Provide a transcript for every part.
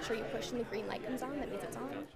sure you push and the green light comes on, that means it's on.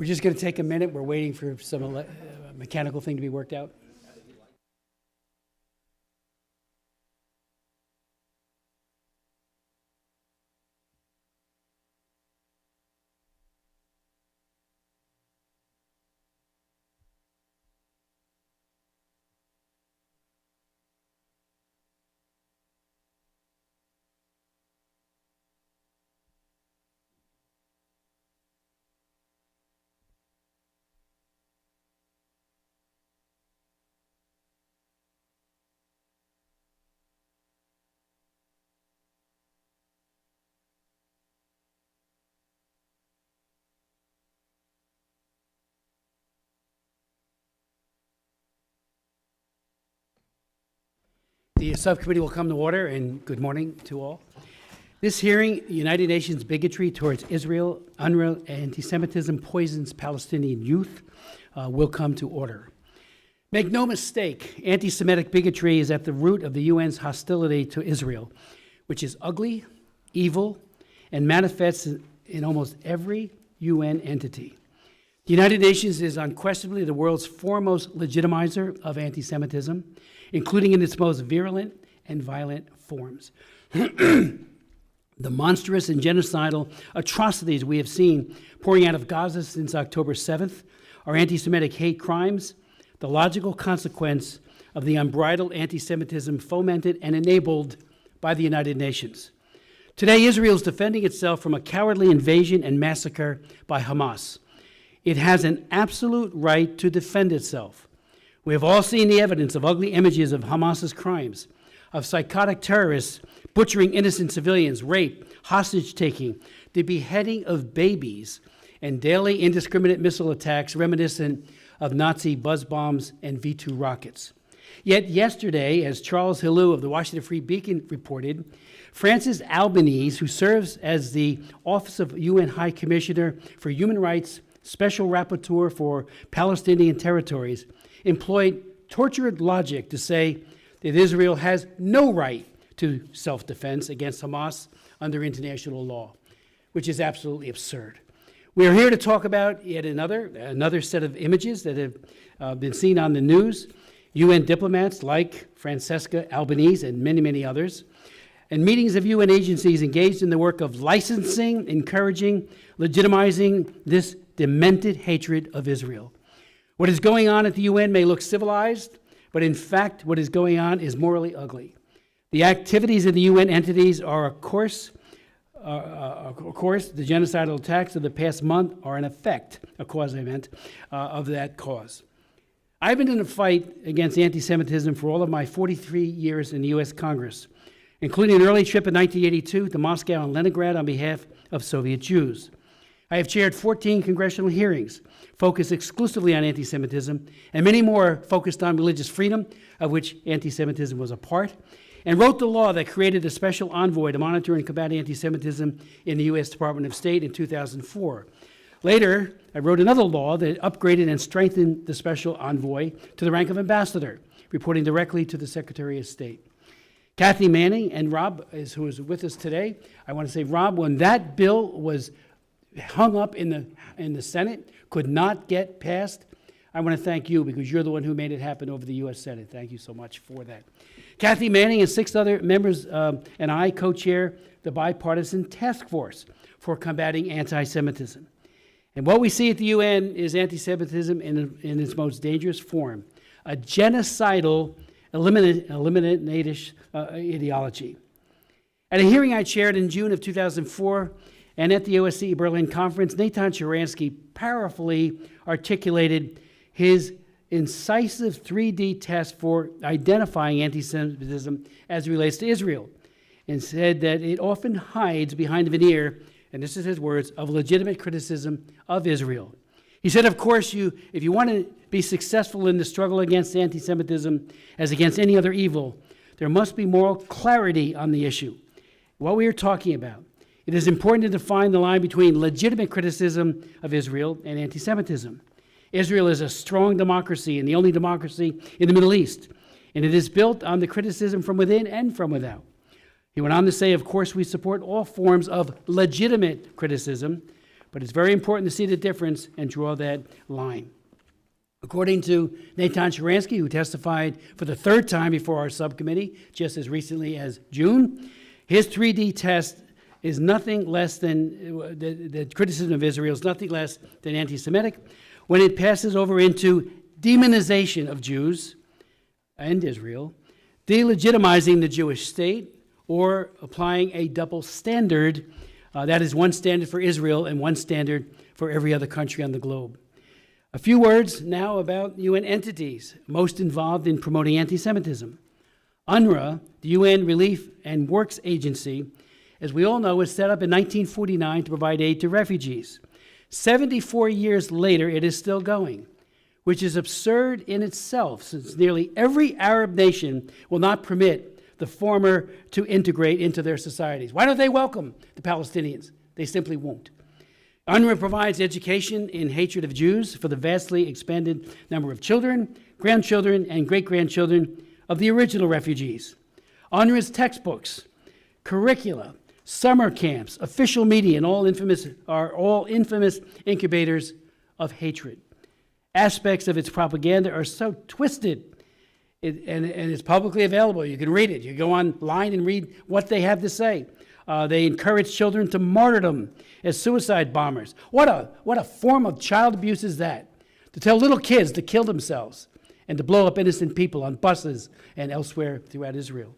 We're just going to take a minute. We're waiting for some mechanical thing to be worked out. The subcommittee will come to order, and good morning to all. This hearing, United Nations bigotry towards Israel, UNRWA, anti-Semitism poisons Palestinian youth, will come to order. Make no mistake, anti-Semitic bigotry is at the root of the UN's hostility to Israel, which is ugly, evil, and manifests in almost every UN entity. The United Nations is unquestionably the world's foremost legitimizer of anti-Semitism, including in its most virulent and violent forms. The monstrous and genocidal atrocities we have seen pouring out of Gaza since October 7th are anti-Semitic hate crimes, the logical consequence of the unbridled anti-Semitism fomented and enabled by the United Nations. Today, Israel is defending itself from a cowardly invasion and massacre by Hamas. It has an absolute right to defend itself. We have all seen the evidence of ugly images of Hamas's crimes, of psychotic terrorists butchering innocent civilians, rape, hostage-taking, the beheading of babies, and daily indiscriminate missile attacks reminiscent of Nazi buzz bombs and V-2 rockets. Yet yesterday, as Charles Hillel of the Washington Free Beacon reported, Francis Albanese, who serves as the Office of UN High Commissioner for Human Rights Special Rapporteur for Palestinian Territories, employed tortured logic to say that Israel has no right to self-defense against Hamas under international law, which is absolutely absurd. We are here to talk about yet another set of images that have been seen on the news. UN diplomats like Francesca Albanese and many, many others, and meetings of UN agencies engaged in the work of licensing, encouraging, legitimizing this demented hatred of Israel. What is going on at the UN may look civilized, but in fact, what is going on is morally ugly. The activities of the UN entities are, of course, the genocidal attacks of the past month are an effect, of that cause. I've been in a fight against anti-Semitism for all of my 43 years in the U.S. Congress, including an early trip in 1982 to Moscow and Leningrad on behalf of Soviet Jews. I have chaired 14 congressional hearings focused exclusively on anti-Semitism, and many more focused on religious freedom, of which anti-Semitism was a part, and wrote the law that created a special envoy to monitor and combat anti-Semitism in the U.S. Department of State in 2004. Later, I wrote another law that upgraded and strengthened the special envoy to the rank of ambassador, reporting directly to the Secretary of State. Kathy Manning and Rob, who is with us today, I want to say, Rob, when that bill was hung up in the Senate, could not get passed, I want to thank you because you're the one who made it happen over the U.S. Senate. Thank you so much for that. Kathy Manning and 6 other members and I co-chair the bipartisan task force for combating anti-Semitism. And what we see at the UN is anti-Semitism in its most dangerous form, a genocidal, eliminatish ideology. At a hearing I chaired in June of 2004, and at the OSCE Berlin conference, Nathan Sharansky powerfully articulated his incisive 3D test for identifying anti-Semitism as it relates to Israel, and said that it often hides behind the veneer, and this is his words, of legitimate criticism of Israel. He said, of course, if you want to be successful in the struggle against anti-Semitism as against any other evil, there must be moral clarity on the issue. What we are talking about. It is important to define the line between legitimate criticism of Israel and anti-Semitism. Israel is a strong democracy and the only democracy in the Middle East, and it is built on the criticism from within and from without. He went on to say, of course, we support all forms of legitimate criticism, But it's very important to see the difference and draw that line. According to Nathan Sharansky, who testified for the third time before our subcommittee just as recently as June, his 3D test is nothing less than, the criticism of Israel is nothing less than anti-Semitic when it passes over into demonization of Jews and Israel, delegitimizing the Jewish state, or applying a double standard, that is one standard for Israel and one standard for every other country on the globe. A few words now about UN entities most involved in promoting anti-Semitism. UNRWA, the UN Relief and Works Agency, as we all know, was set up in 1949 to provide aid to refugees. 74 years later, it is still going, which is absurd in itself, since nearly every Arab nation will not permit the former to integrate into their societies. Why don't they welcome the Palestinians? They simply won't. UNRWA provides education in hatred of Jews for the vastly expanded number of children, grandchildren, and great-grandchildren of the original refugees. UNRWA's textbooks, curricula, summer camps, official media, and are all infamous incubators of hatred. Aspects of its propaganda are so twisted, and it's publicly available. You can read it. You go online and read what they have to say. They encourage children to martyrdom as suicide bombers. What a form of child abuse is that? To tell little kids to kill themselves and to blow up innocent people on buses and elsewhere throughout Israel.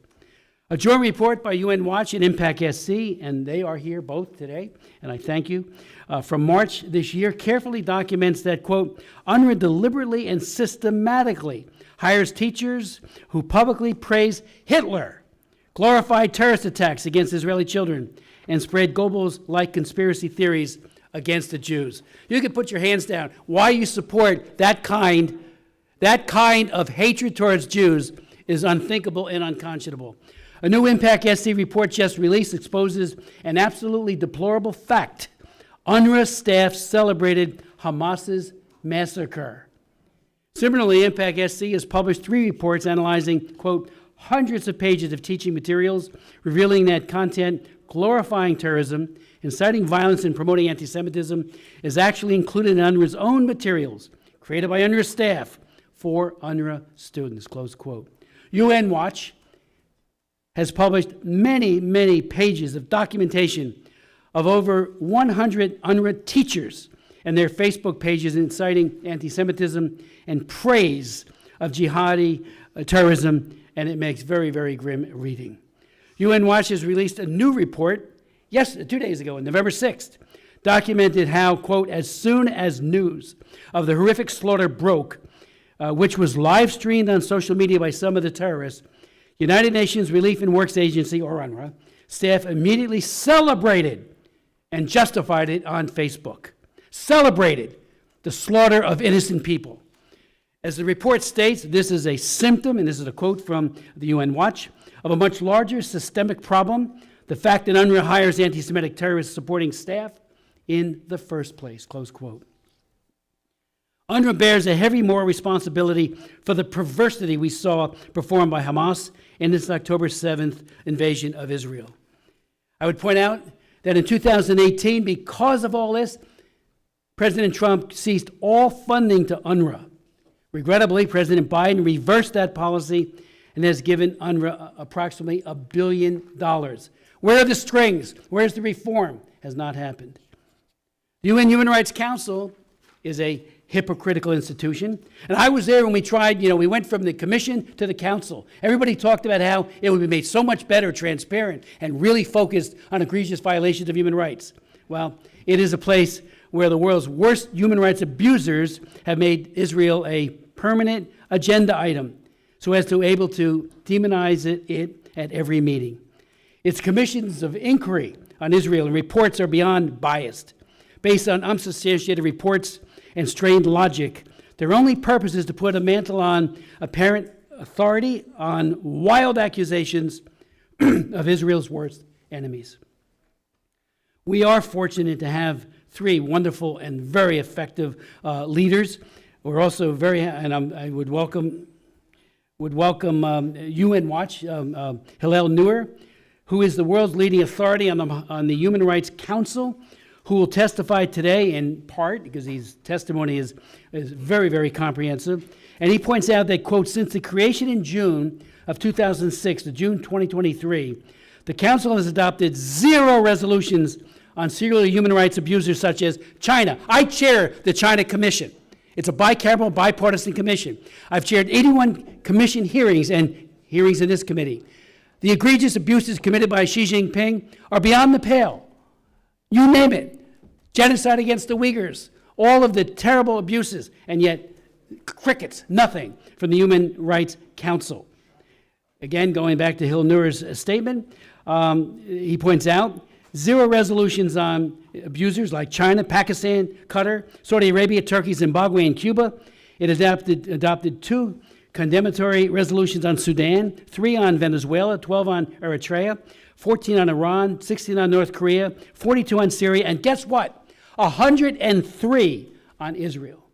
A joint report by UN Watch and Impact SC, and they are here both today, and I thank you, from March this year, carefully documents that, quote, UNRWA deliberately and systematically hires teachers who publicly praise Hitler, glorified terrorist attacks against Israeli children, and spread Goebbels-like conspiracy theories against the Jews. You can put your hands down. Why you support that kind of hatred towards Jews is unthinkable and unconscionable. A new Impact SC report just released exposes an absolutely deplorable fact. UNRWA staff celebrated Hamas's massacre. Similarly, Impact SC has published 3 reports analyzing, quote, hundreds of pages of teaching materials revealing that content glorifying terrorism, inciting violence, and promoting anti-Semitism is actually included in UNRWA's own materials, created by UNRWA staff for UNRWA students, close quote. UN Watch has published many, many pages of documentation of over 100 UNRWA teachers and their Facebook pages inciting anti-Semitism and praise of jihadi terrorism, and it makes very, very grim reading. UN Watch has released a new report 2 days ago, on November 6th, documented how, quote, as soon as news of the horrific slaughter broke, which was live streamed on social media by some of the terrorists, United Nations Relief and Works Agency, or UNRWA, staff immediately celebrated and justified it on Facebook. Celebrated the slaughter of innocent people. As the report states, this is a symptom, and this is a quote from the UN Watch, of a much larger systemic problem, the fact that UNRWA hires anti-Semitic terrorist supporting staff in the first place, close quote. UNRWA bears a heavy moral responsibility for the perversity we saw performed by Hamas in its October 7th invasion of Israel. I would point out that in 2018, because of all this, President Trump ceased all funding to UNRWA. Regrettably, President Biden reversed that policy and has given UNRWA approximately $1 billion. Where are the strings? Where's the reform? Has not happened. The UN Human Rights Council is a hypocritical institution. And I was there when we tried, we went from the commission to the council. Everybody talked about how it would be made so much better, transparent, and really focused on egregious violations of human rights. Well, it is a place where the world's worst human rights abusers have made Israel a permanent agenda item so as to be able to demonize it at every meeting. Its commissions of inquiry on Israel and reports are beyond biased, based on unsubstantiated reports and strained logic. Their only purpose is to put a mantle on apparent authority on wild accusations of Israel's worst enemies. We are fortunate to have 3 wonderful and very effective leaders. We're also I would welcome UN Watch, Hillel Neuer, who is the world's leading authority on the Human Rights Council, who will testify today in part, because his testimony is very, very comprehensive. And he points out that, quote, since the creation in June of 2006 to June 2023, the Council has adopted 0 resolutions on serial human rights abusers such as China. I chair the China Commission. It's a bicameral, bipartisan commission. I've chaired 81 commission hearings and hearings in this committee. The egregious abuses committed by Xi Jinping are beyond the pale. You name it. Genocide against the Uyghurs, all of the terrible abuses, and yet crickets, nothing from the Human Rights Council. Again, going back to Hillel Neuer's statement, he points out 0 resolutions on abusers like China, Pakistan, Qatar, Saudi Arabia, Turkey, Zimbabwe, and Cuba. It adopted 2 condemnatory resolutions on Sudan, 3 on Venezuela, 12 on Eritrea, 14 on Iran, 16 on North Korea, 42 on Syria, and guess what? 103 on Israel.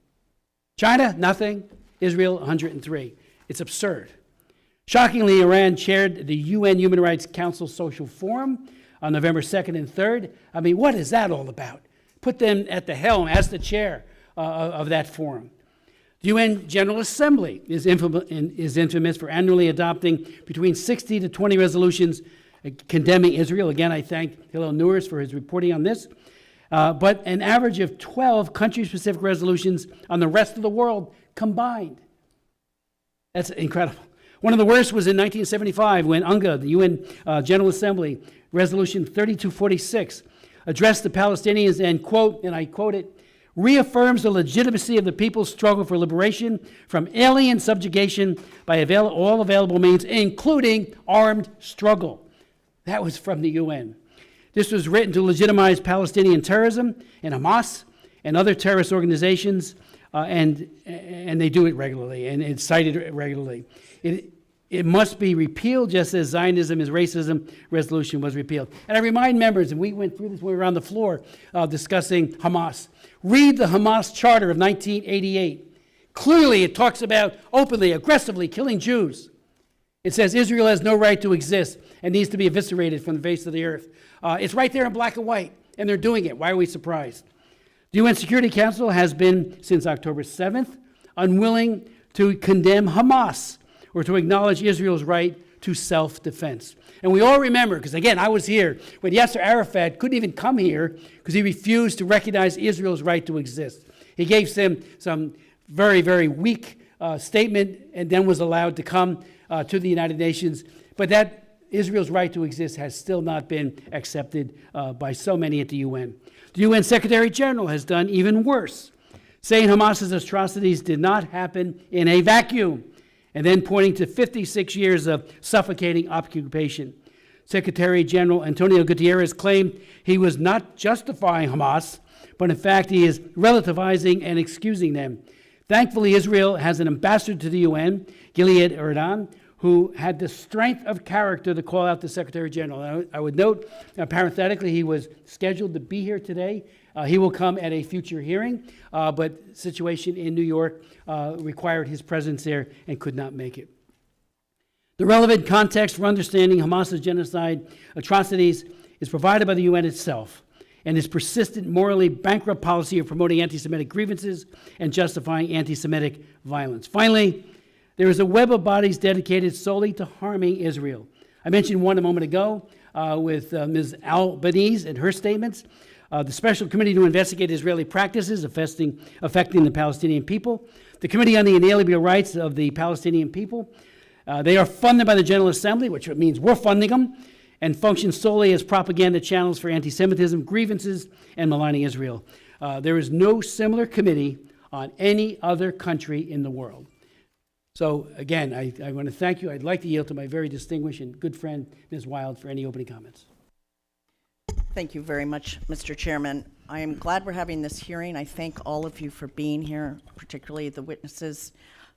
China, nothing. Israel, 103. It's absurd. Shockingly, Iran chaired the UN Human Rights Council Social Forum on November 2nd and 3rd. I mean, what is that all about? Put them at the helm as the chair of that forum. The UN General Assembly is infamous for annually adopting between 60 to 20 resolutions condemning Israel. Again, I thank Hillel Neuer for his reporting on this. But an average of 12 country-specific resolutions on the rest of the world combined. That's incredible. One of the worst was in 1975 when UNRWA, the UN General Assembly, Resolution 3246, addressed the Palestinians and, quote, and I quote it, reaffirms the legitimacy of the people's struggle for liberation from alien subjugation by all available means, including armed struggle. That was from the UN. This was written to legitimize Palestinian terrorism and Hamas and other terrorist organizations, and they do it regularly, and it's cited regularly. It must be repealed, just as Zionism is racism resolution was repealed. And I remind members, and we went through this when we were on the floor discussing Hamas. Read the Hamas Charter of 1988. Clearly, it talks about openly, aggressively killing Jews. It says Israel has no right to exist and needs to be eviscerated from the face of the earth. It's right there in black and white, and they're doing it. Why are we surprised? The UN Security Council has been, since October 7th, unwilling to condemn Hamas or to acknowledge Israel's right to self-defense. And we all remember, because again, I was here, when Yasser Arafat couldn't even come here because he refused to recognize Israel's right to exist. He gave some very, very weak statement and then was allowed to come to the United Nations. But that Israel's right to exist has still not been accepted by so many at the UN. The UN Secretary General has done even worse, saying Hamas's atrocities did not happen in a vacuum, and then pointing to 56 years of suffocating occupation. Secretary General Antonio Guterres claimed he was not justifying Hamas, but in fact he is relativizing and excusing them. Thankfully, Israel has an ambassador to the UN, Gilead Erdan, who had the strength of character to call out the Secretary General. I would note, parenthetically, he was scheduled to be here today. He will come at a future hearing, but situation in New York required his presence there and could not make it. The relevant context for understanding Hamas's genocide atrocities is provided by the UN itself and its persistent, morally bankrupt policy of promoting anti-Semitic grievances and justifying anti-Semitic violence. Finally, there is a web of bodies dedicated solely to harming Israel. I mentioned one a moment ago with Ms. Albanese and her statements. The Special Committee to investigate Israeli practices affecting the Palestinian people. The Committee on the Inalienable Rights of the Palestinian People. They are funded by the General Assembly, which means we're funding them, and function solely as propaganda channels for anti-Semitism, grievances, and maligning Israel. There is no similar committee on any other country in the world. So again, I want to thank you. I'd like to yield to my very distinguished and good friend, Ms. Wild, for any opening comments. Thank you very much, Mr. Chairman. I am glad we're having this hearing. I thank all of you for being here, particularly the witnesses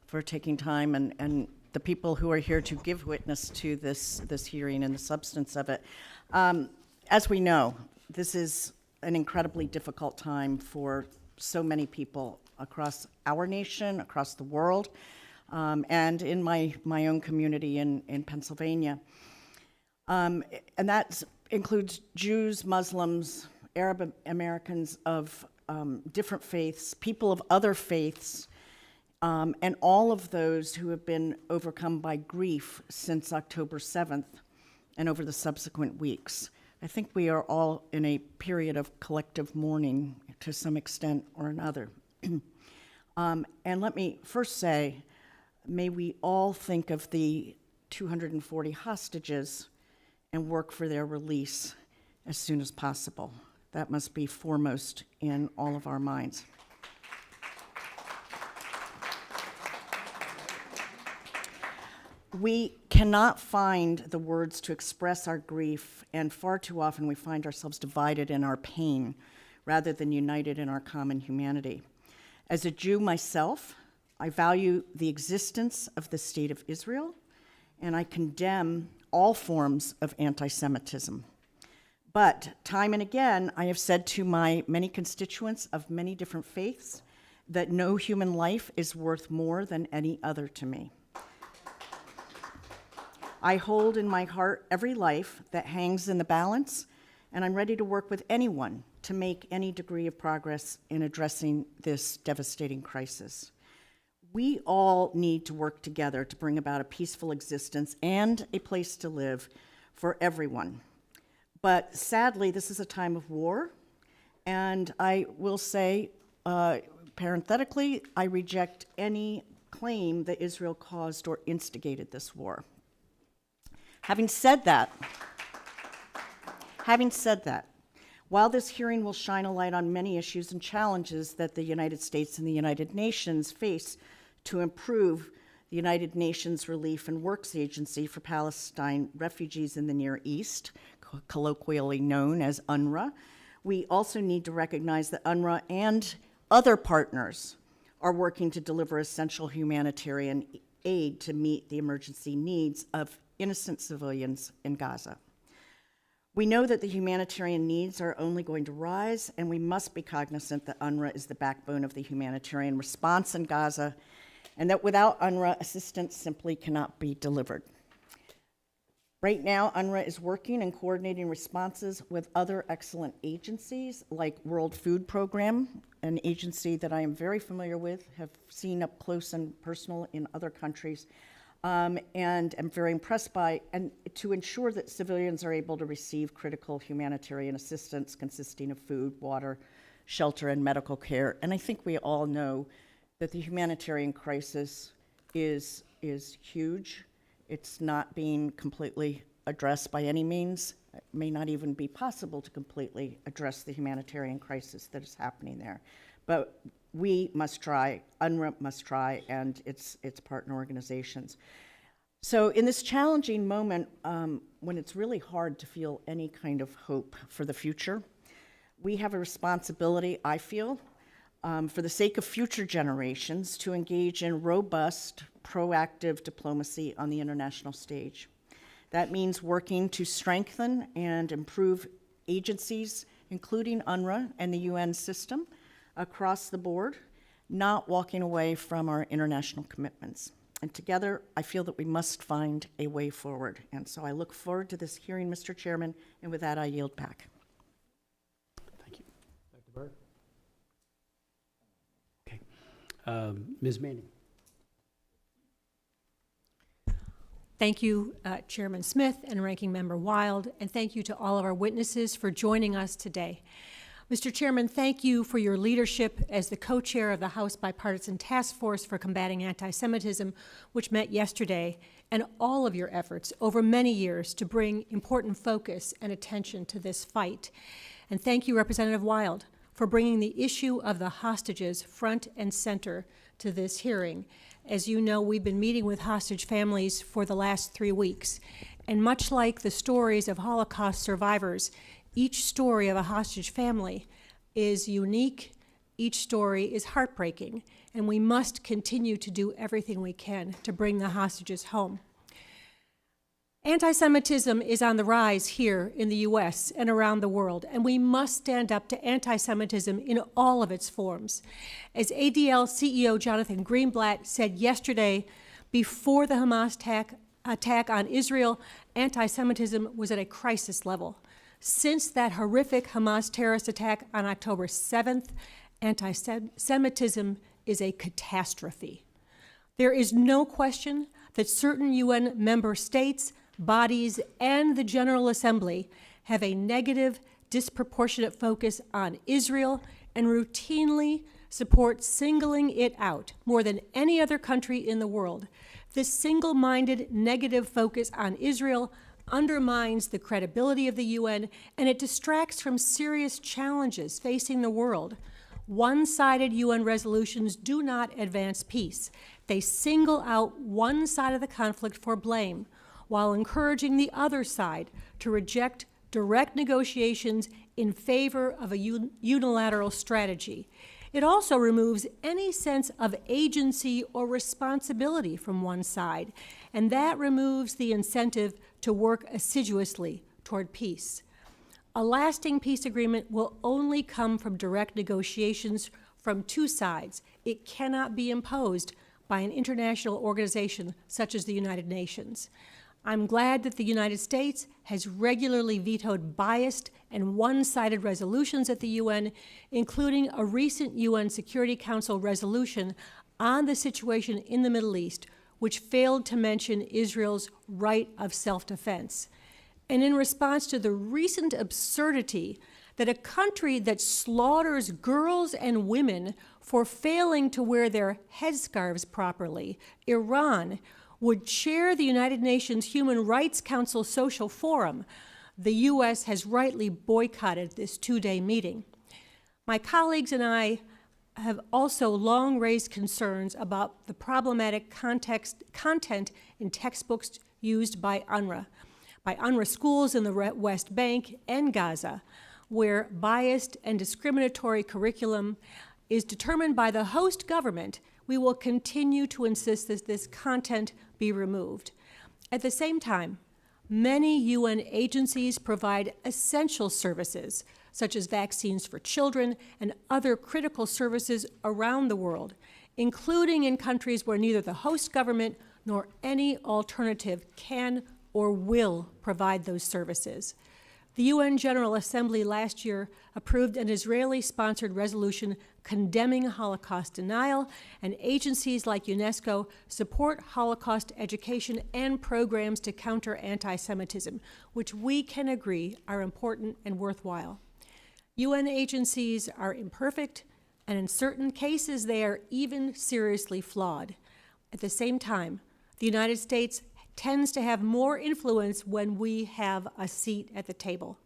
for taking time and the people who are here to give witness to this hearing and the substance of it. As we know, this is an incredibly difficult time for so many people across our nation, across the world, and in my own community in Pennsylvania. And that includes Jews, Muslims, Arab Americans of different faiths, people of other faiths, and all of those who have been overcome by grief since October 7th and over the subsequent weeks. I think we are all in a period of collective mourning to some extent or another. And let me first say, may we all think of the 240 hostages and work for their release as soon as possible. That must be foremost in all of our minds. We cannot find the words to express our grief, and far too often we find ourselves divided in our pain rather than united in our common humanity. As a Jew myself, I value the existence of the State of Israel, and I condemn all forms of anti-Semitism. But time and again, I have said to my many constituents of many different faiths that no human life is worth more than any other to me. I hold in my heart every life that hangs in the balance, and I'm ready to work with anyone to make any degree of progress in addressing this devastating crisis. We all need to work together to bring about a peaceful existence and a place to live for everyone. But sadly, this is a time of war, and I will say, parenthetically, I reject any claim that Israel caused or instigated this war. Having said that, while this hearing will shine a light on many issues and challenges that the United States and the United Nations face to improve the United Nations Relief and Works Agency for Palestine refugees in the Near East, colloquially known as UNRWA, we also need to recognize that UNRWA and other partners are working to deliver essential humanitarian aid to meet the emergency needs of innocent civilians in Gaza. We know that the humanitarian needs are only going to rise, and we must be cognizant that UNRWA is the backbone of the humanitarian response in Gaza, and that without UNRWA, assistance simply cannot be delivered. Right now, UNRWA is working and coordinating responses with other excellent agencies like World Food Program, an agency that I am very familiar with, have seen up close and personal in other countries, and am very impressed by, and to ensure that civilians are able to receive critical humanitarian assistance consisting of food, water, shelter, and medical care. And I think we all know that the humanitarian crisis is huge. It's not being completely addressed by any means. It may not even be possible to completely address the humanitarian crisis that is happening there. But we must try, UNRWA must try, and its partner organizations. So in this challenging moment, when it's really hard to feel any kind of hope for the future, we have a responsibility, I feel, for the sake of future generations, to engage in robust, proactive diplomacy on the international stage. That means working to strengthen and improve agencies, including UNRWA and the UN system, across the board, not walking away from our international commitments. And together, I feel that we must find a way forward. And so I look forward to this hearing, Mr. Chairman, and with that, I yield back. Thank you. Dr. Berg? Okay. Ms. Manning. Thank you, Chairman Smith and Ranking Member Wild, and thank you to all of our witnesses for joining us today. Mr. Chairman, thank you for your leadership as the co-chair of the House Bipartisan Task Force for Combating Anti-Semitism, which met yesterday, and all of your efforts over many years to bring important focus and attention to this fight. And thank you, Representative Wild, for bringing the issue of the hostages front and center to this hearing. As you know, we've been meeting with hostage families for the last 3 weeks, and much like the stories of Holocaust survivors, each story of a hostage family is unique, each story is heartbreaking, and we must continue to do everything we can to bring the hostages home. Anti-Semitism is on the rise here in the US and around the world, and we must stand up to anti-Semitism in all of its forms. As ADL CEO Jonathan Greenblatt said yesterday, before the Hamas attack on Israel, anti-Semitism was at a crisis level. Since that horrific Hamas terrorist attack on October 7th, anti-Semitism is a catastrophe. There is no question that certain UN member states, bodies, and the General Assembly have a negative, disproportionate focus on Israel and routinely support singling it out more than any other country in the world. This single-minded negative focus on Israel undermines the credibility of the UN, and it distracts from serious challenges facing the world. One-sided UN resolutions do not advance peace. They single out one side of the conflict for blame, while encouraging the other side to reject direct negotiations in favor of a unilateral strategy. It also removes any sense of agency or responsibility from one side, and that removes the incentive to work assiduously toward peace. A lasting peace agreement will only come from direct negotiations from two sides. It cannot be imposed by an international organization such as the United Nations. I'm glad that the United States has regularly vetoed biased and one-sided resolutions at the UN, including a recent UN Security Council resolution on the situation in the Middle East, which failed to mention Israel's right of self-defense. And in response to the recent absurdity that a country that slaughters girls and women for failing to wear their headscarves properly, Iran, would chair the United Nations Human Rights Council Social Forum, the U.S. has rightly boycotted this two-day meeting. My colleagues and I have also long raised concerns about the problematic content in textbooks used by UNRWA schools in the West Bank and Gaza, where biased and discriminatory curriculum is determined by the host government. We will continue to insist that this content be removed. At the same time, many UN agencies provide essential services, such as vaccines for children and other critical services around the world, including in countries where neither the host government nor any alternative can or will provide those services. The UN General Assembly last year approved an Israeli-sponsored resolution condemning Holocaust denial, and agencies like UNESCO support Holocaust education and programs to counter anti-Semitism, which we can agree are important and worthwhile. UN agencies are imperfect, and in certain cases they are even seriously flawed. At the same time, the United States tends to have more influence when we have a seat at the table.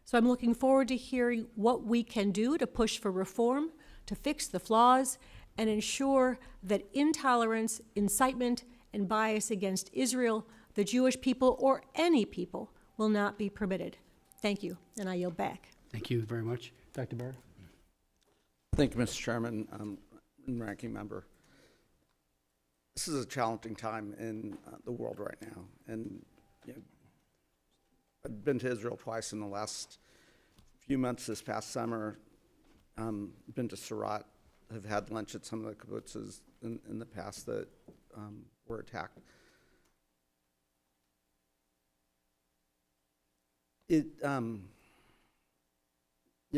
So I'm looking forward to hearing what we can do to push for reform, to fix the flaws, and ensure that intolerance, incitement, and bias against Israel, the Jewish people, or any people will not be permitted. Thank you, and I yield back. Thank you very much. Dr. Barr? Thank you, Mr. Chairman and Ranking Member. This is a challenging time in the world right now, and I've been to Israel twice in the last few months. This past summer, been to Surat, have had lunch at some of the kibbutzes in the past that were attacked.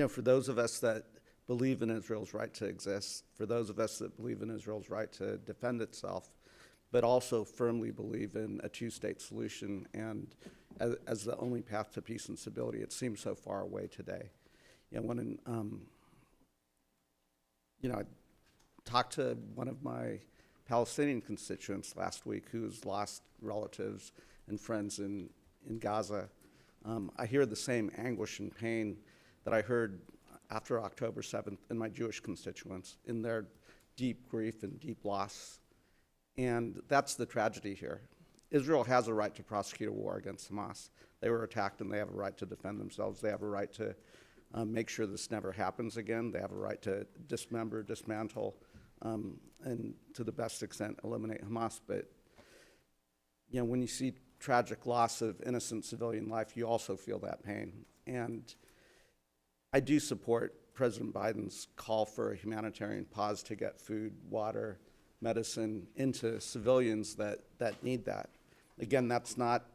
For those of us that believe in Israel's right to exist, for those of us that believe in Israel's right to defend itself, but also firmly believe in a two-state solution and as the only path to peace and stability, it seems so far away today. I talked to one of my Palestinian constituents last week who's lost relatives and friends in Gaza. I hear the same anguish and pain that I heard after October 7th in my Jewish constituents, in their deep grief and deep loss. And that's the tragedy here. Israel has a right to prosecute a war against Hamas. They were attacked and they have a right to defend themselves. They have a right to make sure this never happens again. They have a right to dismember, dismantle, and to the best extent eliminate Hamas. But when you see tragic loss of innocent civilian life, you also feel that pain. And I do support President Biden's call for a humanitarian pause to get food, water, medicine into civilians that need that. Again, that's not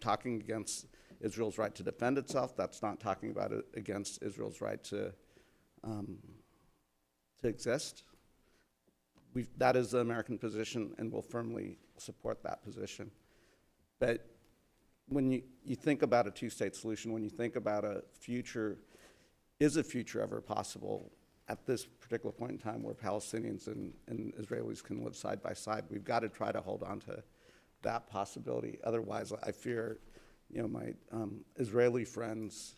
talking against Israel's right to defend itself. That's not talking about it against Israel's right to exist. That is the American position, and we'll firmly support that position. But when you think about a two-state solution, when you think about a future, is a future ever possible at this particular point in time where Palestinians and Israelis can live side by side? We've got to try to hold on to that possibility. Otherwise, I fear, my Israeli friends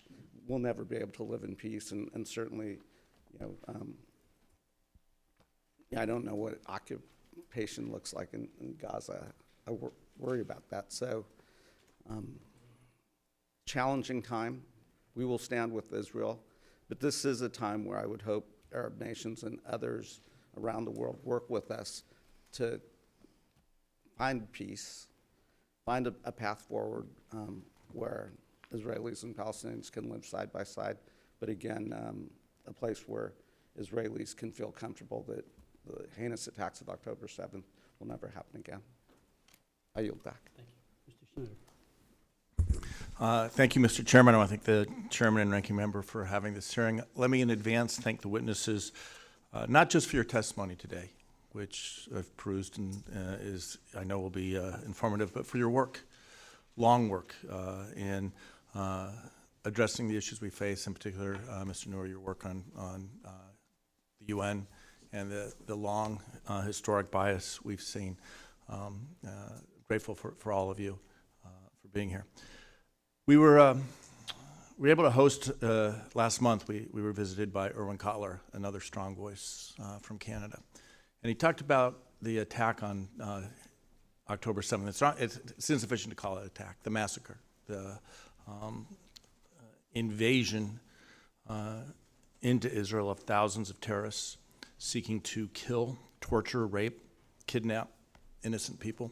will never be able to live in peace, and certainly, I don't know what occupation looks like in Gaza. I worry about that. So, challenging time. We will stand with Israel, but this is a time where I would hope Arab nations and others around the world work with us to find peace, find a path forward where Israelis and Palestinians can live side by side, but again, a place where Israelis can feel comfortable that the heinous attacks of October 7th will never happen again. I yield back. Thank you. Mr. Schneider. Thank you, Mr. Chairman. I want to thank the chairman and ranking member for having this hearing. Let me in advance thank the witnesses, not just for your testimony today, which I've perused and I know will be informative, but for your work, long work in addressing the issues we face, in particular, Mr. Neuer, your work on the UN and the long historic bias we've seen. Grateful for all of you for being here. We were able to host last month. We were visited by Erwin Kotler, another strong voice from Canada, and he talked about the attack on October 7th. It's insufficient to call it an attack. The massacre, the invasion into Israel of thousands of terrorists seeking to kill, torture, rape, kidnap innocent people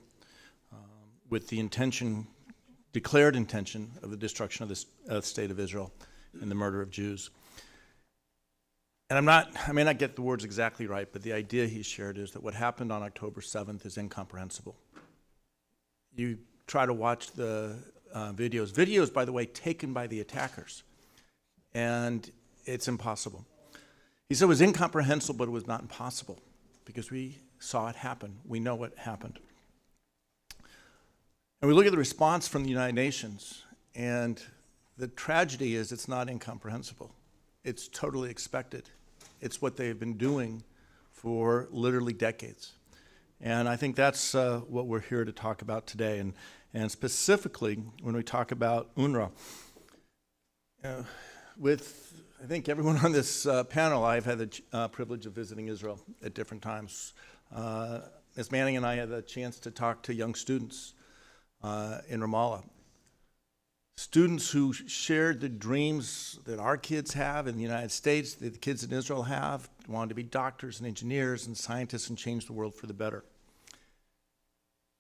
with the declared intention of the destruction of the state of Israel and the murder of Jews. And I may not get the words exactly right, but the idea he shared is that what happened on October 7th is incomprehensible. You try to watch the videos, by the way, taken by the attackers, and it's impossible. He said it was incomprehensible, but it was not impossible, because we saw it happen. We know what happened. And we look at the response from the United Nations, and the tragedy is it's not incomprehensible. It's totally expected. It's what they've been doing for literally decades. And I think that's what we're here to talk about today. And specifically, when we talk about UNRWA, with, I think, everyone on this panel, I've had the privilege of visiting Israel at different times. Ms. Manning and I had the chance to talk to young students in Ramallah. Students who shared the dreams that our kids have in the United States, that the kids in Israel have, wanted to be doctors and engineers and scientists and change the world for the better.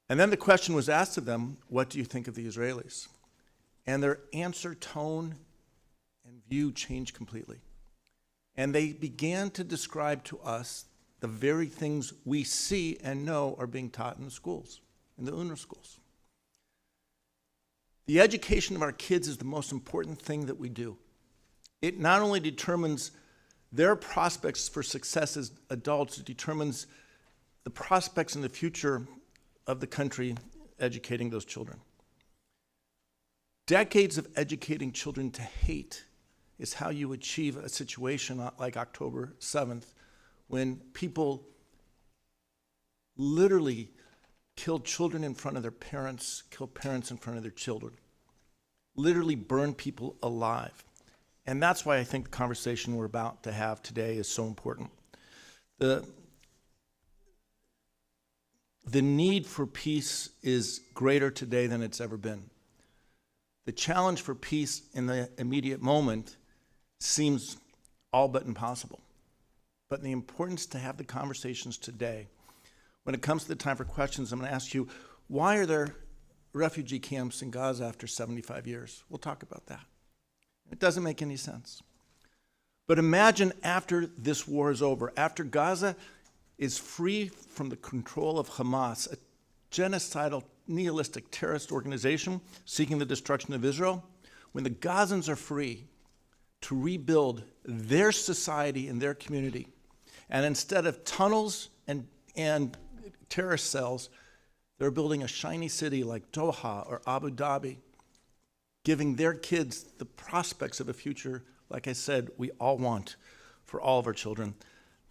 And then the question was asked of them, what do you think of the Israelis? And their answer, tone, and view changed completely. And they began to describe to us the very things we see and know are being taught in the schools, in the UNRWA schools. The education of our kids is the most important thing that we do. It not only determines their prospects for success as adults, it determines the prospects in the future of the country educating those children. Decades of educating children to hate is how you achieve a situation like October 7th, when people literally kill children in front of their parents, kill parents in front of their children, literally burn people alive. And that's why I think the conversation we're about to have today is so important. The need for peace is greater today than it's ever been. The challenge for peace in the immediate moment seems all but impossible. But the importance to have the conversations today, when it comes to the time for questions, I'm going to ask you, why are there refugee camps in Gaza after 75 years? We'll talk about that. It doesn't make any sense. But imagine after this war is over, after Gaza is free from the control of Hamas, a genocidal, nihilistic terrorist organization seeking the destruction of Israel, when the Gazans are free to rebuild their society and their community, and instead of tunnels and terrorist cells, they're building a shiny city like Doha or Abu Dhabi, giving their kids the prospects of a future, like I said, we all want for all of our children.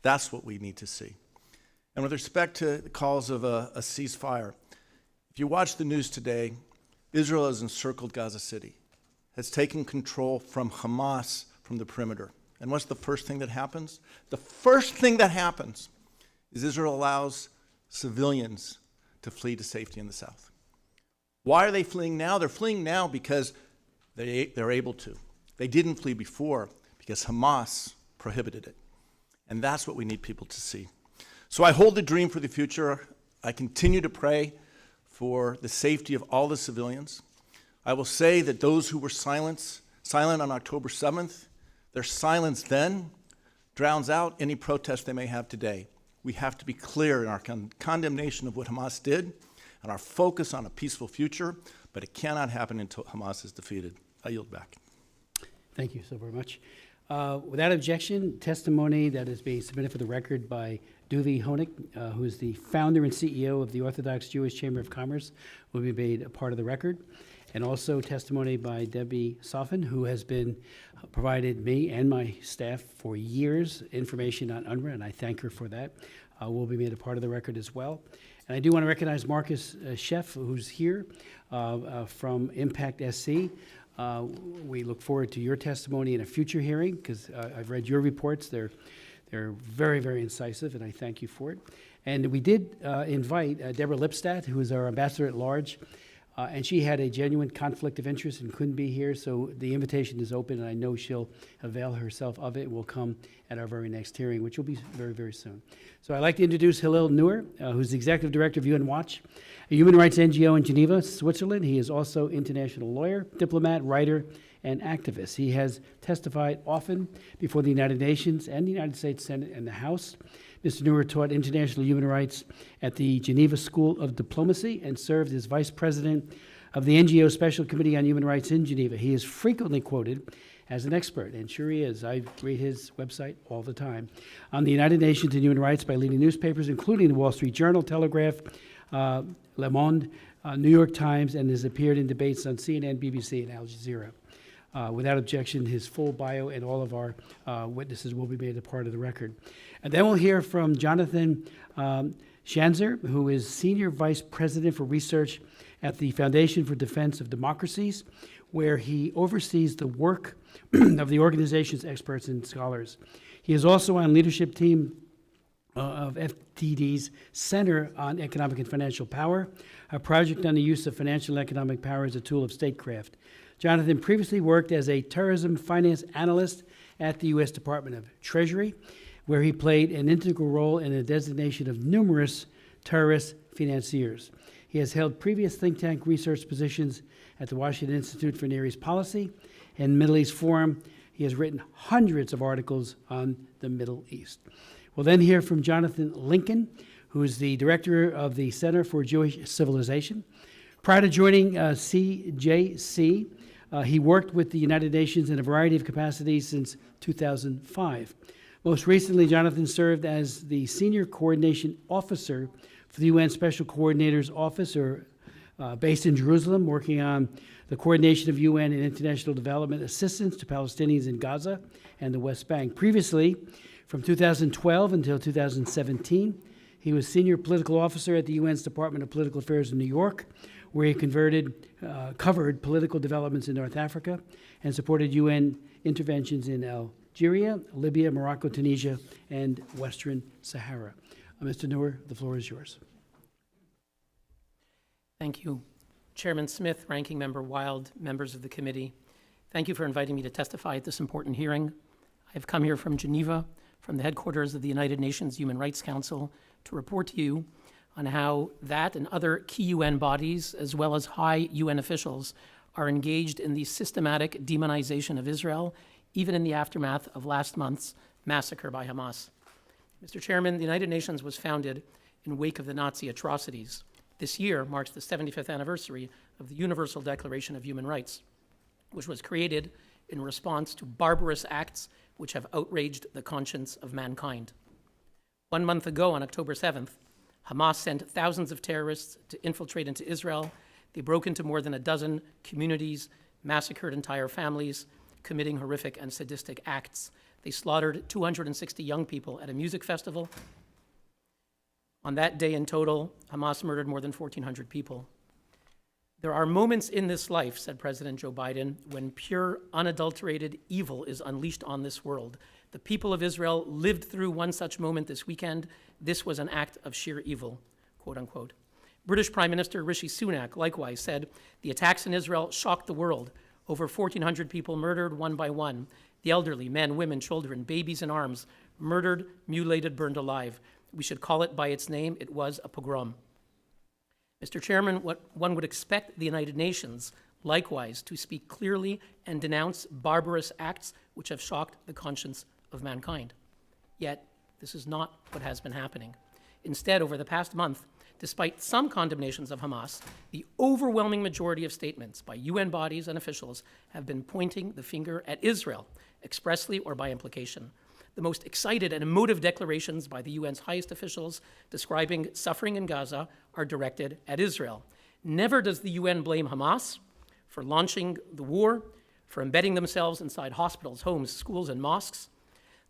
That's what we need to see. And with respect to the calls of a ceasefire, if you watch the news today, Israel has encircled Gaza City, has taken control from Hamas from the perimeter. And what's the first thing that happens? The first thing that happens is Israel allows civilians to flee to safety in the south. Why are they fleeing now? They're fleeing now because they're able to. They didn't flee before because Hamas prohibited it. And that's what we need people to see. So I hold the dream for the future. I continue to pray for the safety of all the civilians. I will say that those who were silent on October 7th, their silence then drowns out any protest they may have today. We have to be clear in our condemnation of what Hamas did and our focus on a peaceful future, but it cannot happen until Hamas is defeated. I yield back. Thank you so very much. Without objection, testimony that is being submitted for the record by Duvi Honig, who is the founder and CEO of the Orthodox Jewish Chamber of Commerce, will be made a part of the record. And also testimony by Debbie Soffin, who has been provided me and my staff for years information on UNRWA, and I thank her for that, will be made a part of the record as well. And I do want to recognize Marcus Sheff, who's here from Impact SC. We look forward to your testimony in a future hearing, because I've read your reports. They're very, very incisive, and I thank you for it. And we did invite Deborah Lipstadt, who is our ambassador at large, and she had a genuine conflict of interest and couldn't be here, so the invitation is open, and I know she'll avail herself of it. Will come at our very next hearing, which will be very, very soon. So I'd like to introduce Hillel Neuer, who's the executive director of UN Watch, a human rights NGO in Geneva, Switzerland. He is also international lawyer, diplomat, writer, and activist. He has testified often before the United Nations and the United States Senate and the House. Mr. Neuer taught international human rights at the Geneva School of Diplomacy and served as vice president of the NGO Special Committee on Human Rights in Geneva. He is frequently quoted as an expert, and sure he is. I read his website all the time, on the United Nations and human rights by leading newspapers, including the Wall Street Journal, Telegraph, Le Monde, New York Times, and has appeared in debates on CNN, BBC, and Al Jazeera. Without objection, his full bio and all of our witnesses will be made a part of the record. And then we'll hear from Jonathan Schanzer, who is Senior Vice President for Research at the Foundation for Defense of Democracies, where he oversees the work of the organization's experts and scholars. He is also on leadership team of FTD's Center on Economic and Financial Power, a project on the use of financial and economic power as a tool of statecraft. Jonathan previously worked as a terrorism finance analyst at the U.S. Department of Treasury, where he played an integral role in the designation of numerous terrorist financiers. He has held previous think tank research positions at the Washington Institute for Near East Policy and Middle East Forum. He has written hundreds of articles on the Middle East. We'll then hear from Jonathan Lincoln, who is the director of the Center for Jewish Civilization. Prior to joining CJC, he worked with the United Nations in a variety of capacities since 2005. Most recently, Jonathan served as the Senior Coordination Officer for the UN Special Coordinator's Office, based in Jerusalem, working on the coordination of UN and international development assistance to Palestinians in Gaza and the West Bank. Previously, from 2012 until 2017, he was Senior Political Officer at the UN's Department of Political Affairs in New York, where he covered political developments in North Africa and supported UN interventions in Algeria, Libya, Morocco, Tunisia, and Western Sahara. Mr. Neuer, the floor is yours. Thank you. Chairman Smith, Ranking Member Wild, members of the committee, thank you for inviting me to testify at this important hearing. I have come here from Geneva, from the headquarters of the United Nations Human Rights Council, to report to you on how that and other key UN bodies, as well as high UN officials, are engaged in the systematic demonization of Israel, even in the aftermath of last month's massacre by Hamas. Mr. Chairman, the United Nations was founded in wake of the Nazi atrocities. This year marks the 75th anniversary of the Universal Declaration of Human Rights. which was created in response to barbarous acts which have outraged the conscience of mankind. 1 month ago, on October 7th, Hamas sent thousands of terrorists to infiltrate into Israel. They broke into more than a dozen communities, massacred entire families, committing horrific and sadistic acts. They slaughtered 260 young people at a music festival. On that day in total, Hamas murdered more than 1,400 people. There are moments in this life, said President Joe Biden, when pure, unadulterated evil is unleashed on this world. The people of Israel lived through one such moment this weekend. This was an act of sheer evil, quote unquote. British Prime Minister Rishi Sunak likewise said, the attacks in Israel shocked the world. Over 1,400 people murdered one by one. The elderly, men, women, children, babies in arms, murdered, mutilated, burned alive. We should call it by its name. It was a pogrom. Mr. Chairman, what one would expect the United Nations, likewise, to speak clearly and denounce barbarous acts which have shocked the conscience of mankind. Yet, this is not what has been happening. Instead, over the past month, despite some condemnations of Hamas, the overwhelming majority of statements by UN bodies and officials have been pointing the finger at Israel, expressly or by implication. The most excited and emotive declarations by the UN's highest officials describing suffering in Gaza are directed at Israel. Never does the UN blame Hamas for launching the war, for embedding themselves inside hospitals, homes, schools, and mosques.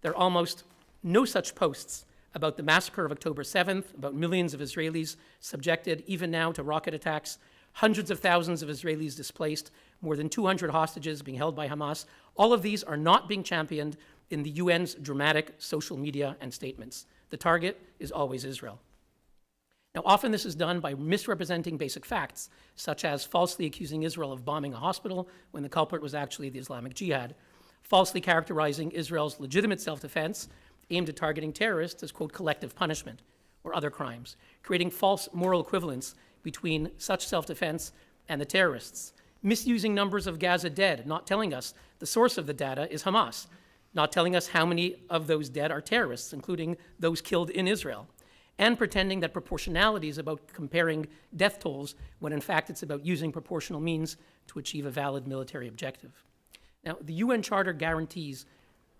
There are almost no such posts about the massacre of October 7th, about millions of Israelis subjected even now to rocket attacks, hundreds of thousands of Israelis displaced, more than 200 hostages being held by Hamas. All of these are not being championed in the UN's dramatic social media and statements. The target is always Israel. Now, often this is done by misrepresenting basic facts, such as falsely accusing Israel of bombing a hospital when the culprit was actually the Islamic Jihad, falsely characterizing Israel's legitimate self-defense aimed at targeting terrorists as, quote, collective punishment or other crimes, creating false moral equivalence between such self-defense and the terrorists, misusing numbers of Gaza dead, not telling us the source of the data is Hamas, not telling us how many of those dead are terrorists, including those killed in Israel, and pretending that proportionality is about comparing death tolls when in fact it's about using proportional means to achieve a valid military objective. Now, the UN Charter guarantees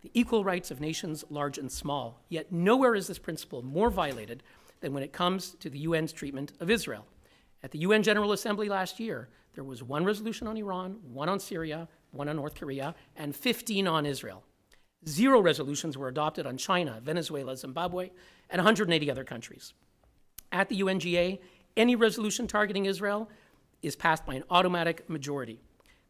the equal rights of nations large and small, yet nowhere is this principle more violated than when it comes to the UN's treatment of Israel. At the UN General Assembly last year, there was one resolution on Iran, one on Syria, one on North Korea, and 15 on Israel. 0 resolutions were adopted on China, Venezuela, Zimbabwe, and 180 other countries. At the UNGA, any resolution targeting Israel is passed by an automatic majority.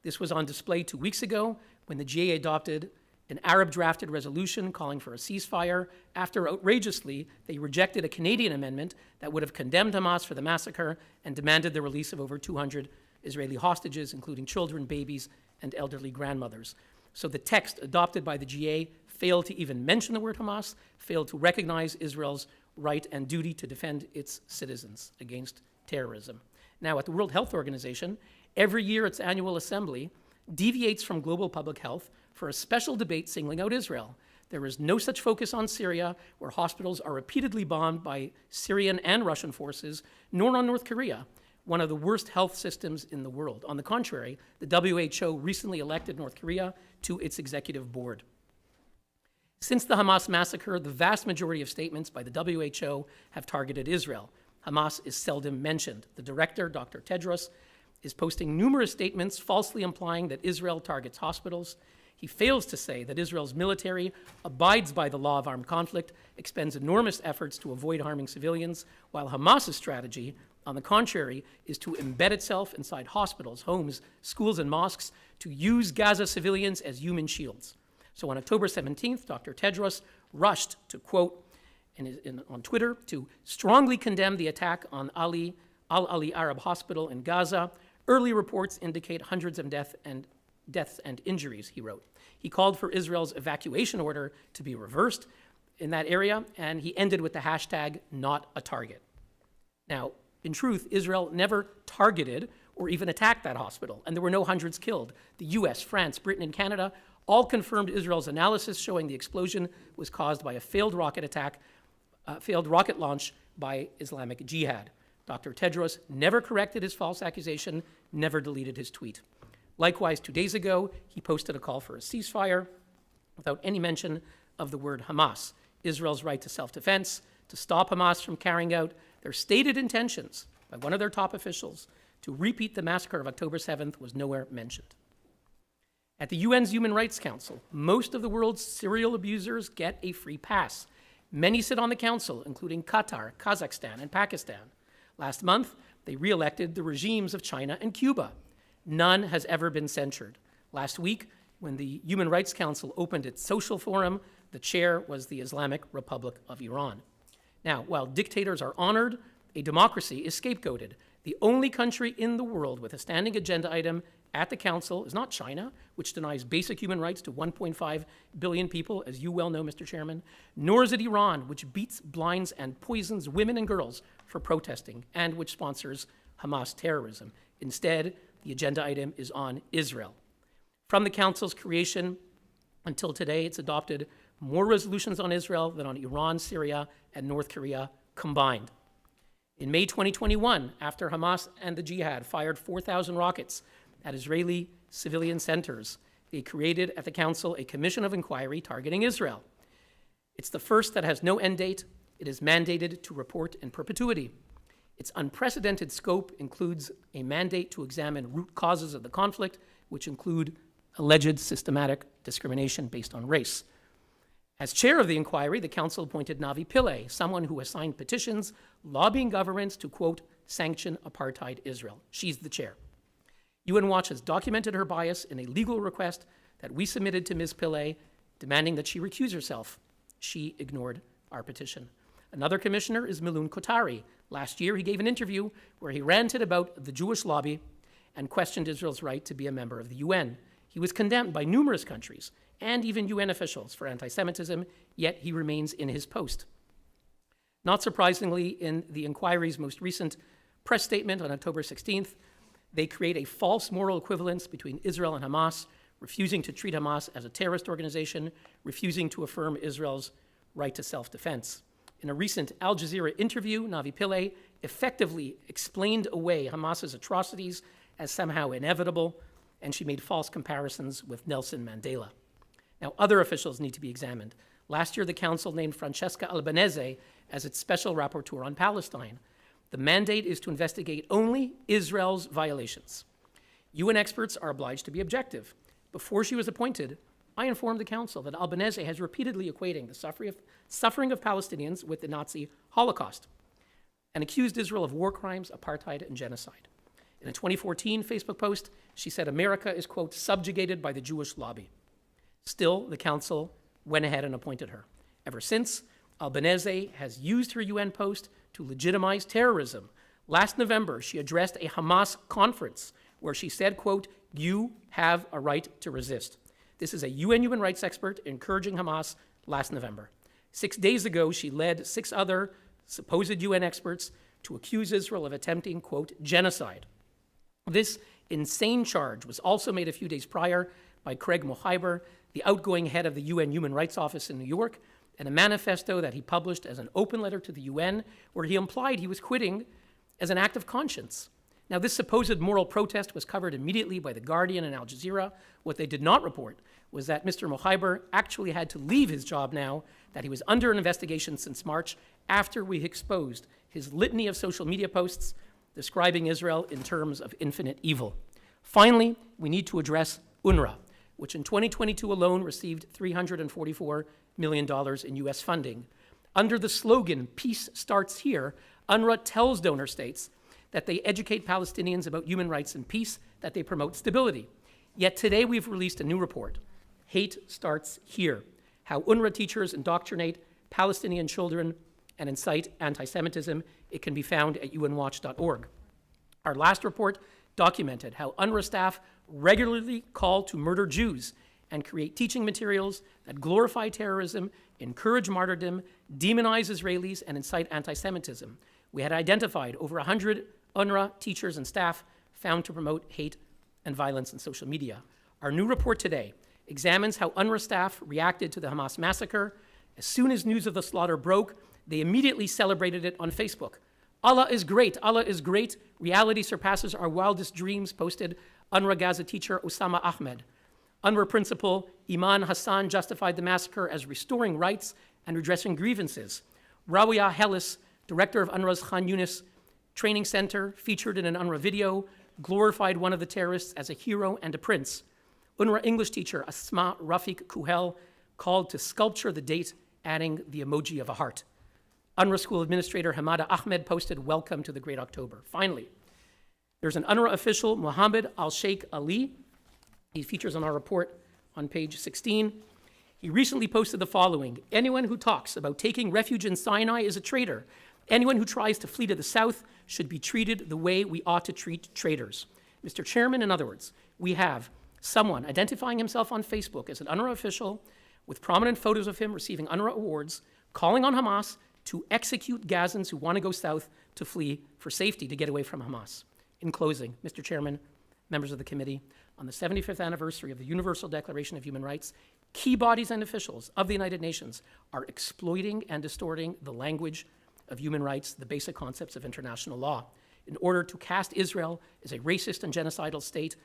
This was on display 2 weeks ago when the GA adopted an Arab-drafted resolution calling for a ceasefire after, outrageously, they rejected a Canadian amendment that would have condemned Hamas for the massacre and demanded the release of over 200 Israeli hostages, including children, babies, and elderly grandmothers. So the text adopted by the GA failed to even mention the word Hamas, failed to recognize Israel's right and duty to defend its citizens against terrorism. Now, at the World Health Organization, every year its annual assembly deviates from global public health for a special debate singling out Israel. There is no such focus on Syria, where hospitals are repeatedly bombed by Syrian and Russian forces, nor on North Korea, one of the worst health systems in the world. On the contrary, the WHO recently elected North Korea to its executive board. Since the Hamas massacre, the vast majority of statements by the WHO have targeted Israel. Hamas is seldom mentioned. The director, Dr. Tedros, is posting numerous statements falsely implying that Israel targets hospitals. He fails to say that Israel's military abides by the law of armed conflict, expends enormous efforts to avoid harming civilians, while Hamas's strategy, on the contrary, is to embed itself inside hospitals, homes, schools, and mosques to use Gaza civilians as human shields. So on October 17th, Dr. Tedros rushed to quote on Twitter to strongly condemn the attack on Al-Ali Arab Hospital in Gaza. Early reports indicate hundreds of deaths and injuries, he wrote. He called for Israel's evacuation order to be reversed in that area, and he ended with the hashtag not a target. Now, in truth, Israel never targeted or even attacked that hospital, and there were no hundreds killed. The US, France, Britain, and Canada all confirmed Israel's analysis showing the explosion was caused by a failed rocket launch by Islamic Jihad. Dr. Tedros never corrected his false accusation, never deleted his tweet. Likewise, 2 days ago, he posted a call for a ceasefire without any mention of the word Hamas, Israel's right to self-defense, to stop Hamas from carrying out their stated intentions by one of their top officials to repeat the massacre of October 7th was nowhere mentioned. At the UN's Human Rights Council, most of the world's serial abusers get a free pass. Many sit on the council, including Qatar, Kazakhstan, and Pakistan. Last month, they re-elected the regimes of China and Cuba. None has ever been censured. Last week, when the Human Rights Council opened its social forum, the chair was the Islamic Republic of Iran. Now, while dictators are honored, a democracy is scapegoated. The only country in the world with a standing agenda item at the Council is not China, which denies basic human rights to 1.5 billion people, as you well know, Mr. Chairman, nor is it Iran, which beats, blinds, and poisons women and girls for protesting, and which sponsors Hamas terrorism. Instead, the agenda item is on Israel. From the Council's creation until today, it's adopted more resolutions on Israel than on Iran, Syria, and North Korea combined. In May 2021, after Hamas and the Jihad fired 4,000 rockets at Israeli civilian centers, they created at the Council a commission of inquiry targeting Israel. It's the first that has no end date. It is mandated to report in perpetuity. Its unprecedented scope includes a mandate to examine root causes of the conflict, which include alleged systematic discrimination based on race. As chair of the inquiry, the Council appointed Navi Pillay, someone who has signed petitions lobbying governments to, quote, sanction apartheid Israel. She's the chair. UN Watch has documented her bias in a legal request that we submitted to Ms. Pillay, demanding that she recuse herself. She ignored our petition. Another commissioner is Milun Kotari. Last year, he gave an interview where he ranted about the Jewish lobby and questioned Israel's right to be a member of the UN. He was condemned by numerous countries and even UN officials for anti-Semitism, yet he remains in his post. Not surprisingly, in the inquiry's most recent press statement on October 16th, they create a false moral equivalence between Israel and Hamas, refusing to treat Hamas as a terrorist organization, refusing to affirm Israel's right to self-defense. In a recent Al Jazeera interview, Navi Pillay effectively explained away Hamas's atrocities as somehow inevitable, and she made false comparisons with Nelson Mandela. Now, other officials need to be examined. Last year, the Council named Francesca Albanese as its special rapporteur on Palestine. The mandate is to investigate only Israel's violations. UN experts are obliged to be objective. Before she was appointed, I informed the Council that Albanese has repeatedly equating the suffering of Palestinians with the Nazi Holocaust and accused Israel of war crimes, apartheid, and genocide. In a 2014 Facebook post, she said America is, quote, subjugated by the Jewish lobby. Still, the Council went ahead and appointed her. Ever since, Albanese has used her UN post to legitimize terrorism. Last November, she addressed a Hamas conference where she said, quote, you have a right to resist. This is a UN human rights expert encouraging Hamas last November. 6 days ago, she led 6 other supposed UN experts to accuse Israel of attempting, quote, genocide. This insane charge was also made a few days prior by Craig Mohiber, the outgoing head of the UN Human Rights Office in New York, and a manifesto that he published as an open letter to the UN where he implied he was quitting as an act of conscience. Now, this supposed moral protest was covered immediately by The Guardian and Al Jazeera. What they did not report was that Mr. Mohiber actually had to leave his job now, that he was under an investigation since March after we exposed his litany of social media posts describing Israel in terms of infinite evil. Finally, we need to address UNRWA, which in 2022 alone received $344 million in U.S. funding. Under the slogan, Peace Starts Here, UNRWA tells donor states that they educate Palestinians about human rights and peace, that they promote stability. Yet today we've released a new report, Hate Starts Here, how UNRWA teachers indoctrinate Palestinian children and incite anti-Semitism. It can be found at unwatch.org. Our last report documented how UNRWA staff regularly call to murder Jews and create teaching materials that glorify terrorism, encourage martyrdom, demonize Israelis, and incite anti-Semitism. We had identified over 100 UNRWA teachers and staff found to promote hate and violence in social media. Our new report today examines how UNRWA staff reacted to the Hamas massacre. As soon as news of the slaughter broke, they immediately celebrated it on Facebook. Allah is great, Allah is great. Reality surpasses our wildest dreams, posted UNRWA Gaza teacher Osama Ahmed. UNRWA principal Iman Hassan justified the massacre as restoring rights and redressing grievances. Rawia Hellis, director of UNRWA's Khan Yunis Training Center, featured in an UNRWA video, glorified one of the terrorists as a hero and a prince. UNRWA English teacher Asma Rafiq Kuhel called to sculpture the date, adding the emoji of a heart. UNRWA school administrator Hamada Ahmed posted, "Welcome to the Great October." Finally, there's an UNRWA official, Mohammed Al-Sheikh Ali. He features on our report on page 16. He recently posted the following: "Anyone who talks about taking refuge in Sinai is a traitor. Anyone who tries to flee to the south should be treated the way we ought to treat traitors." Mr. Chairman, in other words, we have someone identifying himself on Facebook as an UNRWA official with prominent photos of him receiving UNRWA awards, calling on Hamas to execute Gazans who want to go south to flee for safety to get away from Hamas. In closing, Mr. Chairman, members of the committee, on the 75th anniversary of the Universal Declaration of Human Rights, key bodies and officials of the United Nations are exploiting and distorting the language of human rights, the basic concepts of international law, in order to cast Israel as a racist and genocidal state,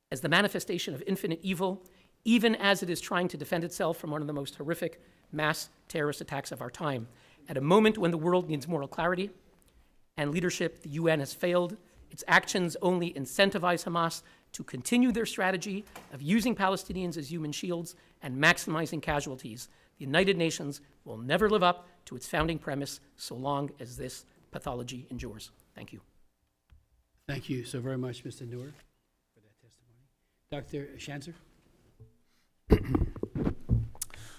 as the manifestation of infinite evil, even as it is trying to defend itself from one of the most horrific mass terrorist attacks of our time. At a moment when the world needs moral clarity and leadership, the UN has failed. Its actions only incentivize Hamas to continue their strategy of using Palestinians as human shields and maximizing casualties. The United Nations will never live up to its founding premise so long as this pathology endures. Thank you. Thank you so very much, Mr. Neuer, for that testimony. Dr. Schanzer?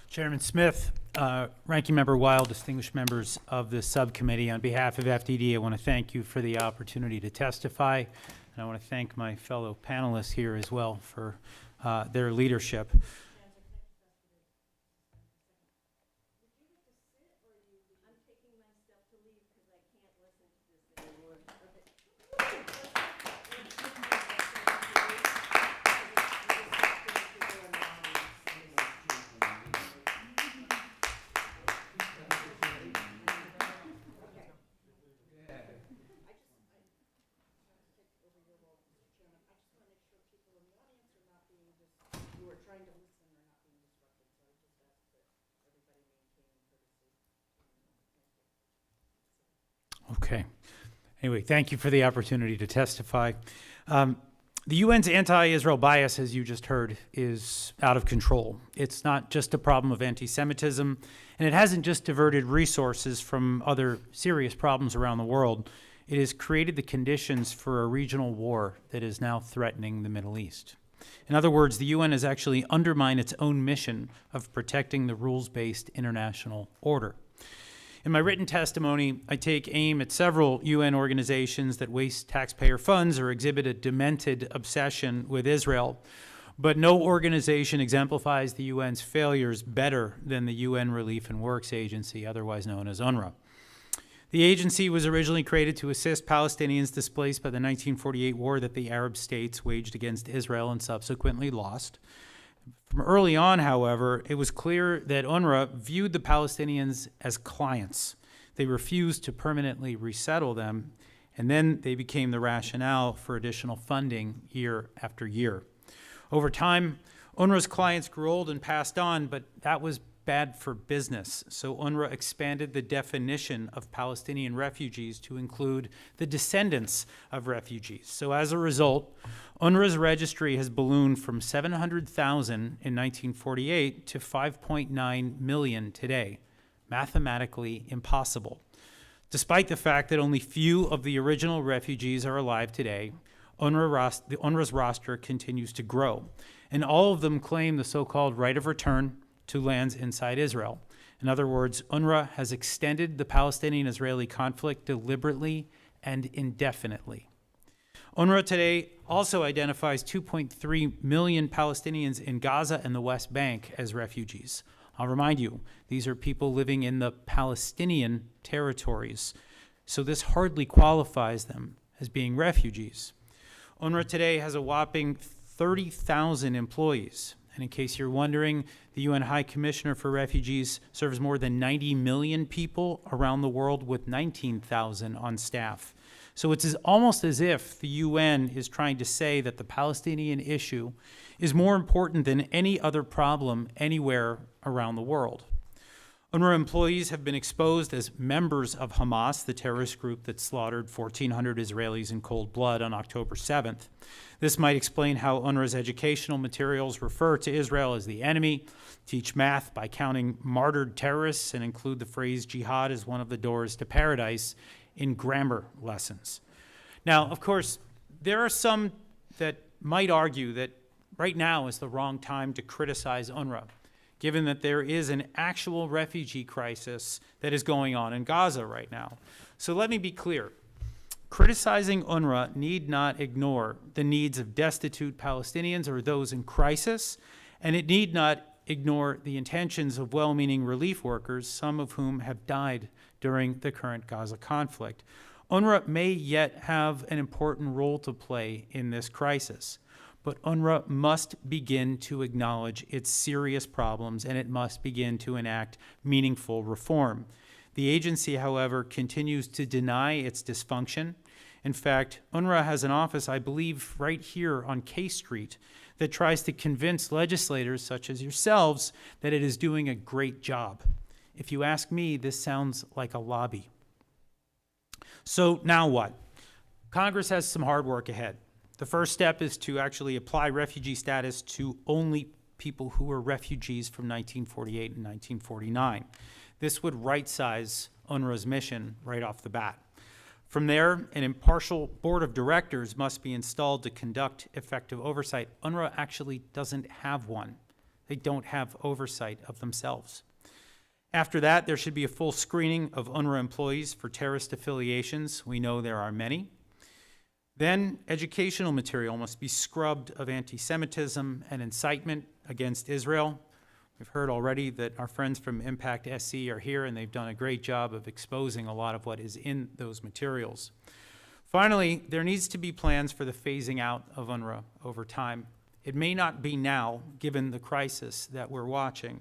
Chairman Smith, Ranking Member Wild, distinguished members of the subcommittee, on behalf of FDD, I want to thank you for the opportunity to testify, and I want to thank my fellow panelists here as well for their leadership. Okay. Anyway, thank you for the opportunity to testify. The UN's anti-Israel bias, as you just heard, is out of control. It's not just a problem of anti-Semitism, and it hasn't just diverted resources from other serious problems around the world. It has created the conditions for a regional war that is now threatening the Middle East. In other words, the UN has actually undermined its own mission of protecting the rules-based international order. In my written testimony, I take aim at several UN organizations that waste taxpayer funds or exhibit a demented obsession with Israel, but no organization exemplifies the UN's failures better than the UN Relief and Works Agency, otherwise known as UNRWA. The agency was originally created to assist Palestinians displaced by the 1948 war that the Arab states waged against Israel and subsequently lost. From early on, however, it was clear that UNRWA viewed the Palestinians as clients. They refused to permanently resettle them, and then they became the rationale for additional funding year after year. Over time, UNRWA's clients grew old and passed on, but that was bad for business. So UNRWA expanded the definition of Palestinian refugees to include the descendants of refugees. So as a result, UNRWA's registry has ballooned from 700,000 in 1948 to 5.9 million today. Mathematically impossible. Despite the fact that only few of the original refugees are alive today, UNRWA's roster continues to grow, and all of them claim the so-called right of return to lands inside Israel. In other words, UNRWA has extended the Palestinian-Israeli conflict deliberately and indefinitely. UNRWA today also identifies 2.3 million Palestinians in Gaza and the West Bank as refugees. I'll remind you, these are people living in the Palestinian territories, so this hardly qualifies them as being refugees. UNRWA today has a whopping 30,000 employees. And in case you're wondering, the UN High Commissioner for Refugees serves more than 90 million people around the world with 19,000 on staff. So it's almost as if the UN is trying to say that the Palestinian issue is more important than any other problem anywhere around the world. UNRWA employees have been exposed as members of Hamas, the terrorist group that slaughtered 1,400 Israelis in cold blood on October 7th. This might explain how UNRWA's educational materials refer to Israel as the enemy, teach math by counting martyred terrorists, and include the phrase jihad as one of the doors to paradise in grammar lessons. Now, of course, there are some that might argue that right now is the wrong time to criticize UNRWA, given that there is an actual refugee crisis that is going on in Gaza right now. So let me be clear. Criticizing UNRWA need not ignore the needs of destitute Palestinians or those in crisis, and it need not ignore the intentions of well-meaning relief workers, some of whom have died during the current Gaza conflict. UNRWA may yet have an important role to play in this crisis, but UNRWA must begin to acknowledge its serious problems, and it must begin to enact meaningful reform. The agency, however, continues to deny its dysfunction. In fact, UNRWA has an office, I believe, right here on K Street that tries to convince legislators such as yourselves that it is doing a great job. If you ask me, this sounds like a lobby. So now what? Congress has some hard work ahead. The first step is to actually apply refugee status to only people who were refugees from 1948 and 1949. This would right-size UNRWA's mission right off the bat. From there, an impartial board of directors must be installed to conduct effective oversight. UNRWA actually doesn't have one. They don't have oversight of themselves. After that, there should be a full screening of UNRWA employees for terrorist affiliations. We know there are many. Then, educational material must be scrubbed of anti-Semitism and incitement against Israel. We've heard already that our friends from Impact SC are here, and they've done a great job of exposing a lot of what is in those materials. Finally, there needs to be plans for the phasing out of UNRWA over time. It may not be now, given the crisis that we're watching,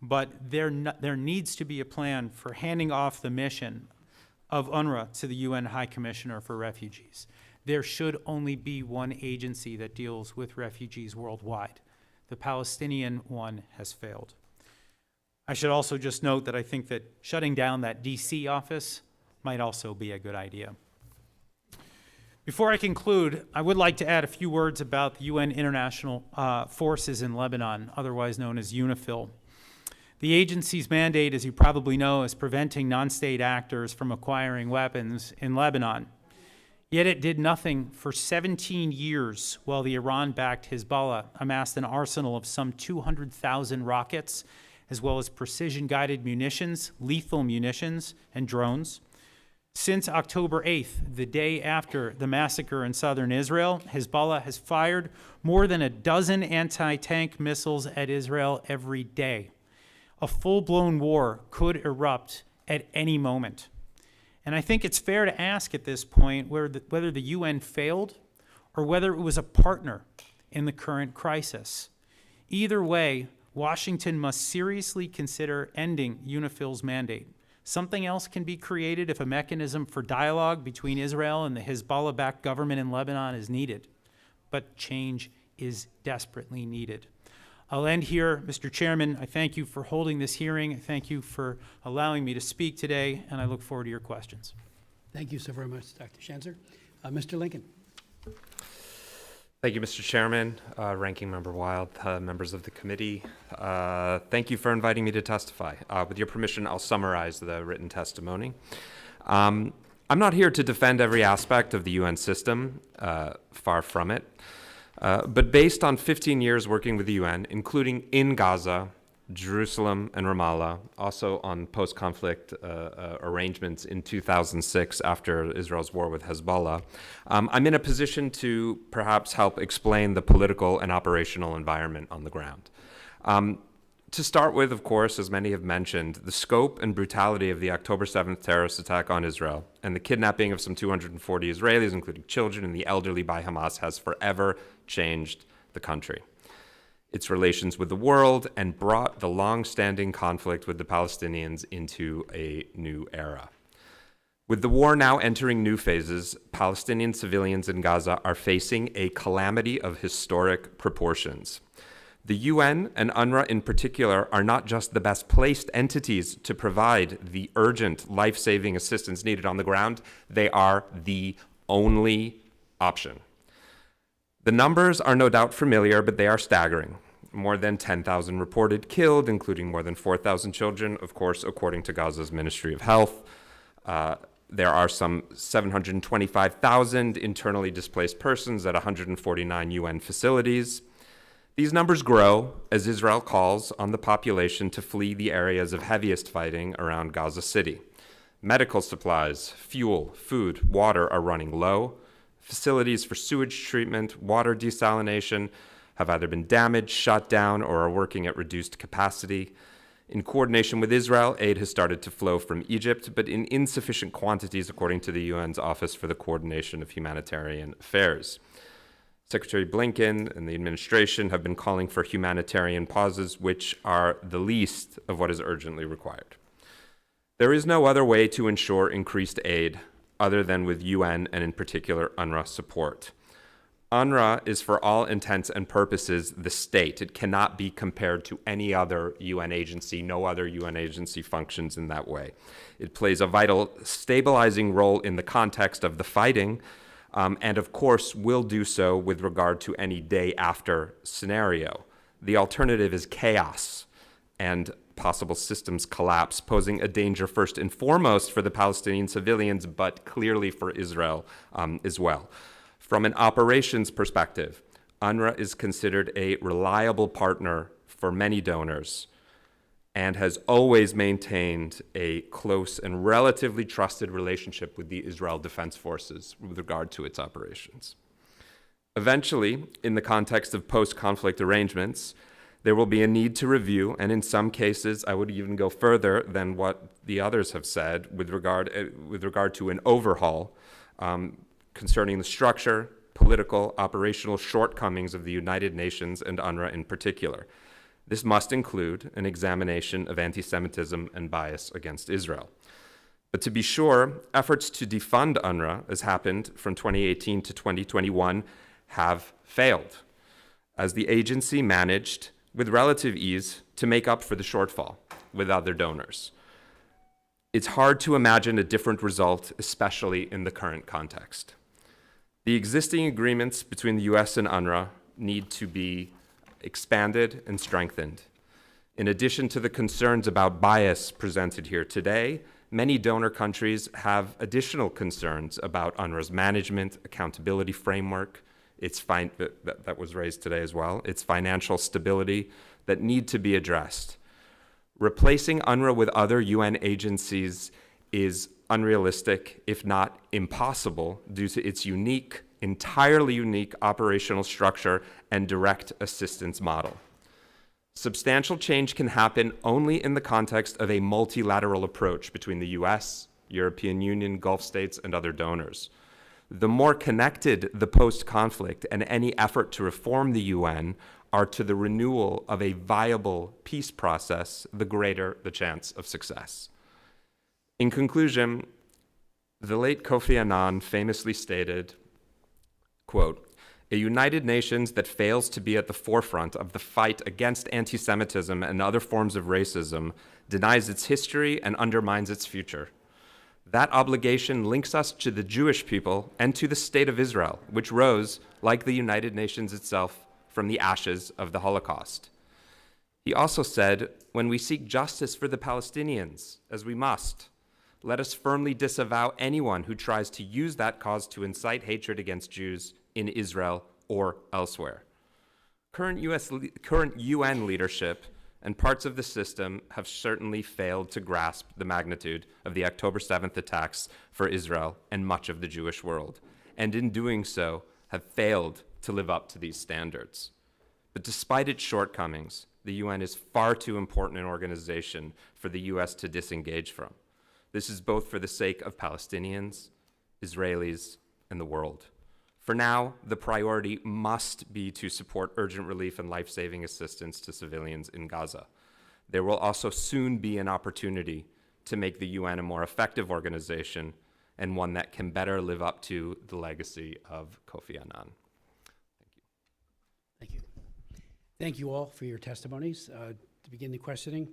but there needs to be a plan for handing off the mission of UNRWA to the UN High Commissioner for Refugees. There should only be one agency that deals with refugees worldwide. The Palestinian one has failed. I should also just note that I think that shutting down that DC office might also be a good idea. Before I conclude, I would like to add a few words about the UN International Forces in Lebanon, otherwise known as UNIFIL. The agency's mandate, as you probably know, is preventing non-state actors from acquiring weapons in Lebanon. Yet it did nothing for 17 years while the Iran-backed Hezbollah amassed an arsenal of some 200,000 rockets, as well as precision-guided munitions, lethal munitions, and drones. Since October 8th, the day after the massacre in southern Israel, Hezbollah has fired more than a dozen anti-tank missiles at Israel every day. A full-blown war could erupt at any moment. And I think it's fair to ask at this point whether the UN failed or whether it was a partner in the current crisis. Either way, Washington must seriously consider ending UNIFIL's mandate. Something else can be created if a mechanism for dialogue between Israel and the Hezbollah-backed government in Lebanon is needed. But change is desperately needed. I'll end here. Mr. Chairman, I thank you for holding this hearing. I thank you for allowing me to speak today, and I look forward to your questions. Thank you so very much, Dr. Schanzer. Mr. Lincoln. Thank you, Mr. Chairman, Ranking Member Wild, members of the committee. Thank you for inviting me to testify. With your permission, I'll summarize the written testimony. I'm not here to defend every aspect of the UN system, far from it. But based on 15 years working with the UN, including in Gaza, Jerusalem, and Ramallah, also on post-conflict arrangements in 2006 after Israel's war with Hezbollah, I'm in a position to perhaps help explain the political and operational environment on the ground. To start with, of course, as many have mentioned, the scope and brutality of the October 7th terrorist attack on Israel and the kidnapping of some 240 Israelis, including children and the elderly, by Hamas has forever changed the country, its relations with the world, and brought the long-standing conflict with the Palestinians into a new era. With the war now entering new phases, Palestinian civilians in Gaza are facing a calamity of historic proportions. The UN and UNRWA in particular are not just the best placed entities to provide the urgent life-saving assistance needed on the ground, they are the only option. The numbers are no doubt familiar, but they are staggering. More than 10,000 reported killed, including more than 4,000 children, of course, according to Gaza's Ministry of Health. There are some 725,000 internally displaced persons at 149 UN facilities. These numbers grow as Israel calls on the population to flee the areas of heaviest fighting around Gaza City. Medical supplies, fuel, food, water are running low. Facilities for sewage treatment, water desalination have either been damaged, shut down, or are working at reduced capacity. In coordination with Israel, aid has started to flow from Egypt, but in insufficient quantities, according to the UN's Office for the Coordination of Humanitarian Affairs. Secretary Blinken and the administration have been calling for humanitarian pauses, which are the least of what is urgently required. There is no other way to ensure increased aid other than with UN and in particular UNRWA support. UNRWA is for all intents and purposes the state. It cannot be compared to any other UN agency. No other UN agency functions in that way. It plays a vital stabilizing role in the context of the fighting, and of course will do so with regard to any day after scenario. The alternative is chaos and possible systems collapse, posing a danger first and foremost for the Palestinian civilians, but clearly for Israel as well. From an operations perspective, UNRWA is considered a reliable partner for many donors and has always maintained a close and relatively trusted relationship with the Israel Defense Forces with regard to its operations. Eventually, in the context of post-conflict arrangements, there will be a need to review, and in some cases, I would even go further than what the others have said with regard to an overhaul concerning the structure, political, operational shortcomings of the United Nations and UNRWA in particular. This must include an examination of anti-Semitism and bias against Israel. But to be sure, efforts to defund UNRWA, as happened from 2018 to 2021, have failed, as the agency managed, with relative ease, to make up for the shortfall with other donors. It's hard to imagine a different result, especially in the current context. The existing agreements between the US and UNRWA need to be expanded and strengthened. In addition to the concerns about bias presented here today, many donor countries have additional concerns about UNRWA's management, accountability framework, that was raised today as well, its financial stability that need to be addressed. Replacing UNRWA with other UN agencies is unrealistic, if not impossible, due to its entirely unique operational structure and direct assistance model. Substantial change can happen only in the context of a multilateral approach between the US, European Union, Gulf states, and other donors. The more connected the post-conflict and any effort to reform the UN are to the renewal of a viable peace process, the greater the chance of success. In conclusion, the late Kofi Annan famously stated, quote, "A United Nations that fails to be at the forefront of the fight against anti-Semitism and other forms of racism denies its history and undermines its future. That obligation links us to the Jewish people and to the State of Israel, which rose, like the United Nations itself, from the ashes of the Holocaust." He also said, "When we seek justice for the Palestinians, as we must, let us firmly disavow anyone who tries to use that cause to incite hatred against Jews in Israel or elsewhere." Current UN leadership and parts of the system have certainly failed to grasp the magnitude of the October 7th attacks for Israel and much of the Jewish world, and in doing so have failed to live up to these standards. But despite its shortcomings, the UN is far too important an organization for the US to disengage from. This is both for the sake of Palestinians, Israelis, and the world. For now, the priority must be to support urgent relief and life-saving assistance to civilians in Gaza. There will also soon be an opportunity to make the UN a more effective organization and one that can better live up to the legacy of Kofi Annan. Thank you. Thank you all for your testimonies. To begin the questioning,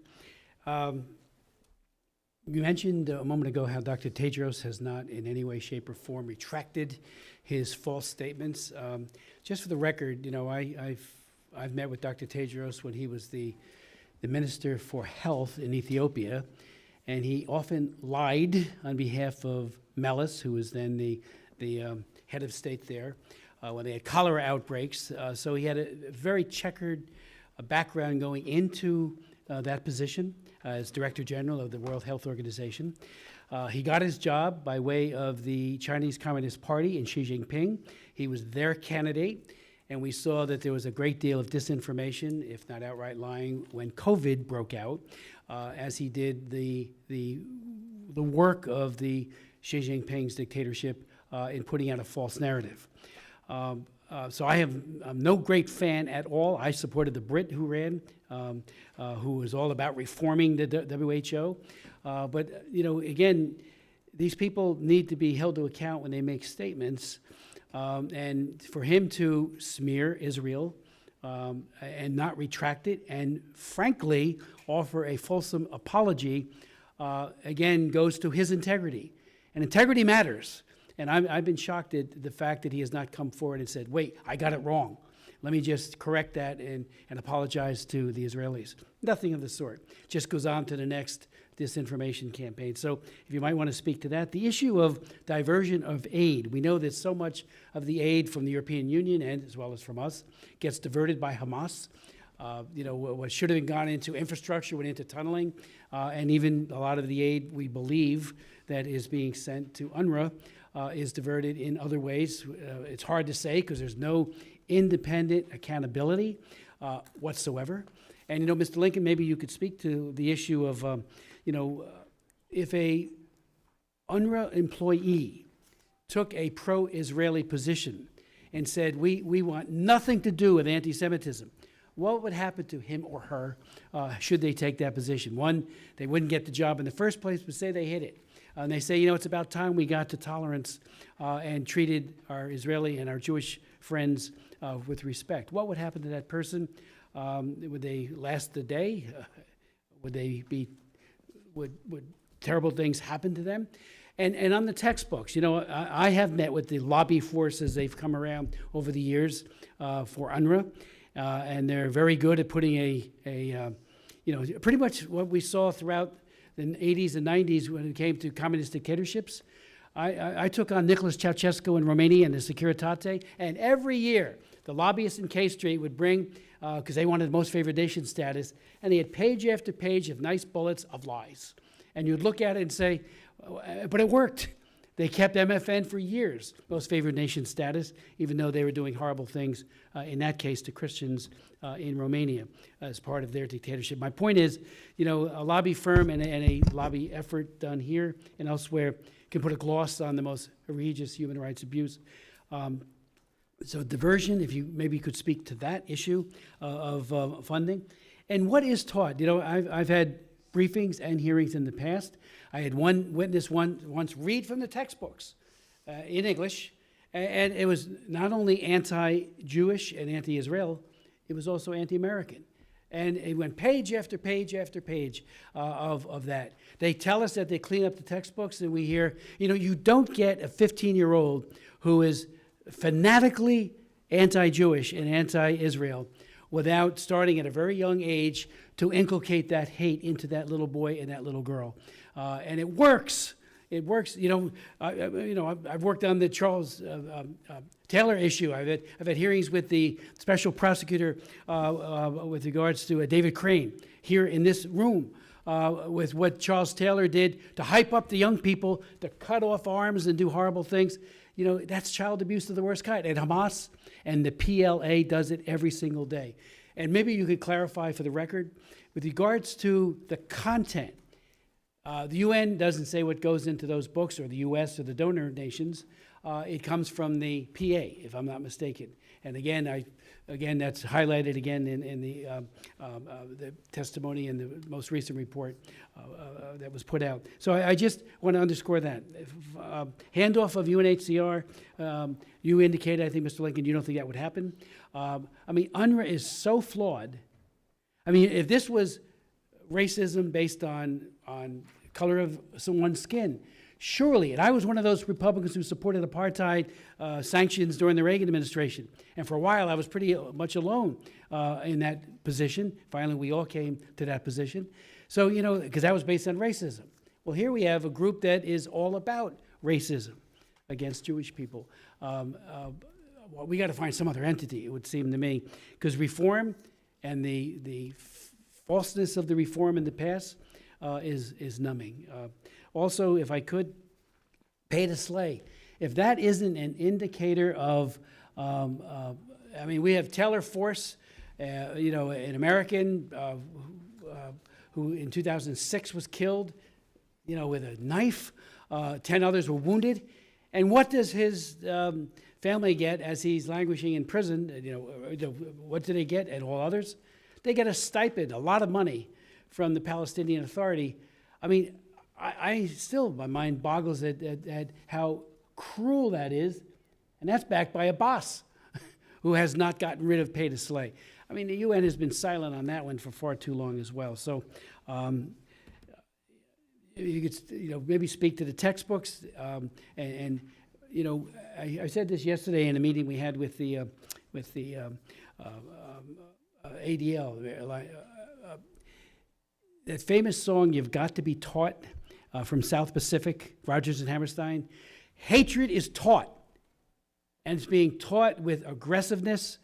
you mentioned a moment ago how Dr. Tedros has not in any way, shape, or form retracted his false statements. Just for the record, you know, I've met with Dr. Tedros when he was the Minister for Health in Ethiopia, and he often lied on behalf of Meles, who was then the head of state there, when they had cholera outbreaks. So he had a very checkered background going into that position as Director General of the World Health Organization. He got his job by way of the Chinese Communist Party and Xi Jinping. He was their candidate, and we saw that there was a great deal of disinformation, if not outright lying, when COVID broke out, as he did the work of the Xi Jinping's dictatorship in putting out a false narrative. So I'm no great fan at all. I supported the Brit who ran, who was all about reforming the WHO. But, you know, again, these people need to be held to account when they make statements. And for him to smear Israel and not retract it and, frankly, offer a fulsome apology, again, goes to his integrity. And integrity matters. And I've been shocked at the fact that he has not come forward and said, wait, I got it wrong. Let me just correct that and apologize to the Israelis. Nothing of the sort. Just goes on to the next disinformation campaign. So if you might want to speak to that. The issue of diversion of aid. We know that so much of the aid from the European Union, and as well as from us, gets diverted by Hamas. You know, what should have gone into infrastructure went into tunneling. And even a lot of the aid we believe that is being sent to UNRWA is diverted in other ways. It's hard to say because there's no independent accountability whatsoever. And, you know, Mr. Lincoln, maybe you could speak to the issue of, you know, if a UNRWA employee took a pro-Israeli position and said, we want nothing to do with anti-Semitism, what would happen to him or her should they take that position? One, they wouldn't get the job in the first place, but say they hit it. And they say, you know, it's about time we got to tolerance and treated our Israeli and our Jewish friends with respect. What would happen to that person? Would they last the day? Would terrible things happen to them? And on the textbooks, you know, I have met with the lobby forces. They've come around over the years for UNRWA, and they're very good at putting you know, pretty much what we saw throughout the 80s and 90s when it came to communist dictatorships. I took on Nicholas Ceausescu in Romania and the Securitate, and every year the lobbyists in K Street would bring, because they wanted most favored nation status, and they had page after page of nice bullets of lies. And you'd look at it and say, but it worked. They kept MFN for years, most favored nation status, even though they were doing horrible things, in that case, to Christians in Romania as part of their dictatorship. My point is, you know, a lobby firm and a lobby effort done here and elsewhere can put a gloss on the most egregious human rights abuse. So diversion, if you maybe could speak to that issue of funding. And what is taught? You know, I've had briefings and hearings in the past. I had one witness once read from the textbooks in English, and it was not only anti-Jewish and anti-Israel, it was also anti-American. And it went page after page after page of that. They tell us that they clean up the textbooks, and we hear, you know, you don't get a 15-year-old who is fanatically anti-Jewish and anti-Israel without starting at a very young age to inculcate that hate into that little boy and that little girl. And it works. It works. You know, I've worked on the Charles Taylor issue. I've had hearings with the special prosecutor with regards to David Crane here in this room with what Charles Taylor did to hype up the young people to cut off arms and do horrible things. You know, that's child abuse of the worst kind. And Hamas and the PLA does it every single day. And maybe you could clarify for the record, with regards to the content, the UN doesn't say what goes into those books, or the US or the donor nations. It comes from the PA, if I'm not mistaken. And again, that's highlighted again in the testimony in the most recent report that was put out. So I just want to underscore that. Handoff of UNHCR, you indicated, I think, Mr. Lincoln, you don't think that would happen. I mean, UNRWA is so flawed. I mean, if this was racism based on color of someone's skin, surely, and I was one of those Republicans who supported apartheid sanctions during the Reagan administration. And for a while, I was pretty much alone in that position. Finally, we all came to that position. So, you know, because that was based on racism. Well, here we have a group that is all about racism against Jewish people. Well, we got to find some other entity, it would seem to me, because reform and the falseness of the reform in the past is numbing. Also, if I could, pay to slay. If that isn't an indicator of, I mean, we have Taylor Force, you know, an American who in 2006 was killed, you know, with a knife. 10 others were wounded. And what does his family get as he's languishing in prison? You know, what do they get, and all others? They get a stipend, a lot of money from the Palestinian Authority. I mean, I still, my mind boggles at how cruel that is, and that's backed by a boss who has not gotten rid of pay to slay. I mean, the UN has been silent on that one for far too long as well. So, you could, you know, maybe speak to the textbooks, and you know, I said this yesterday in a meeting we had with the ADL. That famous song, "You've Got to Be Taught," from South Pacific, Rodgers and Hammerstein. Hatred is taught, and it's being taught with aggressiveness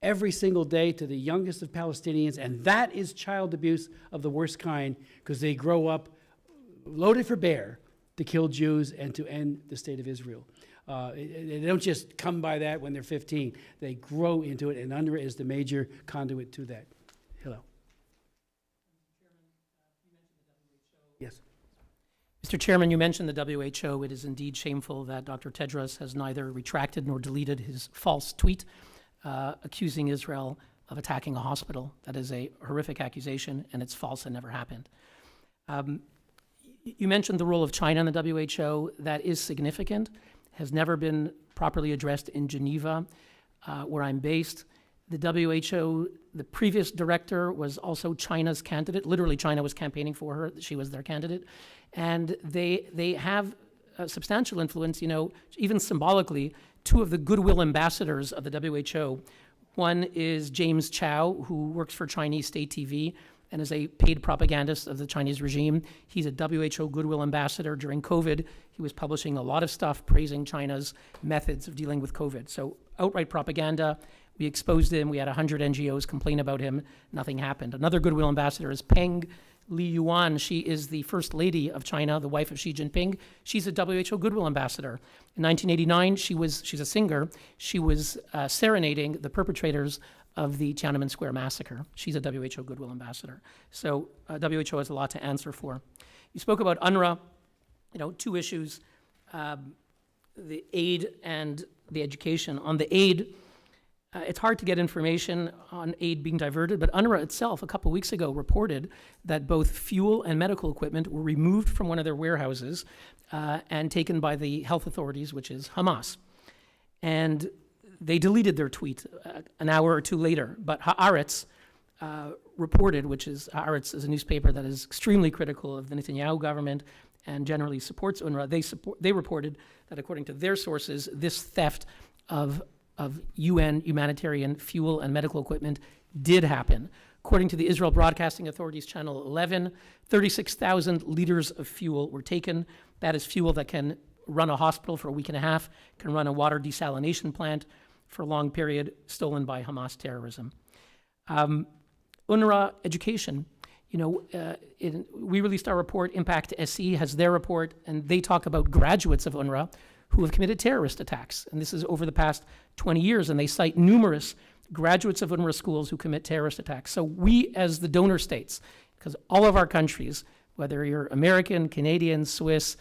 every single day to the youngest of Palestinians, and that is child abuse of the worst kind, because they grow up loaded for bear to kill Jews and to end the state of Israel. They don't just come by that when they're 15. They grow into it, and UNRWA is the major conduit to that. Hillel. Yes. Mr. Chairman, you mentioned the WHO. It is indeed shameful that Dr. Tedros has neither retracted nor deleted his false tweet accusing Israel of attacking a hospital. That is a horrific accusation, and it's false and never happened. You mentioned the role of China in the WHO. That is significant, has never been properly addressed in Geneva, where I'm based. The WHO, the previous director was also China's candidate. Literally, China was campaigning for her. She was their candidate. And they have a substantial influence, you know, even symbolically. Two of the goodwill ambassadors of the WHO, one is James Chow, who works for Chinese state TV and is a paid propagandist of the Chinese regime. He's a WHO goodwill ambassador. During COVID, he was publishing a lot of stuff praising China's methods of dealing with COVID. So outright propaganda. We exposed him. We had 100 NGOs complain about him. Nothing happened. Another goodwill ambassador is Peng Liyuan. She is the first lady of China, the wife of Xi Jinping. She's a WHO goodwill ambassador. In 1989, she's a singer. She was serenading the perpetrators of the Tiananmen Square massacre. She's a WHO goodwill ambassador. So WHO has a lot to answer for. You spoke about UNRWA. You know, two issues, the aid and the education. On the aid, it's hard to get information on aid being diverted, but UNRWA itself, a couple weeks ago, reported that both fuel and medical equipment were removed from one of their warehouses and taken by the health authorities, which is Hamas. And they deleted their tweet an hour or two later, but Haaretz reported, which is, Haaretz is a newspaper that is extremely critical of the Netanyahu government and generally supports UNRWA. They reported that according to their sources, this theft of UN humanitarian fuel and medical equipment did happen. According to the Israel Broadcasting Authority's Channel 11, 36,000 liters of fuel were taken. That is fuel that can run a hospital for a week and a half, can run a water desalination plant for a long period, stolen by Hamas terrorism. UNRWA education. You know, we released our report, Impact SE has their report, and they talk about graduates of UNRWA who have committed terrorist attacks. And this is over the past 20 years, and they cite numerous graduates of UNRWA schools who commit terrorist attacks. So we, as the donor states, because all of our countries, whether you're American, Canadian, Swiss,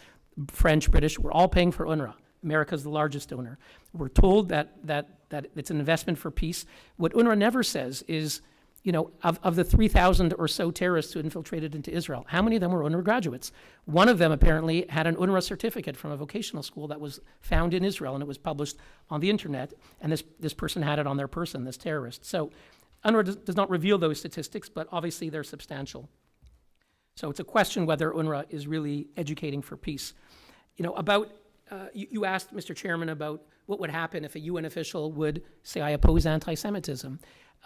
French, British, we're all paying for UNRWA. America's the largest donor. We're told that that it's an investment for peace. What UNRWA never says is, you know, of the 3,000 or so terrorists who infiltrated into Israel, how many of them were UNRWA graduates? One of them apparently had an UNRWA certificate from a vocational school that was found in Israel, and it was published on the internet, and this person had it on their person, this terrorist. So UNRWA does not reveal those statistics, but obviously they're substantial. So it's a question whether UNRWA is really educating for peace. You know, about, you asked, Mr. Chairman, about what would happen if a UN official would say, I oppose anti-Semitism.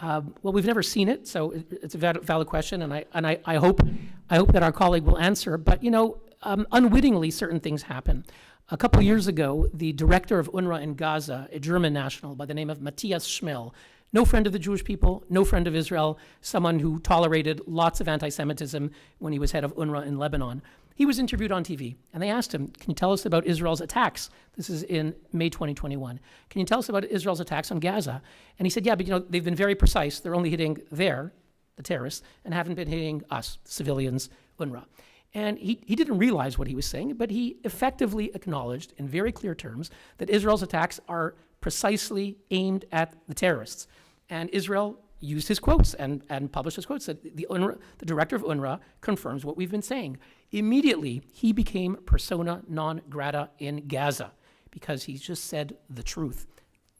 Well, we've never seen it, so it's a valid question, and I hope that our colleague will answer. But, you know, unwittingly, certain things happen. A couple of years ago, the director of UNRWA in Gaza, a German national by the name of Matthias Schmel, no friend of the Jewish people, no friend of Israel, someone who tolerated lots of anti-Semitism when he was head of UNRWA in Lebanon. He was interviewed on TV, and they asked him, can you tell us about Israel's attacks? This is in May 2021. Can you tell us about Israel's attacks on Gaza? And he said, yeah, but you know, they've been very precise. They're only hitting the terrorists, and haven't been hitting us, civilians, UNRWA. And he didn't realize what he was saying, but he effectively acknowledged in very clear terms that Israel's attacks are precisely aimed at the terrorists. And Israel used his quotes and published his quotes. That the director of UNRWA confirms what we've been saying. Immediately, he became persona non grata in Gaza because he just said the truth.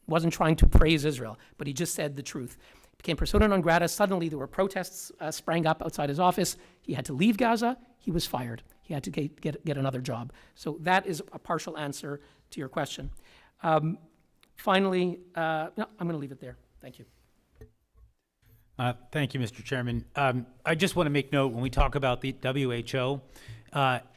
Wasn't trying to praise Israel, but he just said the truth. Became persona non grata. Suddenly, there were protests sprang up outside his office. He had to leave Gaza. He was fired. He had to get another job. So that is a partial answer to your question. Finally, no, I'm going to leave it there. Thank you. Thank you, Mr. Chairman. I just want to make note, when we talk about the WHO,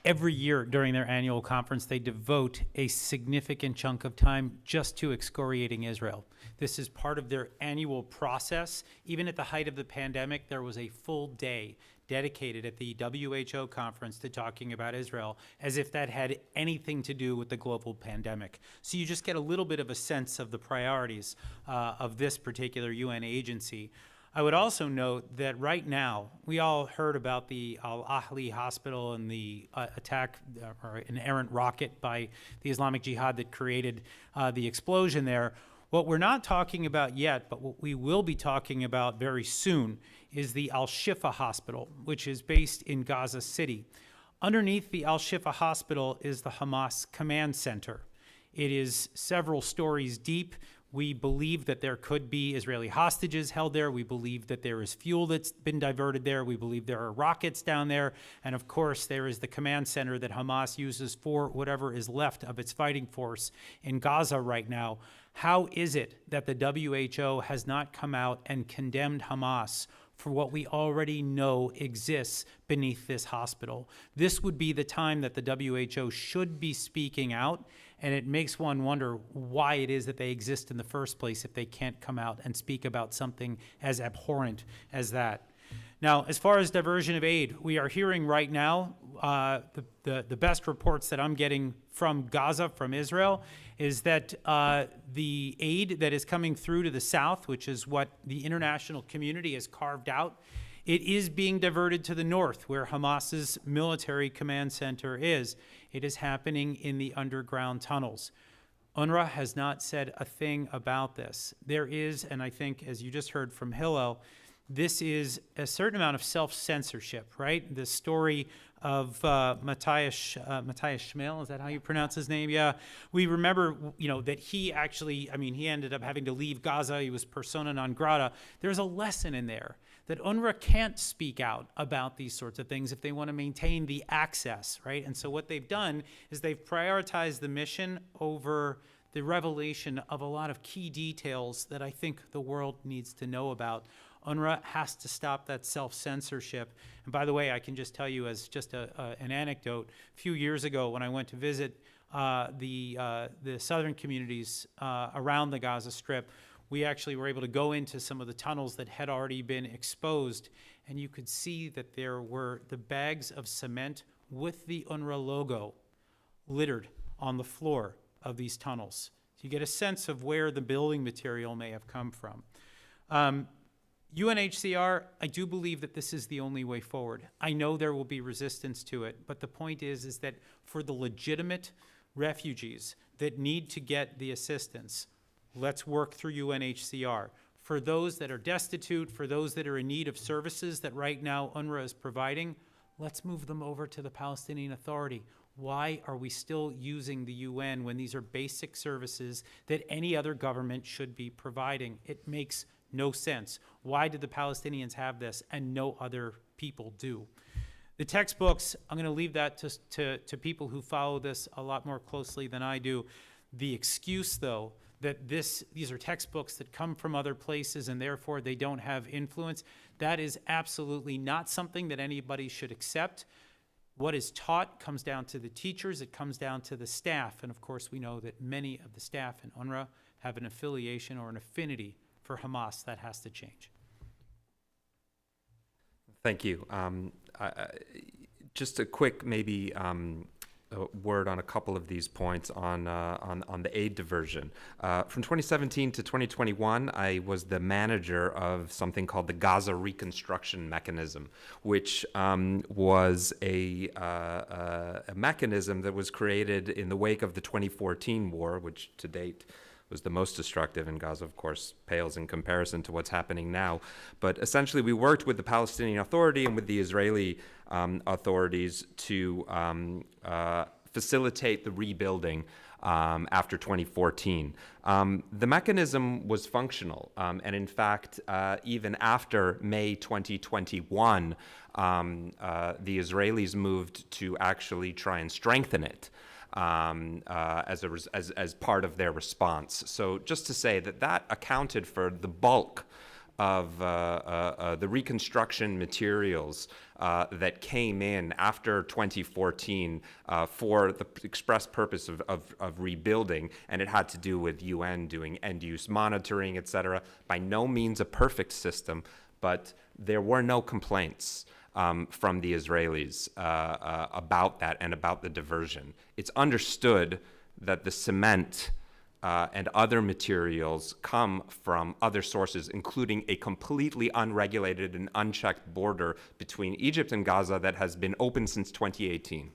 every year during their annual conference, they devote a significant chunk of time just to excoriating Israel. This is part of their annual process. Even at the height of the pandemic, there was a full day dedicated at the WHO conference to talking about Israel, as if that had anything to do with the global pandemic. So you just get a little bit of a sense of the priorities of this particular UN agency. I would also note that right now, we all heard about the Al-Ahli hospital and the attack, or an errant rocket by the Islamic Jihad that created the explosion there. What we're not talking about yet, but what we will be talking about very soon, is the Al-Shifa hospital, which is based in Gaza City. Underneath the Al-Shifa hospital is the Hamas command center. It is several stories deep. We believe that there could be Israeli hostages held there. We believe that there is fuel that's been diverted there. We believe there are rockets down there. And of course, there is the command center that Hamas uses for whatever is left of its fighting force in Gaza right now. How is it that the WHO has not come out and condemned Hamas for what we already know exists beneath this hospital? This would be the time that the WHO should be speaking out, and it makes one wonder why it is that they exist in the first place if they can't come out and speak about something as abhorrent as that. Now, as far as diversion of aid, we are hearing right now, the best reports that I'm getting from Gaza, from Israel, is that the aid that is coming through to the south, which is what the international community has carved out, it is being diverted to the north, where Hamas's military command center is. It is happening in the underground tunnels. UNRWA has not said a thing about this. There is, and I think, as you just heard from Hillel, this is a certain amount of self-censorship, right? The story of Matthias Schmel, is that how you pronounce his name? Yeah. We remember, you know, that he actually, I mean, he ended up having to leave Gaza. He was persona non grata. There's a lesson in there that UNRWA can't speak out about these sorts of things if they want to maintain the access, right? And so what they've done is they've prioritized the mission over the revelation of a lot of key details that I think the world needs to know about. UNRWA has to stop that self-censorship. And by the way, I can just tell you as just an anecdote, a few years ago when I went to visit the southern communities around the Gaza Strip, we actually were able to go into some of the tunnels that had already been exposed, and you could see that there were the bags of cement with the UNRWA logo littered on the floor of these tunnels. So you get a sense of where the building material may have come from. UNHCR, I do believe that this is the only way forward. I know there will be resistance to it, but the point is that for the legitimate refugees that need to get the assistance, let's work through UNHCR. For those that are destitute, for those that are in need of services that right now UNRWA is providing, let's move them over to the Palestinian Authority. Why are we still using the UN when these are basic services that any other government should be providing? It makes no sense. Why did the Palestinians have this and no other people do? The textbooks, I'm going to leave that to people who follow this a lot more closely than I do. The excuse, though, that these are textbooks that come from other places and therefore they don't have influence, that is absolutely not something that anybody should accept. What is taught comes down to the teachers, it comes down to the staff, and of course we know that many of the staff in UNRWA have an affiliation or an affinity for Hamas. That has to change. Thank you. Just a quick maybe a word on a couple of these points on the aid diversion. From 2017 to 2021, I was the manager of something called the Gaza Reconstruction Mechanism, which was a mechanism that was created in the wake of the 2014 war, which to date was the most destructive, and Gaza, of course, pales in comparison to what's happening now. But essentially, we worked with the Palestinian Authority and with the Israeli authorities to facilitate the rebuilding after 2014. The mechanism was functional, and in fact, even after May 2021, the Israelis moved to actually try and strengthen it. As part of their response. So just to say that accounted for the bulk of the reconstruction materials that came in after 2014 for the express purpose of rebuilding, and it had to do with UN doing end-use monitoring, etc. By no means a perfect system, but there were no complaints from the Israelis about that and about the diversion. It's understood that the cement and other materials come from other sources, including a completely unregulated and unchecked border between Egypt and Gaza that has been open since 2018.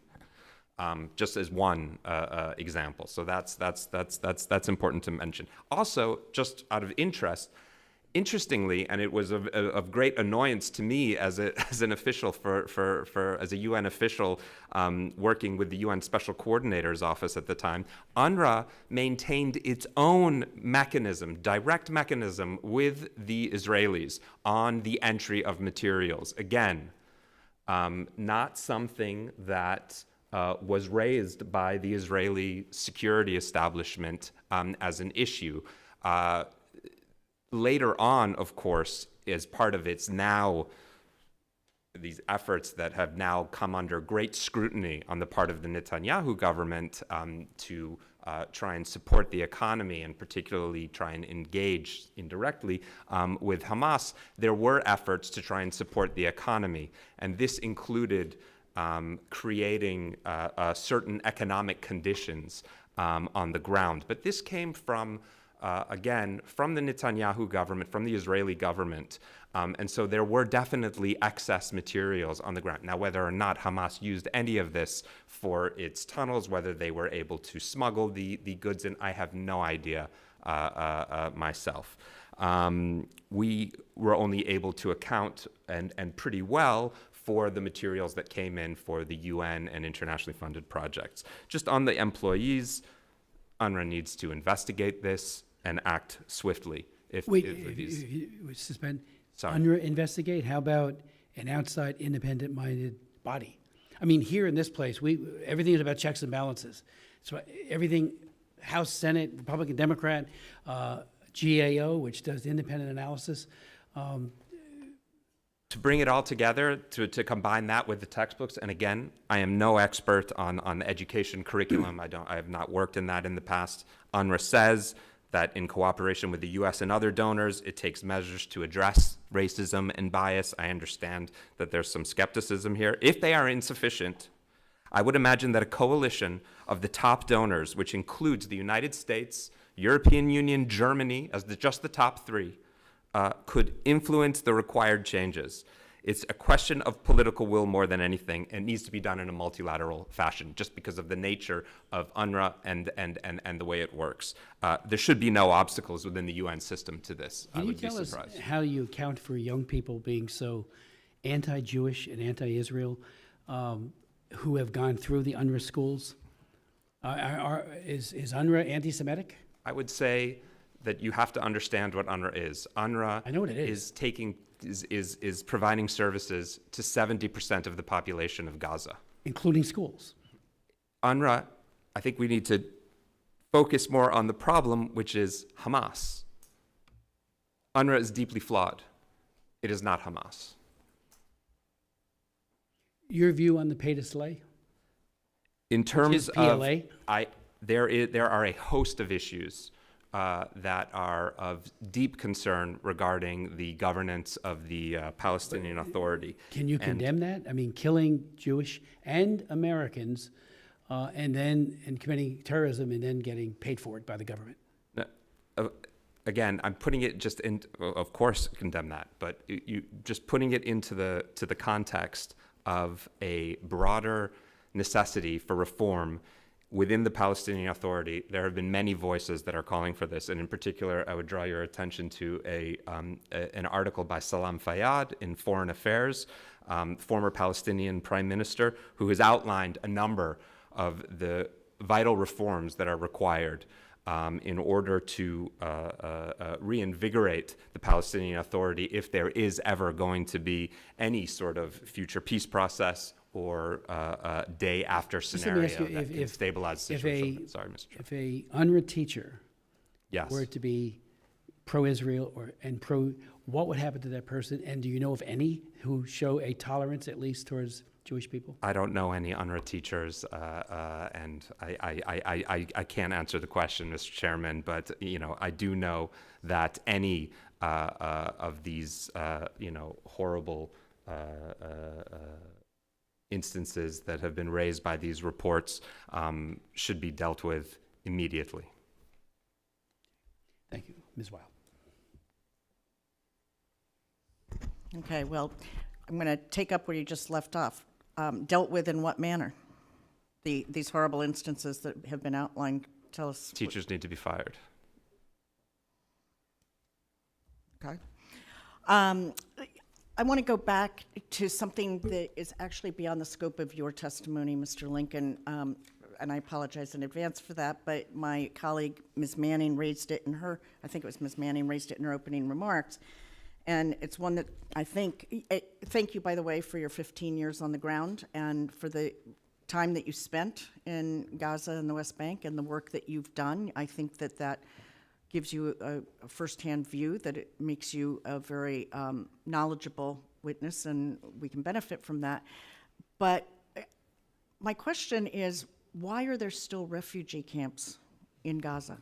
Just as one example. So that's important to mention. Also, just out of interest, interestingly, and it was of great annoyance to me as an official as a UN official working with the UN Special Coordinator's Office at the time, UNRWA maintained its own mechanism, direct mechanism with the Israelis on the entry of materials. Again, not something that was raised by the Israeli security establishment as an issue. Later on, of course, as part of its these efforts that have now come under great scrutiny on the part of the Netanyahu government to try and support the economy and particularly try and engage indirectly with Hamas, there were efforts to try and support the economy. And this included creating certain economic conditions on the ground. But this came from again, from the Netanyahu government, from the Israeli government. And so there were definitely excess materials on the ground. Now, whether or not Hamas used any of this for its tunnels, whether they were able to smuggle the goods in, I have no idea myself. We were only able to account, and pretty well, for the materials that came in for the UN and internationally funded projects. Just on the employees, UNRWA needs to investigate this and act swiftly. Suspend. Sorry. UNRWA investigate? How about an outside, independent-minded body? I mean, here in this place, everything is about checks and balances. So everything, House, Senate, Republican, Democrat, GAO, which does independent analysis. To bring it all together, to combine that with the textbooks, and again, I am no expert on the education curriculum. I have not worked in that in the past. UNRWA says that in cooperation with the US and other donors, it takes measures to address racism and bias. I understand that there's some skepticism here. If they are insufficient, I would imagine that a coalition of the top donors, which includes the United States, European Union, Germany, as just the top three, could influence the required changes. It's a question of political will more than anything, and needs to be done in a multilateral fashion, just because of the nature of UNRWA and the way it works. There should be no obstacles within the UN system to this. I Can you would be tell us surprised. how you account for young people being so anti-Jewish and anti-Israel who have gone through the UNRWA schools? Is UNRWA anti-Semitic? I would say that you have to understand what UNRWA is. UNRWA I know what it is. is providing services to 70% of the population of Gaza. Including schools. UNRWA, I think we need to focus more on the problem, which is Hamas. UNRWA is deeply flawed. It is not Hamas. Your view on the pay to slay? In terms is PLA? there are a host of issues that are of deep concern regarding the governance of the Palestinian Authority. Can you condemn that? I mean, killing Jewish and Americans and committing terrorism and then getting paid for it by the government. Again, I'm putting it just in. Of course, condemn that, but you just putting it into the context of a broader necessity for reform within the Palestinian Authority. There have been many voices that are calling for this, and in particular, I would draw your attention to an article by Salam Fayyad in Foreign Affairs, former Palestinian Prime Minister, who has outlined a number of the vital reforms that are required in order to reinvigorate the Palestinian Authority if there is ever going to be any sort of future peace process or day after Just let me scenario ask you, that can stabilize the situation. Sorry, Mr. Chairman. If a UNRWA teacher Yes. were to be pro-Israel and pro, what would happen to that person? And do you know of any who show a tolerance at least towards Jewish people? I don't know any UNRWA teachers, and I can't answer the question, Mr. Chairman. But I do know that any of these horrible instances that have been raised by these reports should be dealt with immediately. Thank you. Ms. Weil. Okay, well, I'm going to take up where you just left off. Dealt with in what manner? These horrible instances that have been outlined, tell us. Teachers need to be fired. Okay. I want to go back to something that is actually beyond the scope of your testimony, Mr. Lincoln, and I apologize in advance for that, but my colleague, Ms. Manning, raised it in her, I think it was Ms. Manning, raised it in her opening remarks, and it's one that I think, thank you, by the way, for your 15 years on the ground and for the time that you spent in Gaza and the West Bank and the work that you've done. I think that that gives you a firsthand view, that it makes you a very knowledgeable witness, and we can benefit from that. But my question is, why are there still refugee camps in Gaza?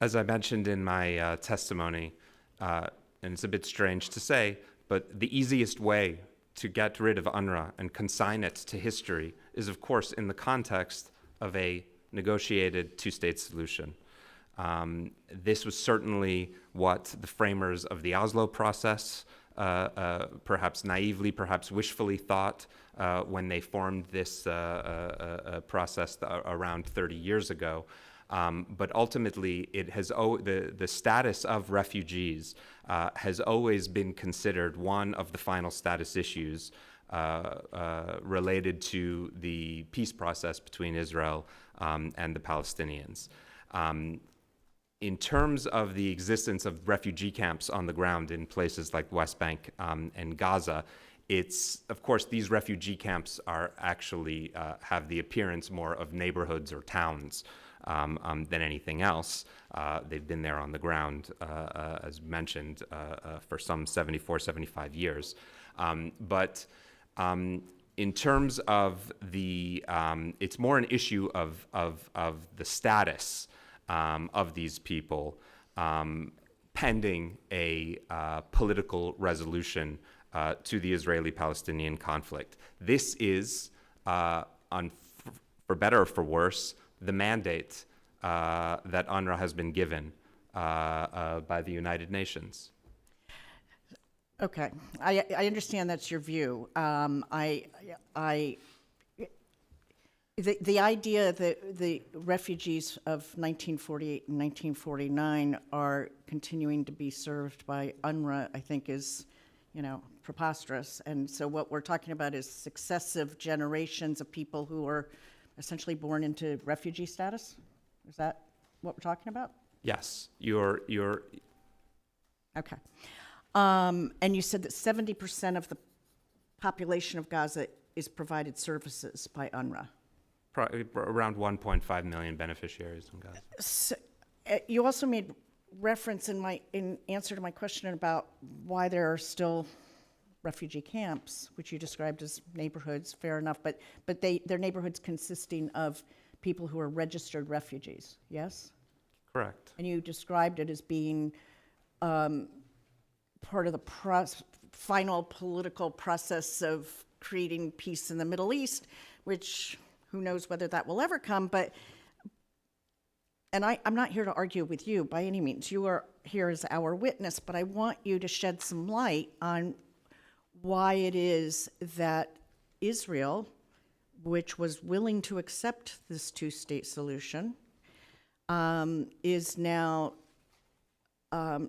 As I mentioned in my testimony, and it's a bit strange to say, but the easiest way to get rid of UNRWA and consign it to history is, of course, in the context of a negotiated two-state solution. This was certainly what the framers of the Oslo process, perhaps naively, perhaps wishfully thought when they formed this process around 30 years ago. But ultimately, it has the status of refugees has always been considered one of the final status issues related to the peace process between Israel and the Palestinians. In terms of the existence of refugee camps on the ground in places like West Bank and Gaza, it's, of course, these refugee camps are actually have the appearance more of neighborhoods or towns than anything else. They've been there on the ground, as mentioned, for some 74, 75 years. But in terms of the, it's more an issue of the status of these people pending a political resolution to the Israeli-Palestinian conflict. This is, for better or for worse, the mandate that UNRWA has been given by the United Nations. Okay, I understand that's your view. The idea that the refugees of 1948 and 1949 are continuing to be served by UNRWA, I think is, preposterous. And so what we're talking about is successive generations of people who are essentially born into refugee status? Is that what we're talking about? Yes, you're Okay. And you said that 70% of the population of Gaza is provided services by UNRWA. around 1.5 million beneficiaries in Gaza. So, you also made reference in answer to my question about why there are still refugee camps, which you described as neighborhoods. Fair enough, but they're neighborhoods consisting of people who are registered refugees. Yes. Correct. And you described it as being part of the final political process of creating peace in the Middle East, which who knows whether that will ever come. And I'm not here to argue with you by any means. You are here as our witness, but I want you to shed some light on why it is that Israel, which was willing to accept this two-state solution, is now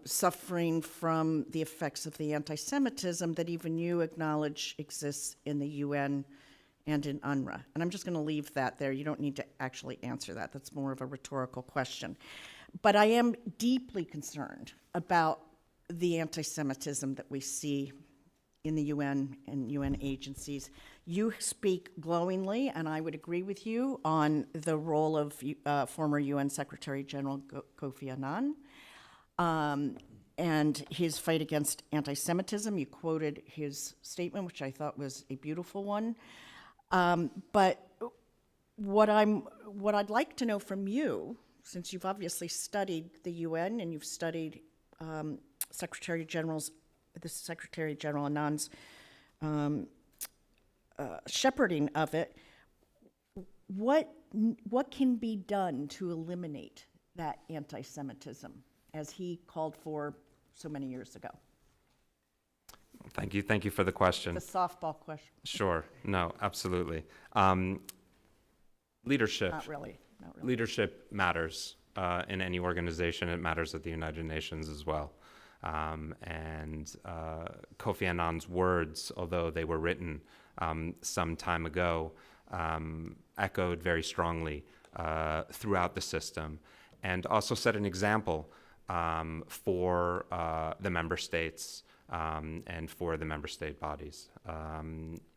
suffering from the effects of the anti-Semitism that even you acknowledge exists in the UN and in UNRWA. And I'm just going to leave that there. You don't need to actually answer that. That's more of a rhetorical question. But I am deeply concerned about the anti-Semitism that we see in the UN and UN agencies. You speak glowingly, and I would agree with you, on the role of former UN Secretary General Kofi Annan and his fight against anti-Semitism. You quoted his statement, which I thought was a beautiful one. But what I'd like to know from you, since you've obviously studied the UN and you've studied Secretary General Annan's shepherding of it, what can be done to eliminate that anti-Semitism as he called for so many years ago? Thank you for the question. The softball question. Sure. No, absolutely. Leadership. Not really. Leadership matters in any organization. It matters at the United Nations as well. And Kofi Annan's words, although they were written some time ago, echoed very strongly throughout the system, and also set an example for the member states and for the member state bodies.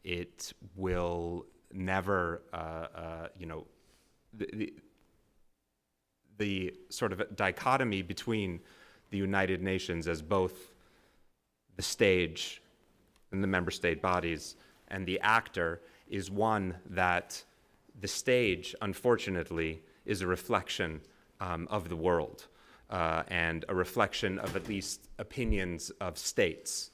It will never, the sort of dichotomy between the United Nations as both the stage and the member state bodies and the actor is one that the stage, unfortunately, is a reflection of the world and a reflection of at least opinions of states.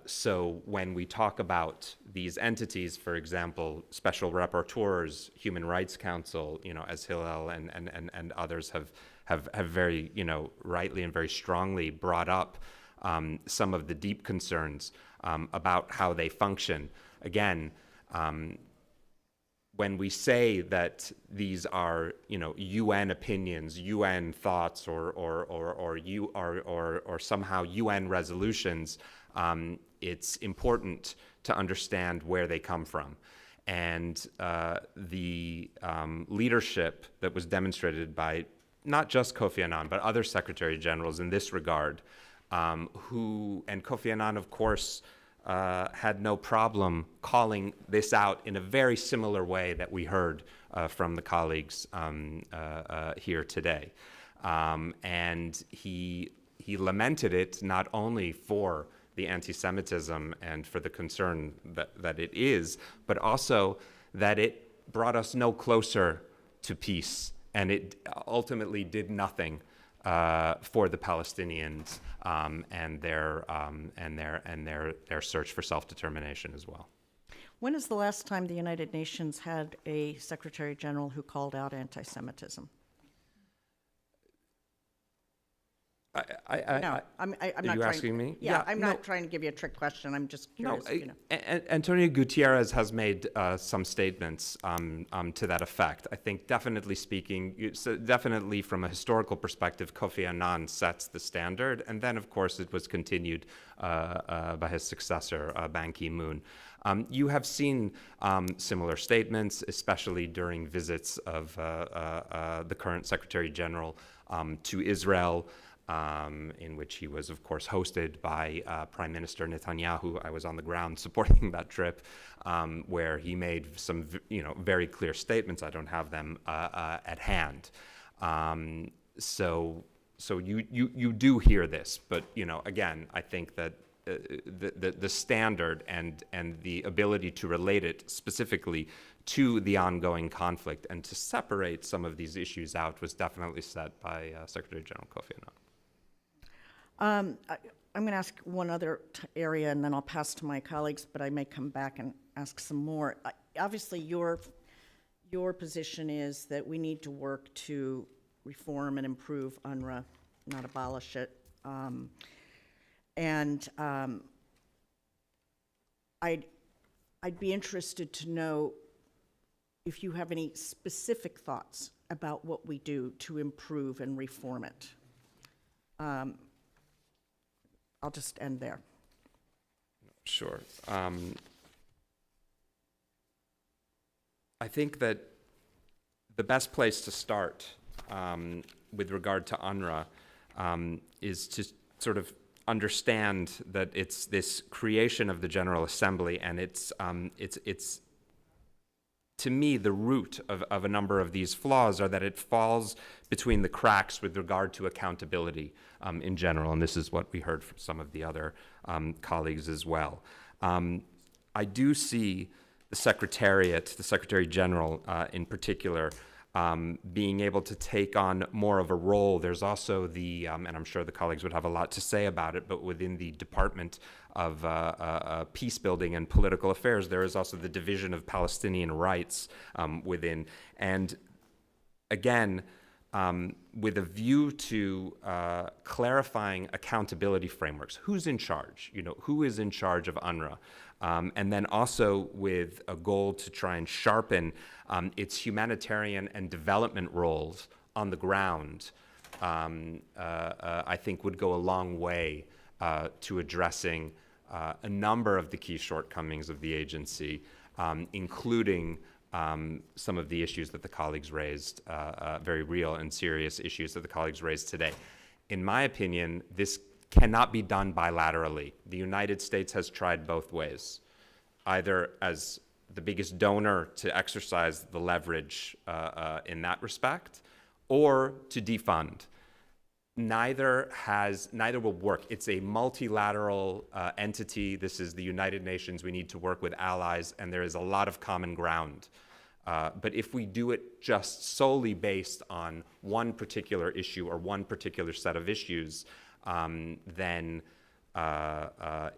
So when we talk about these entities, for example, special rapporteurs, Human Rights Council, as Hillel and others have very, rightly and very strongly brought up some of the deep concerns about how they function. Again, when we say that these are, UN opinions, UN thoughts, or somehow UN resolutions, it's important to understand where they come from. And the leadership that was demonstrated by not just Kofi Annan, but other Secretary Generals in this regard, and Kofi Annan, of course, had no problem calling this out in a very similar way that we heard from the colleagues here today. And he lamented it not only for the anti-Semitism and for the concern that it is, but also that it brought us no closer to peace, and it ultimately did nothing for the Palestinians and their search for self-determination as well. When is the last time the United Nations had a Secretary General who called out anti-Semitism? No, I'm not Are you trying. asking me? Yeah, I'm no. not trying to give you a trick question. I'm just No, curious, Antonio Gutierrez has made some statements to that effect. I think definitely speaking, so definitely from a historical perspective, Kofi Annan sets the standard, and then of course it was continued by his successor, Ban Ki-moon. You have seen similar statements, especially during visits of the current Secretary General to Israel, in which he was, of course, hosted by Prime Minister Netanyahu. I was on the ground supporting that trip, where he made some, very clear statements. I don't have them at hand. So you do hear this, but again, I think that the standard and the ability to relate it specifically to the ongoing conflict and to separate some of these issues out was definitely set by Secretary General Kofi Annan. I'm going to ask one other area, and then I'll pass to my colleagues, but I may come back and ask some more. Obviously, your position is that we need to work to reform and improve UNRWA, not abolish it. I'd be interested to know if you have any specific thoughts about what we do to improve and reform it. I'll just end there. Sure. I think that the best place to start with regard to UNRWA is to sort of understand that it's this creation of the General Assembly, and it's to me, the root of a number of these flaws are that it falls between the cracks with regard to accountability in general, and this is what we heard from some of the other colleagues as well. I do see the Secretariat, the Secretary General in particular, being able to take on more of a role. There's also the, and I'm sure the colleagues would have a lot to say about it, but within the Department of Peace Building and Political Affairs, there is also the Division of Palestinian Rights within. And again, with a view to clarifying accountability frameworks, who's in charge? Who is in charge of UNRWA? And then also with a goal to try and sharpen its humanitarian and development roles on the ground, I think would go a long way to addressing a number of the key shortcomings of the agency, including some of the issues that the colleagues raised, very real and serious issues that the colleagues raised today. In my opinion, this cannot be done bilaterally. The United States has tried both ways, either as the biggest donor to exercise the leverage in that respect, or to defund. Neither will work. It's a multilateral entity. This is the United Nations. We need to work with allies, and there is a lot of common ground. But if we do it just solely based on one particular issue or one particular set of issues, then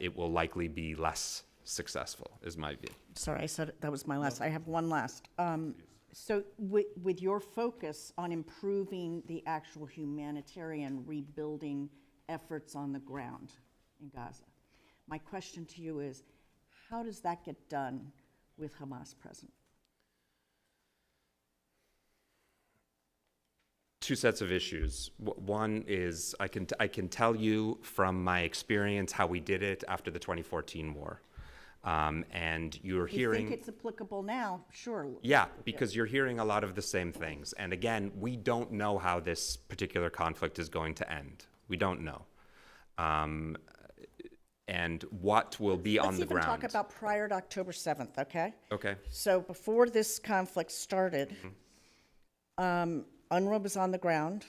it will likely be less successful, is my view. Sorry, I said that was my last. I have one last. So with your focus on improving the actual humanitarian rebuilding efforts on the ground in Gaza, my question to you is, how does that get done with Hamas present? Two sets of issues. One is I can tell you from my experience how we did it after the 2014 war. And you're hearing... You think it's applicable now? Sure. Yeah, because you're hearing a lot of the same things. And again, we don't know how this particular conflict is going to end. We don't know. And what will be on the ground. Let's even talk about prior to October 7th, okay? Okay. So before this conflict started, UNRWA was on the ground,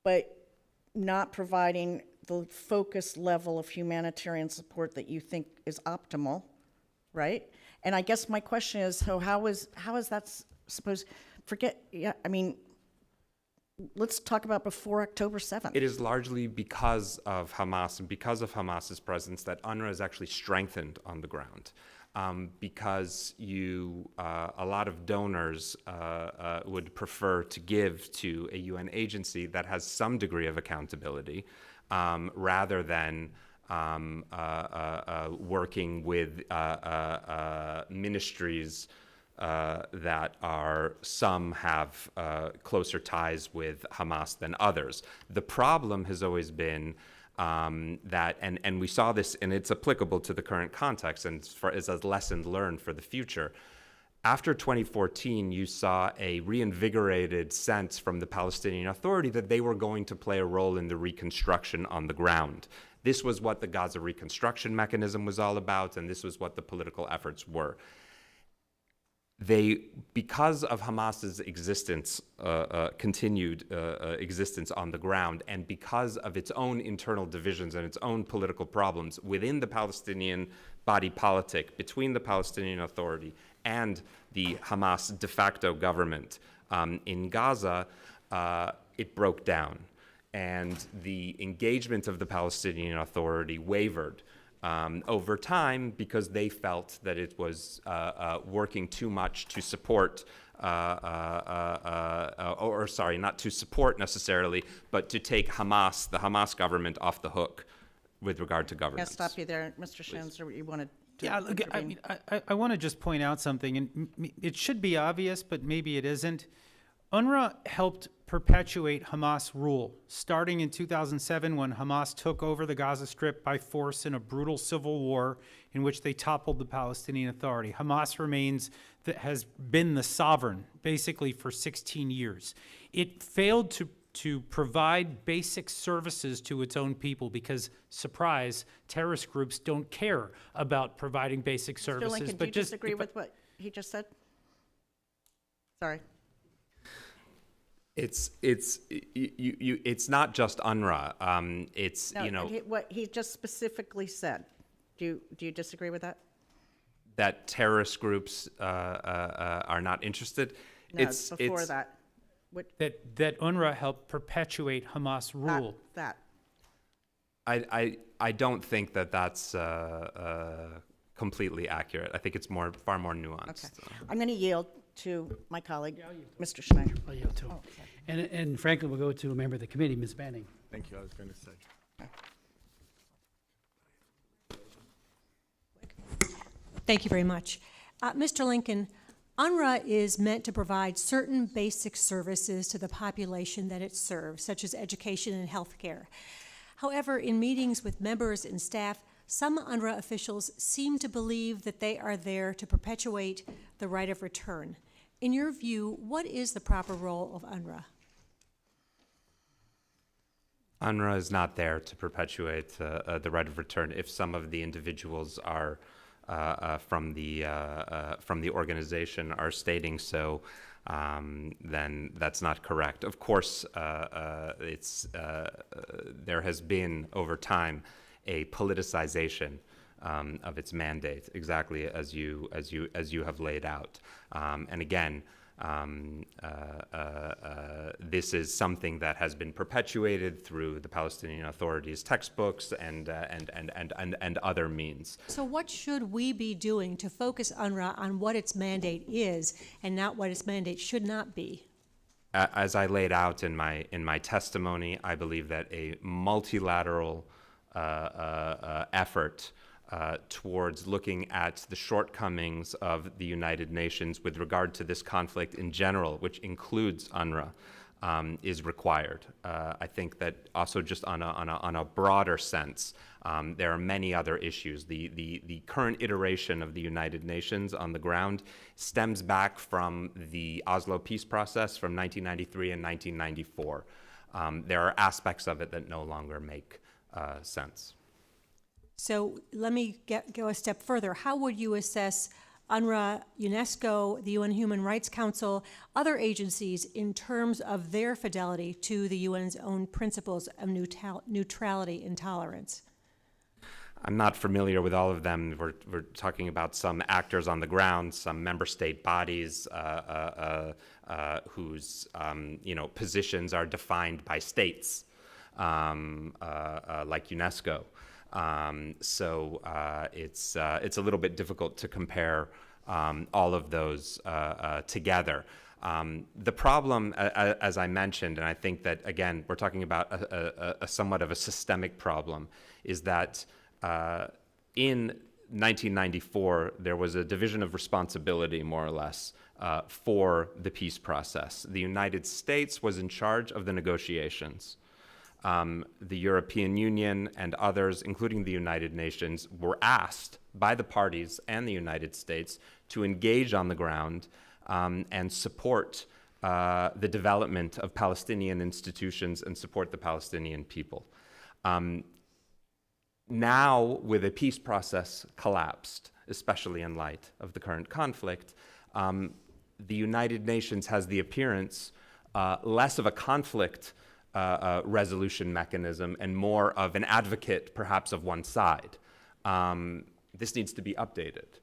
but not providing the focused level of humanitarian support that you think is optimal, right? And I guess my question is, so how is that supposed, let's talk about before October 7th. It is largely because of Hamas and because of Hamas's presence that UNRWA is actually strengthened on the ground. Because a lot of donors would prefer to give to a UN agency that has some degree of accountability rather than working with ministries that some have closer ties with Hamas than others. The problem has always been that, and we saw this, and it's applicable to the current context and as a lesson learned for the future. After 2014, you saw a reinvigorated sense from the Palestinian Authority that they were going to play a role in the reconstruction on the ground. This was what the Gaza reconstruction mechanism was all about, and this was what the political efforts were. Because of Hamas's existence, continued existence on the ground, and because of its own internal divisions and its own political problems within the Palestinian body politic, between the Palestinian Authority and the Hamas de facto government in Gaza, it broke down. And the engagement of the Palestinian Authority wavered over time because they felt that it was working too much to support, not to support necessarily, but to take Hamas, the Hamas government, off the hook with regard to governance. I'll stop you there, Mr. Schanzer. You wanted to Yeah, look, I want to just point out something, and it should be obvious, but maybe it isn't. UNRWA helped perpetuate Hamas rule, starting in 2007 when Hamas took over the Gaza Strip by force in a brutal civil war in which they toppled the Palestinian Authority. Hamas has been the sovereign basically for 16 years. It failed to provide basic services to its own people because, surprise, terrorist groups don't care about providing basic services. Mr. Lincoln, do you disagree with what he just said? Sorry. It's not just UNRWA. What he just specifically said. Do you disagree with that? That terrorist groups are not interested. No, before that. That UNRWA helped perpetuate Hamas rule. I don't think that that's completely accurate. I think it's far more nuanced. Okay. I'm going to yield to my colleague, Mr. Schneider. I'll yield to him. And frankly, we'll go to a member of the committee, Ms. Banning. Thank you. I was going to say. Thank you very much. Mr. Lincoln, UNRWA is meant to provide certain basic services to the population that it serves, such as education and health care. However, in meetings with members and staff, some UNRWA officials seem to believe that they are there to perpetuate the right of return. In your view, what is the proper role of UNRWA? UNRWA is not there to perpetuate the right of return. If some of the individuals are from the organization are stating so, then that's not correct. Of course, there has been over time a politicization of its mandate, exactly as you have laid out. And again, this is something that has been perpetuated through the Palestinian Authority's textbooks and other means. So what should we be doing to focus UNRWA on what its mandate is and not what its mandate should not be? As I laid out in my testimony, I believe that a multilateral effort towards looking at the shortcomings of the United Nations with regard to this conflict in general, which includes UNRWA, is required. I think that also just on a broader sense, there are many other issues. The current iteration of the United Nations on the ground stems back from the Oslo peace process from 1993 and 1994. There are aspects of it that no longer make sense. So let me go a step further. How would you assess UNRWA, UNESCO, the UN Human Rights Council, other agencies in terms of their fidelity to the UN's own principles of neutrality and tolerance? I'm not familiar with all of them. We're talking about some actors on the ground, some member state bodies whose positions are defined by states, like UNESCO. So it's a little bit difficult to compare all of those together. The problem, as I mentioned, and I think that, again, we're talking about a somewhat of a systemic problem, is that in 1994, there was a division of responsibility, more or less, for the peace process. The United States was in charge of the negotiations. The European Union and others, including the United Nations, were asked by the parties and the United States to engage on the ground and support the development of Palestinian institutions and support the Palestinian people. Now, with a peace process collapsed, especially in light of the current conflict, the United Nations has the appearance less of a conflict resolution mechanism and more of an advocate, perhaps, of one side. This needs to be updated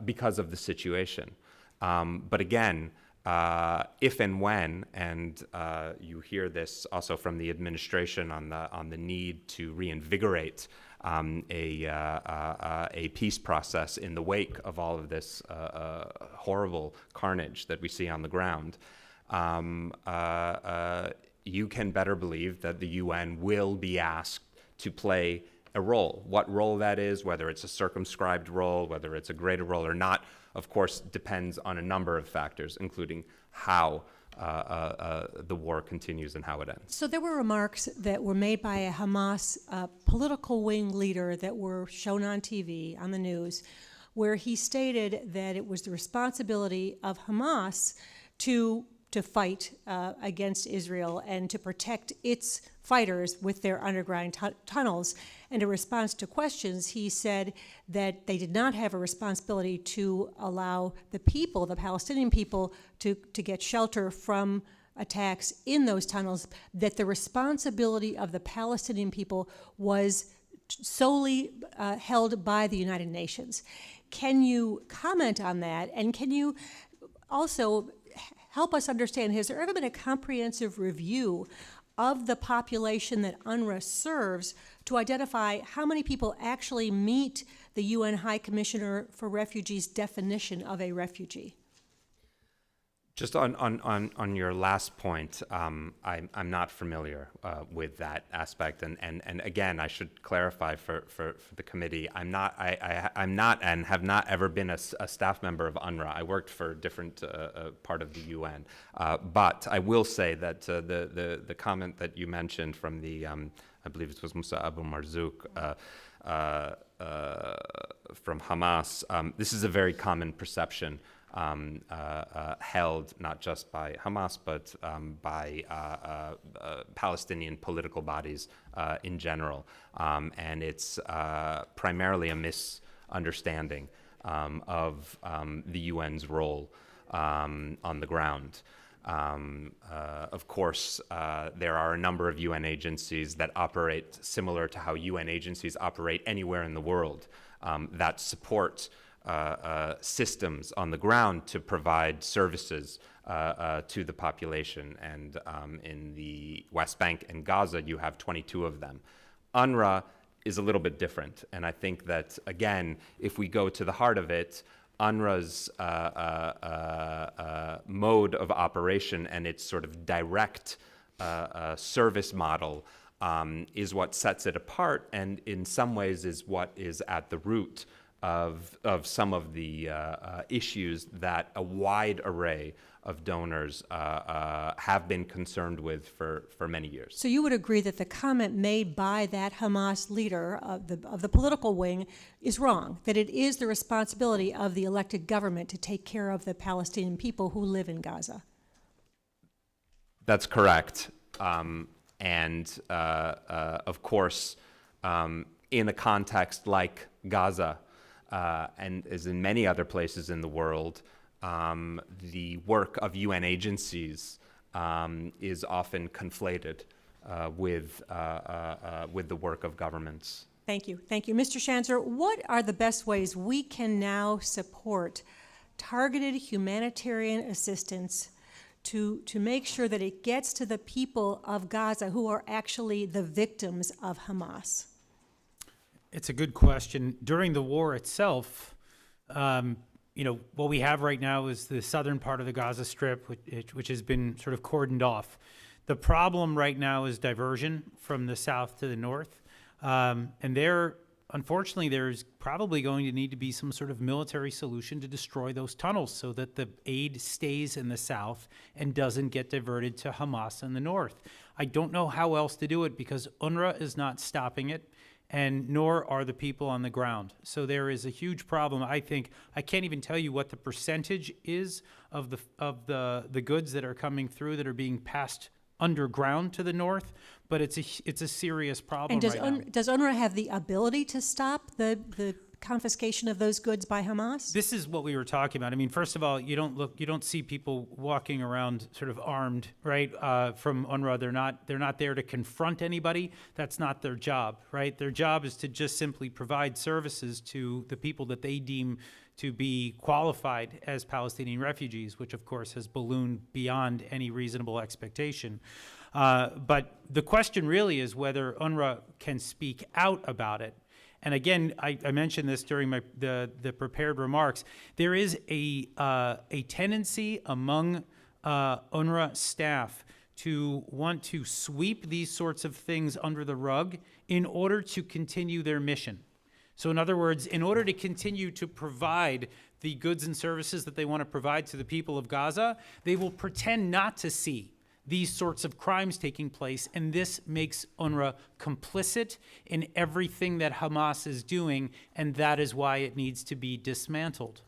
because of the situation. But again, if and when, and you hear this also from the administration on the need to reinvigorate a peace process in the wake of all of this horrible carnage that we see on the ground, you can better believe that the UN will be asked to play a role. What role that is, whether it's a circumscribed role, whether it's a greater role or not, of course, depends on a number of factors, including how the war continues and how it ends. So there were remarks that were made by a Hamas political wing leader that were shown on TV, on the news, where he stated that it was the responsibility of Hamas to fight against Israel and to protect its fighters with their underground tunnels. And in response to questions, he said that they did not have a responsibility to allow the people, the Palestinian people, to get shelter from attacks in those tunnels, that the responsibility of the Palestinian people was solely held by the United Nations. Can you comment on that? And can you also help us understand, has there ever been a comprehensive review of the population that UNRWA serves to identify how many people actually meet the UN High Commissioner for Refugees' definition of a refugee? Just on your last point, I'm not familiar with that aspect, and again, I should clarify for the committee, I'm not and have not ever been a staff member of UNRWA. I worked for a different part of the UN, but I will say that the comment that you mentioned from the I believe it was Musa Abu Marzouk from Hamas. This is a very common perception. Held not just by Hamas, but by Palestinian political bodies in general. And it's primarily a misunderstanding of the UN's role on the ground. Of course, there are a number of UN agencies that operate similar to how UN agencies operate anywhere in the world, that support systems on the ground to provide services to the population. And in the West Bank and Gaza, you have 22 of them. UNRWA is a little bit different. And I think that, again, if we go to the heart of it, UNRWA's mode of operation and its sort of direct service model is what sets it apart, and in some ways is what is at the root of some of the issues that a wide array of donors have been concerned with for many years. So you would agree that the comment made by that Hamas leader of the political wing is wrong, that it is the responsibility of the elected government to take care of the Palestinian people who live in Gaza? That's correct. And of course, in a context like Gaza, and as in many other places in the world, the work of UN agencies is often conflated with the work of governments Thank you. Thank you. Mr. Schanzer, what are the best ways we can now support targeted humanitarian assistance to make sure that it gets to the people of Gaza who are actually the victims of Hamas? It's a good question. During the war itself, what we have right now is the southern part of the Gaza Strip, which has been sort of cordoned off. The problem right now is diversion from the south to the north. Unfortunately, there's probably going to need to be some sort of military solution to destroy those tunnels so that the aid stays in the south and doesn't get diverted to Hamas in the north. I don't know how else to do it because UNRWA is not stopping it, and nor are the people on the ground. So there is a huge problem. I think I can't even tell you what the percentage is of the goods that are coming through that are being passed underground to the north, but it's a serious problem. And does UNRWA have the ability to stop the confiscation of those goods by Hamas? This is what we were talking about. I mean, first of all, you don't see people walking around sort of armed, right? From UNRWA, they're not there to confront anybody. That's not their job, right? Their job is to just simply provide services to the people that they deem to be qualified as Palestinian refugees, which of course has ballooned beyond any reasonable expectation. But the question really is whether UNRWA can speak out about it. And again, I mentioned this during the prepared remarks. There is a tendency among UNRWA staff to want to sweep these sorts of things under the rug in order to continue their mission. So in other words, in order to continue to provide the goods and services that they want to provide to the people of Gaza, they will pretend not to see these sorts of crimes taking place, and this makes UNRWA complicit in everything that Hamas is doing, and that is why it needs to be dismantled.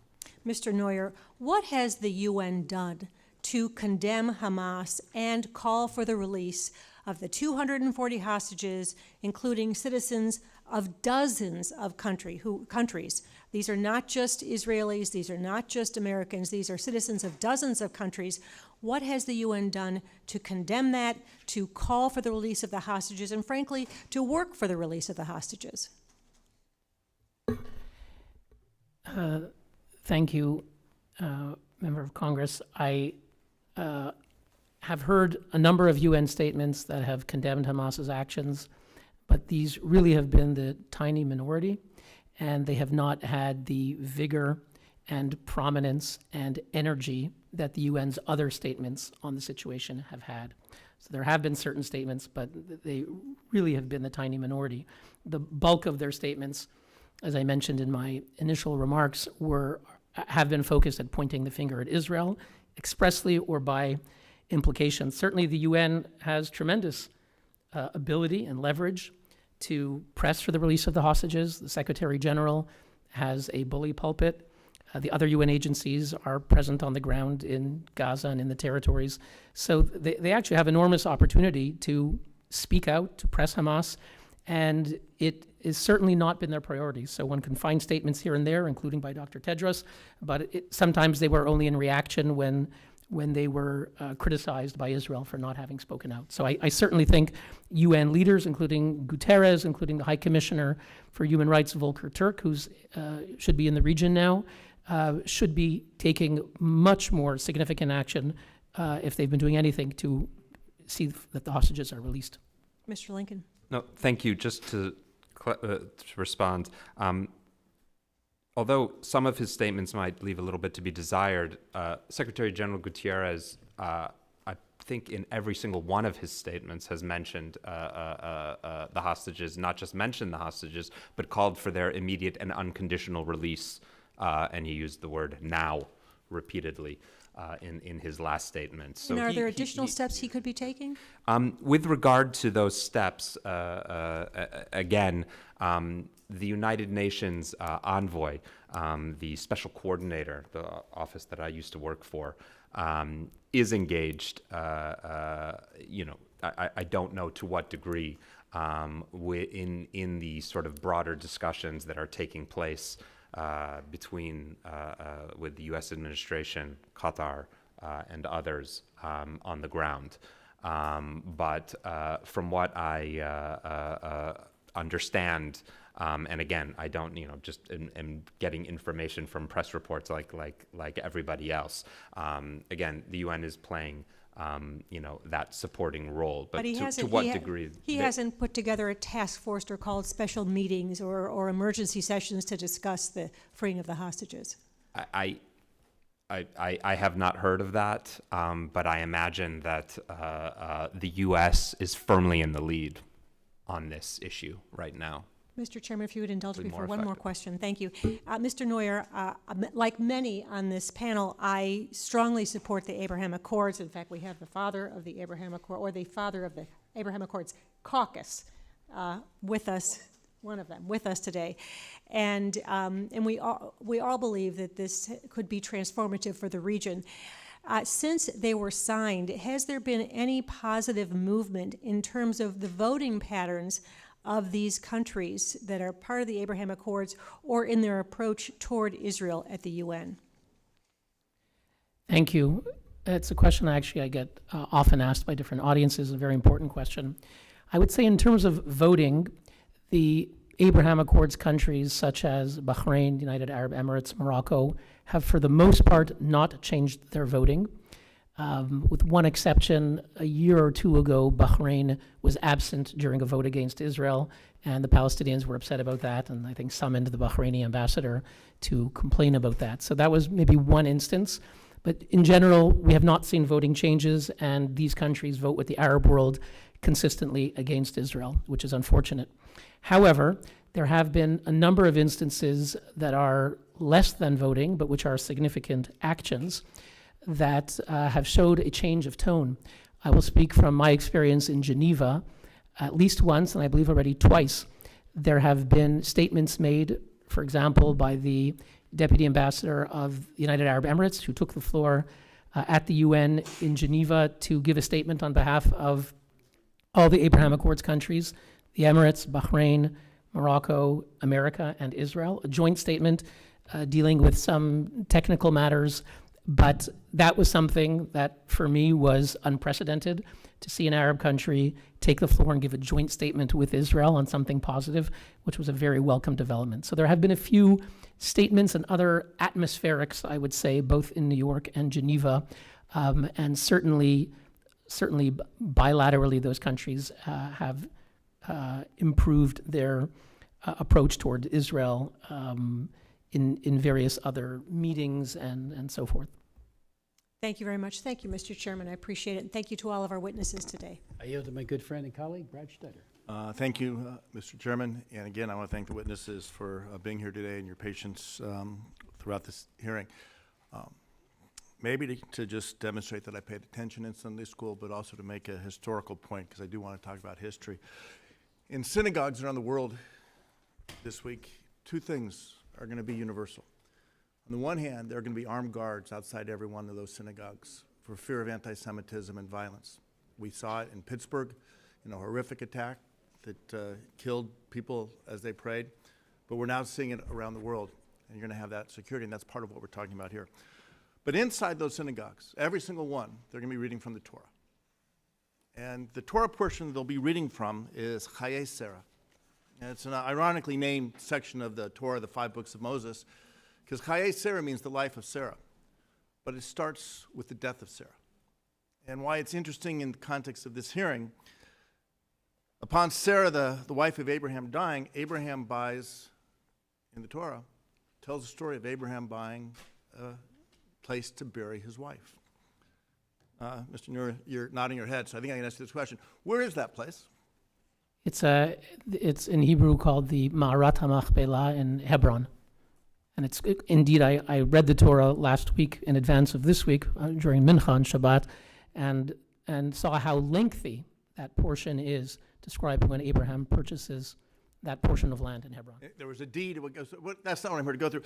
Mr. Neuer, what has the UN done to condemn Hamas and call for the release of the 240 hostages, including citizens of dozens of countries? These are not just Israelis, these are not just Americans, these are citizens of dozens of countries. What has the UN done to condemn that, to call for the release of the hostages, and frankly, to work for the release of the hostages? Thank you, Member of Congress. I have heard a number of UN statements that have condemned Hamas's actions, but these really have been the tiny minority, and they have not had the vigor and prominence and energy that the UN's other statements on the situation have had. So there have been certain statements, but they really have been the tiny minority. The bulk of their statements, as I mentioned in my initial remarks, have been focused at pointing the finger at Israel, expressly or by implication. Certainly the UN has tremendous ability and leverage to press for the release of the hostages. The Secretary General has a bully pulpit. The other UN agencies are present on the ground in Gaza and in the territories. So they actually have enormous opportunity to speak out, to press Hamas, and it has certainly not been their priority. So one can find statements here and there, including by Dr. Tedros, but sometimes they were only in reaction when they were criticized by Israel for not having spoken out. So I certainly think UN leaders, including Guterres, including the High Commissioner for Human Rights, Volker Turk, who should be in the region now, should be taking much more significant action if they've been doing anything to see that the hostages are released. Mr. Lincoln. No, thank you. Just to respond, although some of his statements might leave a little bit to be desired, Secretary General Guterres, I think in every single one of his statements has mentioned the hostages, not just mentioned the hostages, but called for their immediate and unconditional release. And he used the word now repeatedly in his last statement. So and are there additional steps he could be taking? With regard to those steps, again, the United Nations envoy, the special coordinator, the office that I used to work for, is engaged, I don't know to what degree, in the sort of broader discussions that are taking place between with the U.S. administration, Qatar, and others on the ground. But from what I understand, And again, I don't, just am getting information from press reports like everybody else. Again, the UN is playing, that supporting role. But to what degree? He hasn't put together a task force or called special meetings or emergency sessions to discuss the freeing of the hostages. I have not heard of that, but I imagine that the U.S. is firmly in the lead on this issue right now. Mr. Chairman, if you would indulge me Be more for one more effective. question. Thank you. Mr. Neuer, like many on this panel, I strongly support the Abraham Accords. In fact, we have the father of the Abraham Accord, or the father of the Abraham Accords caucus with us, one of them, with us today. And we all believe that this could be transformative for the region. Since they were signed, has there been any positive movement in terms of the voting patterns of these countries that are part of the Abraham Accords or in their approach toward Israel at the UN? Thank you. It's a question I get often asked by different audiences, a very important question. I would say in terms of voting, the Abraham Accords countries such as Bahrain, United Arab Emirates, Morocco, have for the most part not changed their voting. With one exception, a year or two ago, Bahrain was absent during a vote against Israel, and the Palestinians were upset about that, and I think summoned the Bahraini ambassador to complain about that. So that was maybe one instance. But in general, we have not seen voting changes, and these countries vote with the Arab world consistently against Israel, which is unfortunate. However, there have been a number of instances that are less than voting, but which are significant actions that have showed a change of tone. I will speak from my experience in Geneva. At least once, and I believe already twice, there have been statements made, for example, by the Deputy Ambassador of the United Arab Emirates, who took the floor at the UN in Geneva to give a statement on behalf of all the Abraham Accords countries, the Emirates, Bahrain, Morocco, America, and Israel, a joint statement dealing with some technical matters. But that was something that, for me, was unprecedented, to see an Arab country take the floor and give a joint statement with Israel on something positive, which was a very welcome development. So there have been a few statements and other atmospherics, I would say, both in New York and Geneva, and certainly bilaterally, those countries have improved their approach toward Israel in various other meetings and so forth. Thank you very much. Thank you, Mr. Chairman. I appreciate it. And thank you to all of our witnesses today. I yield to my good friend and colleague, Brad Stutter. Thank you, Mr. Chairman. And again, I want to thank the witnesses for being here today and your patience throughout this hearing. Maybe to just demonstrate that I paid attention in Sunday school, but also to make a historical point, because I do want to talk about history. In synagogues around the world this week, two things are going to be universal. On the one hand, there are going to be armed guards outside every one of those synagogues for fear of anti-Semitism and violence. We saw it in Pittsburgh in a horrific attack that killed people as they prayed, but we're now seeing it around the world, and you're going to have that security, and that's part of what we're talking about here. But inside those synagogues, every single one, they're going to be reading from the Torah. And the Torah portion they'll be reading from is Chayei Sarah. And it's an ironically named section of the Torah, the 5 books of Moses, because Chayei Sarah means the life of Sarah. But it starts with the death of Sarah. And why it's interesting in the context of this hearing, upon Sarah, the wife of Abraham, dying, Abraham buys, in the Torah, tells the story of Abraham buying a place to bury his wife. Mr. Neuer, you're nodding your head, so I think I can ask you this question. Where is that place? It's in Hebrew called the Ma'arat HaMachpelah in Hebron. And it's indeed, I read the Torah last week in advance of this week during Mincha on Shabbat, and saw how lengthy that portion is, describing when Abraham purchases that portion of land in Hebron. There was a deed. That's not what I'm here to go through.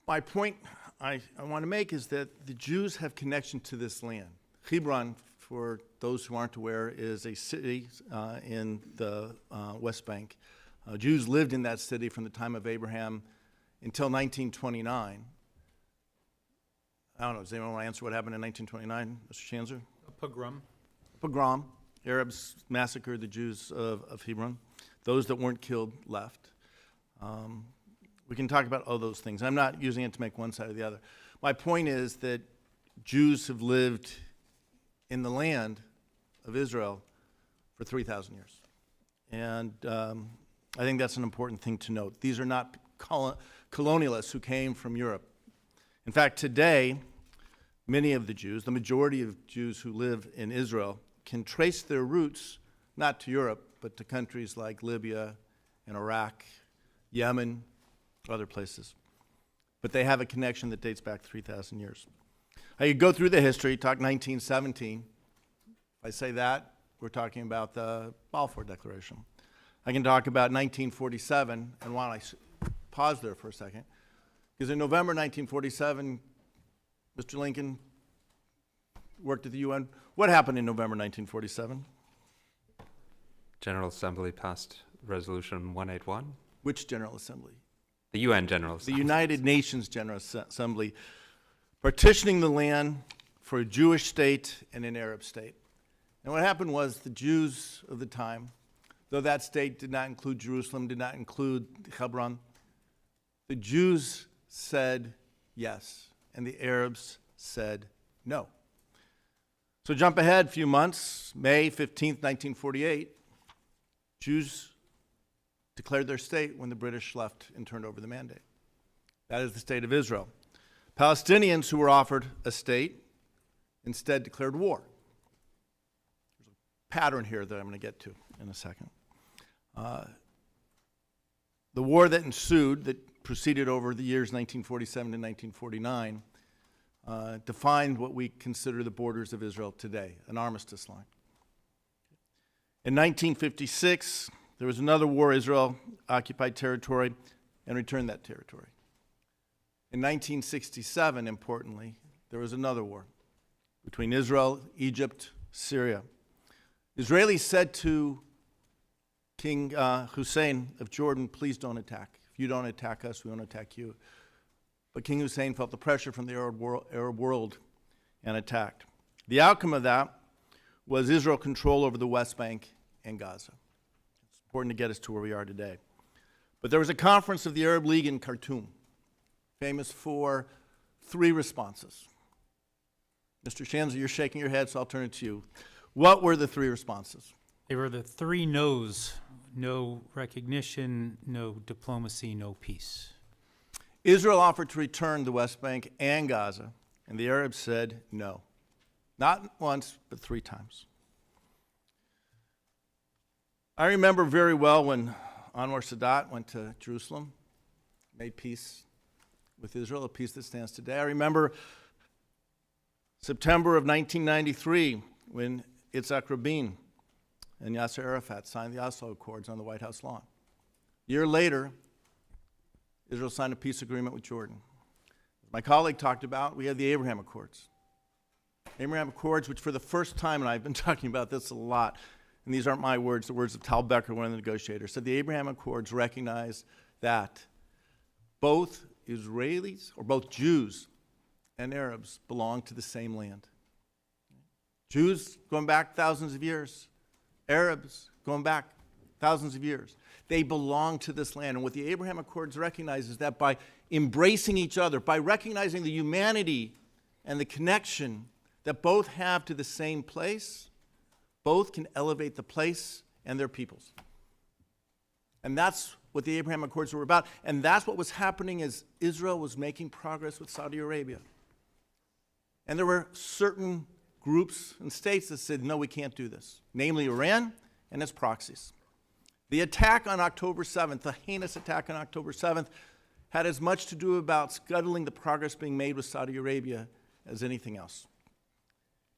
My point I want to make is that the Jews have connection to this land. Hebron, for those who aren't aware, is a city in the West Bank. Jews lived in that city from the time of Abraham until 1929. I don't know, does anyone want to answer what happened in 1929, Mr. Schanzer? A pogrom. Arabs massacred the Jews of Hebron. Those that weren't killed left. We can talk about all those things. I'm not using it to make one side or the other. My point is that Jews have lived in the land of Israel for 3,000 years. And I think that's an important thing to note. These are not colonialists who came from Europe. In fact, today, many of the Jews, the majority of Jews who live in Israel, can trace their roots not to Europe, but to countries like Libya and Iraq, Yemen, other places. But they have a connection that dates back 3,000 years. I could go through the history, talk 1917. If I say that, we're talking about the Balfour Declaration. I can talk about 1947, and why don't I pause there for a second? Because in November 1947, Mr. Lincoln worked at the UN. What happened in November 1947? General Assembly passed Resolution 181. Which General Assembly? The UN General The Assembly. United Nations General Assembly, partitioning the land for a Jewish state and an Arab state. And what happened was the Jews of the time, though that state did not include Jerusalem, did not include Hebron, the Jews said yes, and the Arabs said no. So jump ahead a few months, May 15th, 1948, Jews declared their state when the British left and turned over the mandate. That is the state of Israel. Palestinians who were offered a state instead declared war. There's a pattern here that I'm going to get to in a second. The war that ensued, that proceeded over the years 1947 to 1949, defined what we consider the borders of Israel today, an armistice line. In 1956, there was another war. Israel occupied territory and returned that territory. In 1967, importantly, there was another war between Israel, Egypt, Syria. Israelis said to King Hussein of Jordan, please don't attack. If you don't attack us, we won't attack you. But King Hussein felt the pressure from the Arab world and attacked. The outcome of that was Israel control over the West Bank and Gaza. It's important to get us to where we are today. But there was a conference of the Arab League in Khartoum, famous for 3 responses. Mr. Schanzer, you're shaking your head, so I'll turn it to you. What were the 3 responses? They were the 3 no's: no recognition, no diplomacy, no peace. Israel offered to return the West Bank and Gaza, and the Arabs said no. Not once, but 3 times. I remember very well when Anwar Sadat went to Jerusalem, made peace with Israel, a peace that stands today. I remember September of 1993 when Yitzhak Rabin and Yasser Arafat signed the Oslo Accords on the White House lawn. A year later, Israel signed a peace agreement with Jordan. As my colleague talked about, we had the Abraham Accords. Abraham Accords, which for the first time, and I've been talking about this a lot, and these aren't my words, the words of Tal Becker, one of the negotiators, said the Abraham Accords recognize that both Israelis, or both Jews and Arabs, belong to the same land. Jews going back thousands of years, Arabs going back thousands of years. They belong to this land. And what the Abraham Accords recognize is that by embracing each other, by recognizing the humanity and the connection that both have to the same place, both can elevate the place and their peoples. And that's what the Abraham Accords were about. And that's what was happening as Israel was making progress with Saudi Arabia. And there were certain groups and states that said, no, we can't do this, namely Iran and its proxies. The attack on October 7th, the heinous attack on October 7th, had as much to do about scuttling the progress being made with Saudi Arabia as anything else.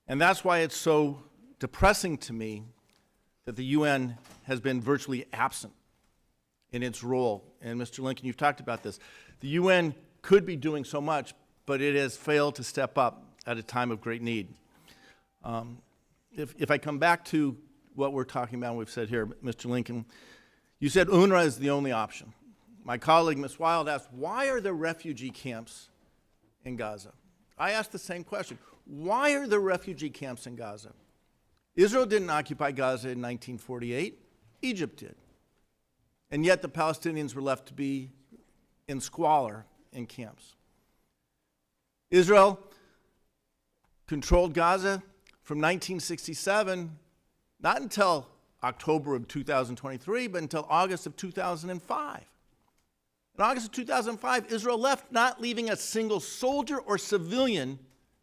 And that's why it's so depressing to me that the UN has been virtually absent in its role. And Mr. Lincoln, you've talked about this. The UN could be doing so much, but it has failed to step up at a time of great need. If I come back to what we're talking about, we've said here, Mr. Lincoln, you said UNRWA is the only option. My colleague, Ms. Wild, asked, why are there refugee camps in Gaza? I asked the same question. Why are there refugee camps in Gaza? Israel didn't occupy Gaza in 1948. Egypt did. And yet the Palestinians were left to be in squalor in camps. Israel controlled Gaza from 1967, not until October of 2023, but until August of 2005. In August of 2005, Israel left, not leaving a single soldier or civilian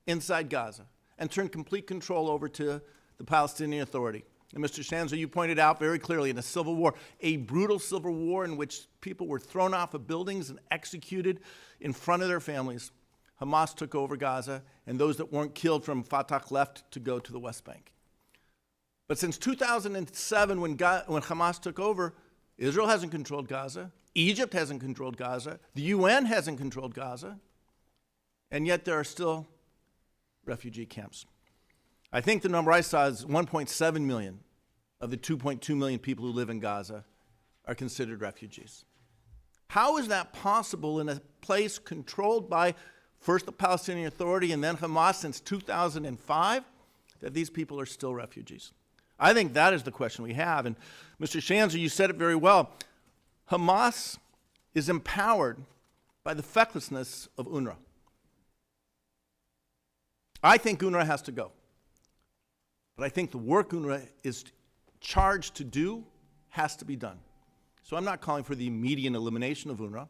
inside Gaza, and turned complete control over to the Palestinian Authority. And Mr. Schanzer, you pointed out very clearly in a civil war, a brutal civil war in which people were thrown off of buildings and executed in front of their families. Hamas took over Gaza, and those that weren't killed from Fatah left to go to the West Bank. But since 2007, when Hamas took over, Israel hasn't controlled Gaza, Egypt hasn't controlled Gaza, the UN hasn't controlled Gaza, and yet there are still refugee camps. I think the number I saw is 1.7 million of the 2.2 million people who live in Gaza are considered refugees. How is that possible in a place controlled by first the Palestinian Authority and then Hamas since 2005, that these people are still refugees? I think that is the question we have. And Mr. Schanzer, you said it very well. Hamas is empowered by the fecklessness of UNRWA. I think UNRWA has to go. But I think the work UNRWA is charged to do has to be done. So I'm not calling for the immediate elimination of UNRWA.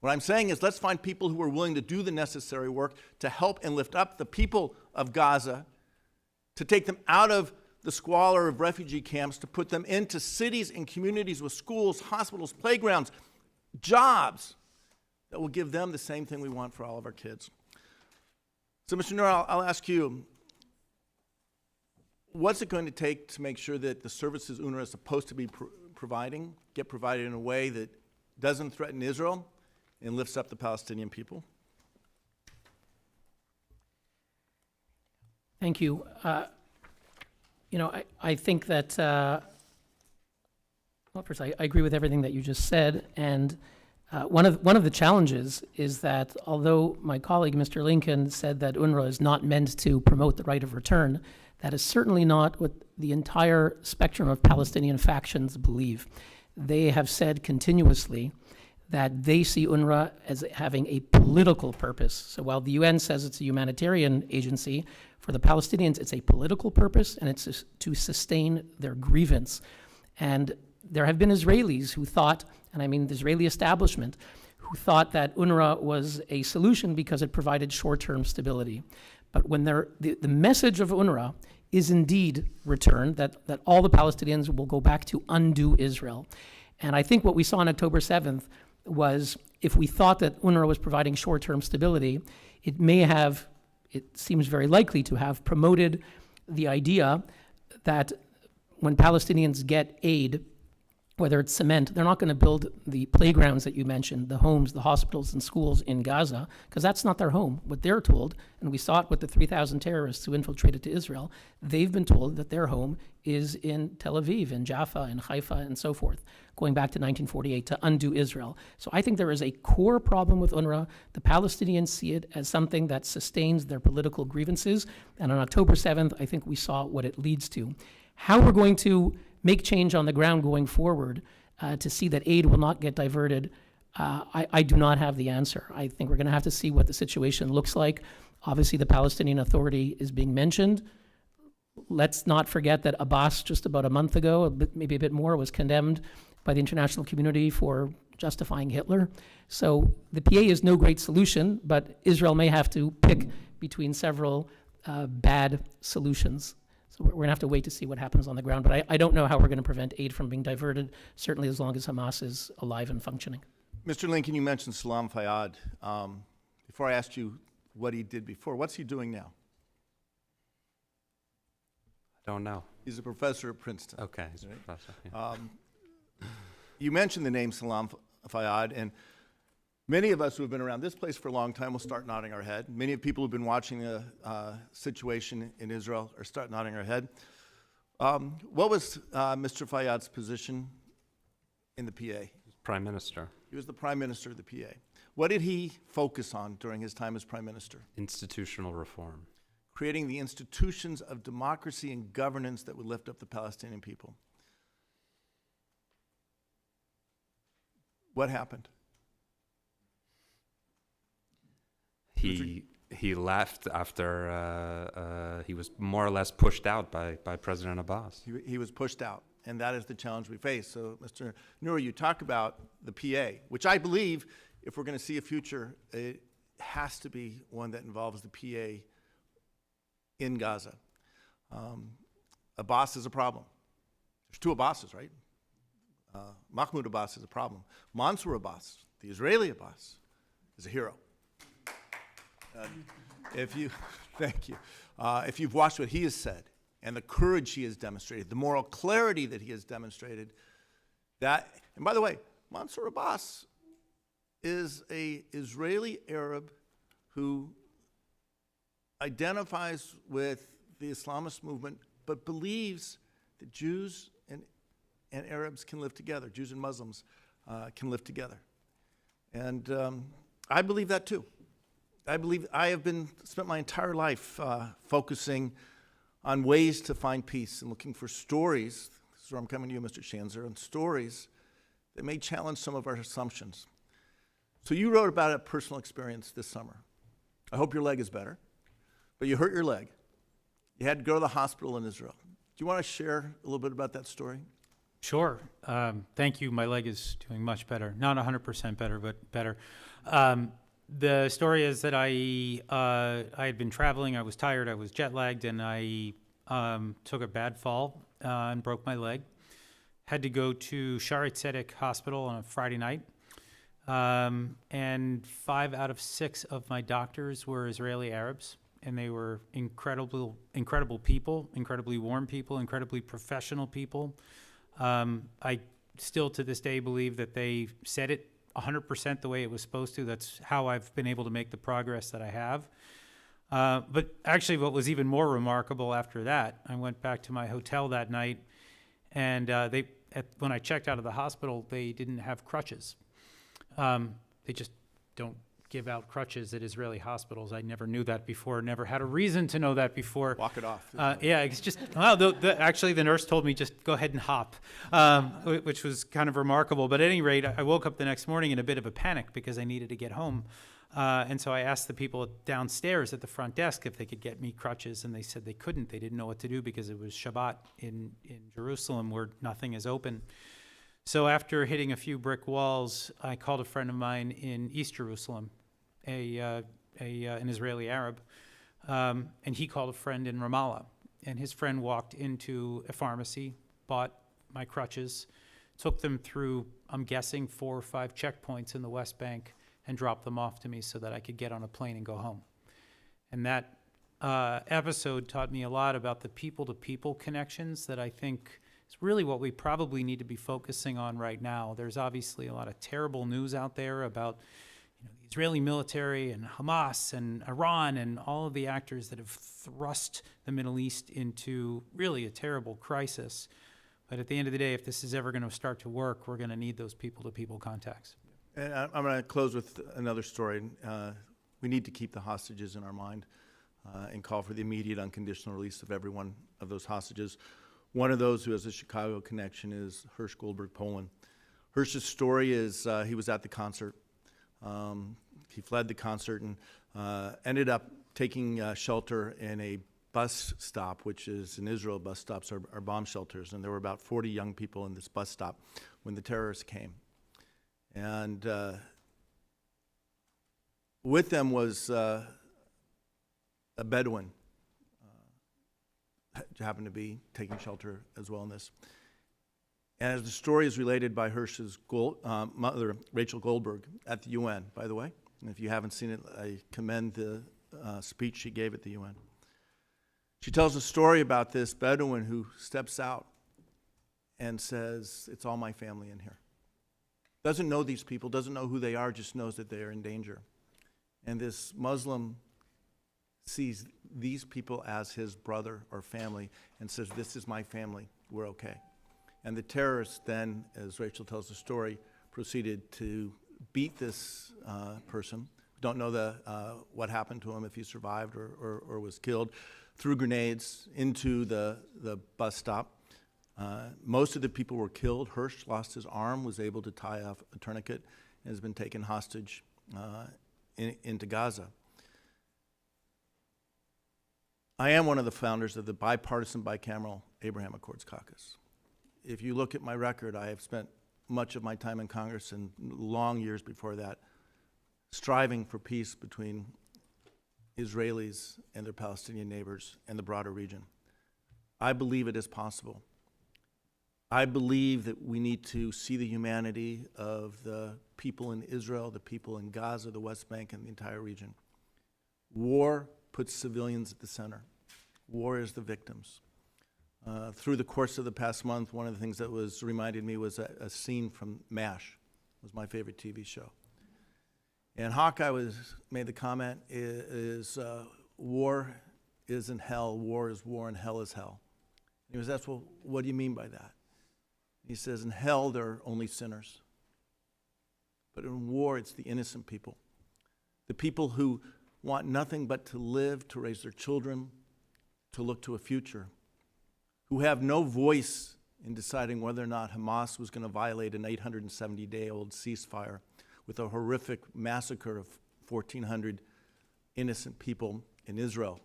What I'm saying is let's find people who are willing to do the necessary work to help and lift up the people of Gaza, to take them out of the squalor of refugee camps, to put them into cities and communities with schools, hospitals, playgrounds, jobs that will give them the same thing we want for all of our kids. So, Mr. Neuer, I'll ask you, what's it going to take to make sure that the services UNRWA is supposed to be providing get provided in a way that doesn't threaten Israel and lifts up the Palestinian people? Thank you. I think that, well, first, I agree with everything that you just said. And one of the challenges is that although my colleague, Mr. Lincoln, said that UNRWA is not meant to promote the right of return, that is certainly not what the entire spectrum of Palestinian factions believe. They have said continuously that they see UNRWA as having a political purpose. So while the UN says it's a humanitarian agency, for the Palestinians it's a political purpose, and it's to sustain their grievance. And there have been Israelis who thought, and I mean the Israeli establishment, who thought that UNRWA was a solution because it provided short-term stability. But when the message of UNRWA is indeed return, that all the Palestinians will go back to undo Israel. And I think what we saw on October 7th was, if we thought that UNRWA was providing short-term stability, it seems very likely to have promoted the idea that when Palestinians get aid, whether it's cement, they're not going to build the playgrounds that you mentioned, the homes, the hospitals, and schools in Gaza, because that's not their home. What they're told, and we saw it with the 3,000 terrorists who infiltrated to Israel, they've been told that their home is in Tel Aviv, in Jaffa, in Haifa, and so forth, going back to 1948 to undo Israel. So I think there is a core problem with UNRWA. The Palestinians see it as something that sustains their political grievances, and on October 7th, I think we saw what it leads to. How we're going to make change on the ground going forward to see that aid will not get diverted, I do not have the answer. I think we're going to have to see what the situation looks like. Obviously, the Palestinian Authority is being mentioned. Let's not forget that Abbas, just about a month ago, maybe a bit more, was condemned by the international community for justifying Hitler. So the PA is no great solution, but Israel may have to pick between several bad solutions. So we're going to have to wait to see what happens on the ground. But I don't know how we're going to prevent aid from being diverted, certainly as long as Hamas is alive and functioning. Mr. Lincoln, you mentioned Salam Fayyad. Before I asked you what he did before, what's he doing now? Don't know. He's a professor at Princeton. Okay, he's a professor. Yeah. You mentioned the name Salam Fayyad, and many of us who have been around this place for a long time will start nodding our head. Many of the people who have been watching the situation in Israel are start nodding our head. What was Mr. Fayyad's position in the PA? Prime Minister. He was the Prime Minister of the PA. What did he focus on during his time as Prime Minister? Institutional reform. Creating the institutions of democracy and governance that would lift up the Palestinian people. What happened? He left after he was more or less pushed out by President Abbas. He was pushed out, and that is the challenge we face. So, Mr. Neuer, you talk about the PA, which I believe, if we're going to see a future, it has to be one that involves the PA in Gaza. Abbas is a problem. There's two Abbases, right? Mahmoud Abbas is a problem. Mansour Abbas, the Israeli Abbas, is a hero. Thank you. If you've watched what he has said and the courage he has demonstrated, the moral clarity that he has demonstrated, and by the way, Mansour Abbas is an Israeli Arab who identifies with the Islamist movement, but believes that Jews and Arabs can live together, Jews and Muslims can live together. And I believe that too. I have spent my entire life focusing on ways to find peace and looking for stories. This is where I'm coming to you, Mr. Schanzer, on stories that may challenge some of our assumptions. So you wrote about a personal experience this summer. I hope your leg is better, but you hurt your leg. You had to go to the hospital in Israel. Do you want to share a little bit about that story? Sure. Thank you. My leg is doing much better. Not 100% better, but better. The story is that I had been traveling. I was tired. I was jet lagged, and I took a bad fall and broke my leg. Had to go to Shaare Zedek Hospital on a Friday night. And 5 out of 6 of my doctors were Israeli Arabs, and they were incredible people, incredibly warm people, incredibly professional people. I still to this day believe that they said it 100% the way it was supposed to. That's how I've been able to make the progress that I have. But actually what was even more remarkable after that, I went back to my hotel that night, and when I checked out of the hospital, they didn't have crutches. They just don't give out crutches at Israeli hospitals. I never knew that before, never had a reason to know that before. Walk it off. Yeah, it's just, well, actually the nurse told me just go ahead and hop, which was kind of remarkable. But at any rate, I woke up the next morning in a bit of a panic because I needed to get home. And so I asked the people downstairs at the front desk if they could get me crutches, and they said they couldn't. They didn't know what to do because it was Shabbat in Jerusalem where nothing is open. So after hitting a few brick walls, I called a friend of mine in East Jerusalem, an Israeli Arab, and he called a friend in Ramallah. And his friend walked into a pharmacy, bought my crutches, took them through, I'm guessing, 4 or 5 checkpoints in the West Bank, and dropped them off to me so that I could get on a plane and go home. And that episode taught me a lot about the people-to-people connections that I think is really what we probably need to be focusing on right now. There's obviously a lot of terrible news out there about the Israeli military and Hamas and Iran and all of the actors that have thrust the Middle East into really a terrible crisis. But at the end of the day, if this is ever going to start to work, we're going to need those people-to-people contacts. And I'm going to close with another story. We need to keep the hostages in our mind and call for the immediate unconditional release of every one of those hostages. One of those who has a Chicago connection is Hirsch Goldberg Poland. Hirsch's story is he was at the concert. He fled the concert and ended up taking shelter in a bus stop, which is in Israel, bus stops are bomb shelters. And there were about 40 young people in this bus stop when the terrorists came. And with them was a Bedouin, happened to be taking shelter as well in this. And as the story is related by Hirsch's mother, Rachel Goldberg, at the UN, by the way. And if you haven't seen it, I commend the speech she gave at the UN. She tells a story about this Bedouin who steps out and says, "It's all my family in here." Doesn't know these people, doesn't know who they are, just knows that they are in danger. And this Muslim sees these people as his brother or family and says, "This is my family, we're okay." And the terrorists then, as Rachel tells the story, proceeded to beat this person. Don't know what happened to him, if he survived or was killed, threw grenades into the bus stop. Most of the people were killed. Hirsch lost his arm, was able to tie off a tourniquet, and has been taken hostage into Gaza. I am one of the founders of the bipartisan bicameral Abraham Accords Caucus. If you look at my record, I have spent much of my time in Congress and long years before that striving for peace between Israelis and their Palestinian neighbors and the broader region. I believe it is possible. I believe that we need to see the humanity of the people in Israel, the people in Gaza, the West Bank, and the entire region. War puts civilians at the center. War is the victims. Through the course of the past month, one of the things that was reminded me was a scene from MASH. It was my favorite TV show. And Hawkeye made the comment, war isn't hell, war is war, and hell is hell. And he was asked, well, what do you mean by that? He says, in hell, there are only sinners. But in war, it's the innocent people. The people who want nothing but to live, to raise their children, to look to a future, who have no voice in deciding whether or not Hamas was going to violate an 870-day-old ceasefire with a horrific massacre of 1,400 innocent people in Israel,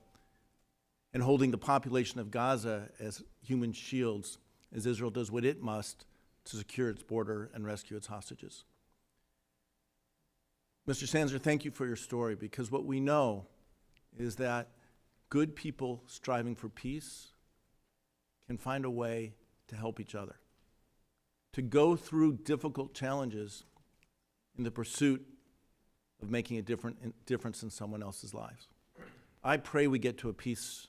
and holding the population of Gaza as human shields as Israel does what it must to secure its border and rescue its hostages. Mr. Schanzer, thank you for your story, because what we know is that good people striving for peace can find a way to help each other, to go through difficult challenges in the pursuit of making a difference in someone else's lives. I pray we get to a peace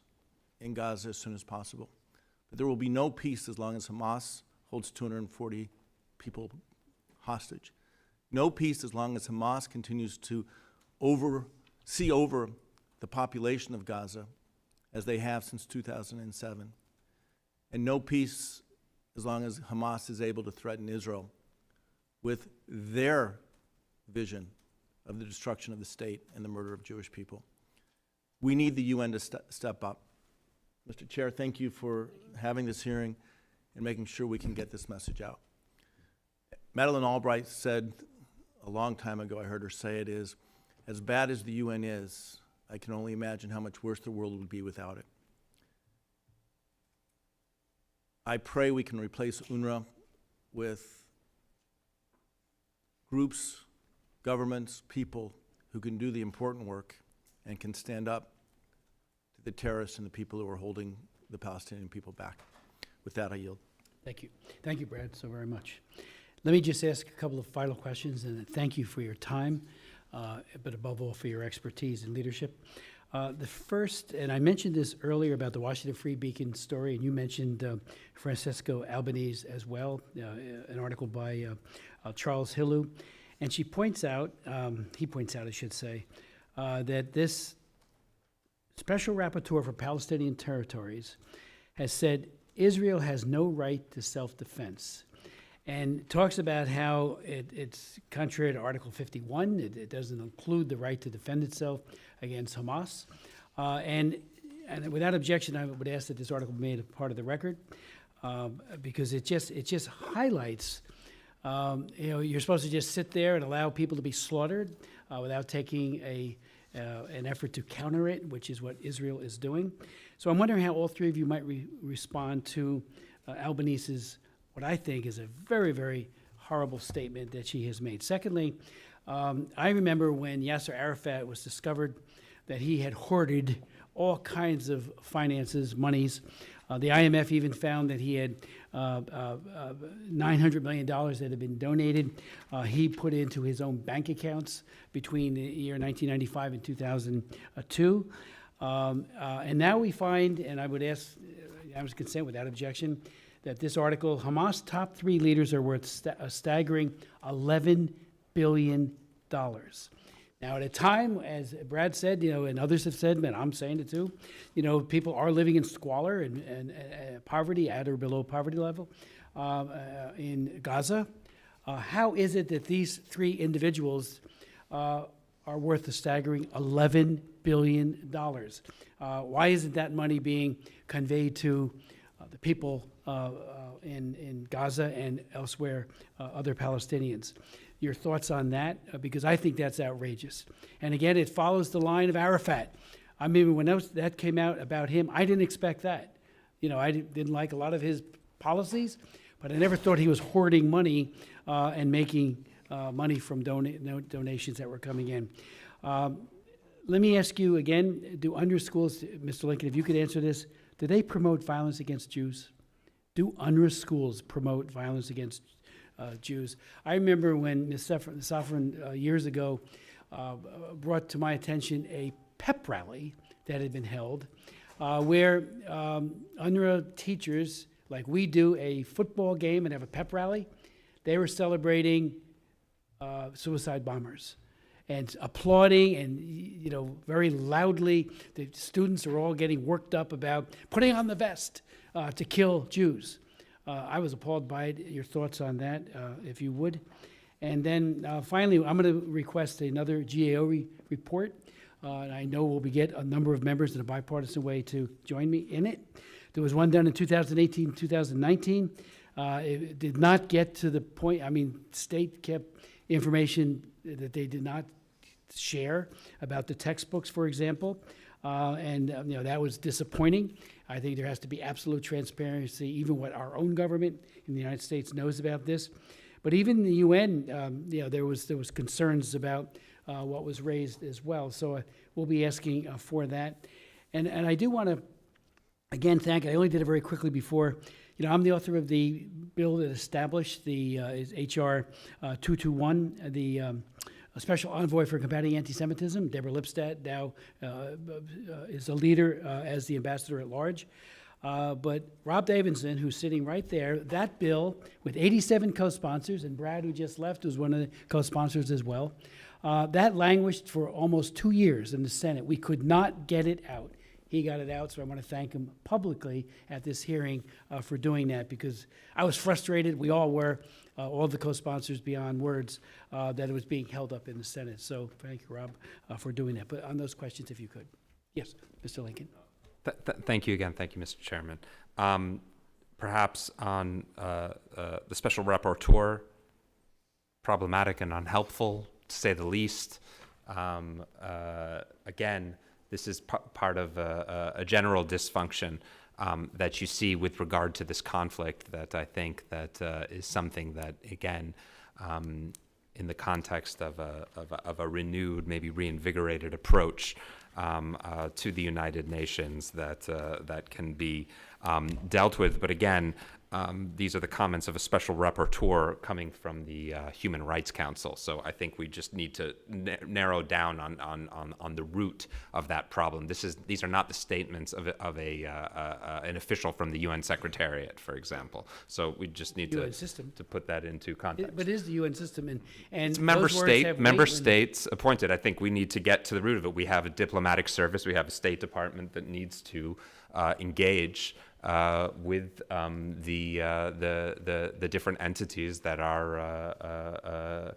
in Gaza as soon as possible. But there will be no peace as long as Hamas holds 240 people hostage. No peace as long as Hamas continues to see over the population of Gaza as they have since 2007. And no peace as long as Hamas is able to threaten Israel with their vision of the destruction of the state and the murder of Jewish people. We need the UN to step up. Mr. Chair, thank you for having this hearing and making sure we can get this message out. Madeleine Albright said a long time ago, I heard her say it, is, as bad as the UN is, I can only imagine how much worse the world would be without it. I pray we can replace UNRWA with groups, governments, people who can do the important work and can stand up to the terrorists and the people who are holding the Palestinian people back. With that, I yield. Thank you. Thank you, Brad, so very much. Let me just ask a couple of final questions, and thank you for your time, but above all for your expertise and leadership. The first, and I mentioned this earlier about the Washington Free Beacon story, and you mentioned Francesco Albanese as well, an article by Charles Hillel. And she points out, he points out, I should say, that this special rapporteur for Palestinian territories has said Israel has no right to self-defense, and talks about how it's contrary to Article 51. It doesn't include the right to defend itself against Hamas. And without objection, I would ask that this article be made a part of the record, because it just highlights, you're supposed to just sit there and allow people to be slaughtered without taking an effort to counter it, which is what Israel is doing. So I'm wondering how all three of you might respond to Albanese's, what I think is a very, very horrible statement that she has made. Secondly, I remember when Yasser Arafat was discovered that he had hoarded all kinds of finances, monies. The IMF even found that he had $900 million that had been donated. He put into his own bank accounts between the year 1995 and 2002. And now we find, and I would ask, I was consent without objection, that this article, Hamas' top 3 leaders are worth a staggering $11 billion. Now, at a time, as Brad said, and others have said, and I'm saying it too, people are living in squalor and poverty at or below poverty level in Gaza. How is it that these 3 individuals are worth a staggering $11 billion? Why isn't that money being conveyed to the people in Gaza and elsewhere, other Palestinians. Your thoughts on that? Because I think that's outrageous. And again, it follows the line of Arafat. I mean, when that came out about him, I didn't expect that. You know, I didn't like a lot of his policies, but I never thought he was hoarding money and making money from donations that were coming in. Let me ask you again, do UNRWA schools, Mr. Lincoln, if you could answer this, do they promote violence against Jews? Do UNRWA schools promote violence against Jews? I remember when Ms. Safran years ago brought to my attention a pep rally that had been held where UNRWA teachers, like we do a football game and have a pep rally, they were celebrating suicide bombers and applauding and, you know, very loudly. The students are all getting worked up about putting on the vest to kill Jews. I was appalled by it. Your thoughts on that, if you would. And then finally, I'm going to request another GAO report. And I know we'll get a number of members in a bipartisan way to join me in it. There was one done in 2018, 2019. It did not get to the point, I mean, state kept information that they did not share about the textbooks, for example. And you know, that was disappointing. I think there has to be absolute transparency, even what our own government in the United States knows about this. But even the UN, you know, there was concerns about what was raised as well. So we'll be asking for that. And I do want to, again, thank, I only did it very quickly before. You know, I'm the author of the bill that established the H.R. 221, the Special Envoy for Combating Anti-Semitism. Deborah Lipstadt now is a leader as the ambassador at large. But Rob Davidson, who's sitting right there, that bill with 87 co-sponsors, and Brad, who just left, was one of the co-sponsors as well, that languished for almost 2 years in the Senate. We could not get it out. He got it out, so I want to thank him publicly at this hearing for doing that, because I was frustrated, we all were, all the co-sponsors beyond words, that it was being held up in the Senate. So thank you, Rob, for doing that. But on those questions, if you could. Yes, Mr. Lincoln. Thank you again. Thank you, Mr. Chairman. Perhaps on the special rapporteur, problematic and unhelpful, to say the least. Again, this is part of a general dysfunction that you see with regard to this conflict that I think that is something that, again, in the context of a renewed, maybe reinvigorated approach to the United Nations that can be dealt with. But again, these are the comments of a special rapporteur coming from the Human Rights Council. So I think we just need to narrow down on the root of that problem. These are not the statements of an official from the UN Secretariat, for example. So we just need to put that into context. But it is the UN system, and it's member states appointed. I think we need to get to the root of it. We have a diplomatic service. We have a State Department that needs to engage with the different entities that are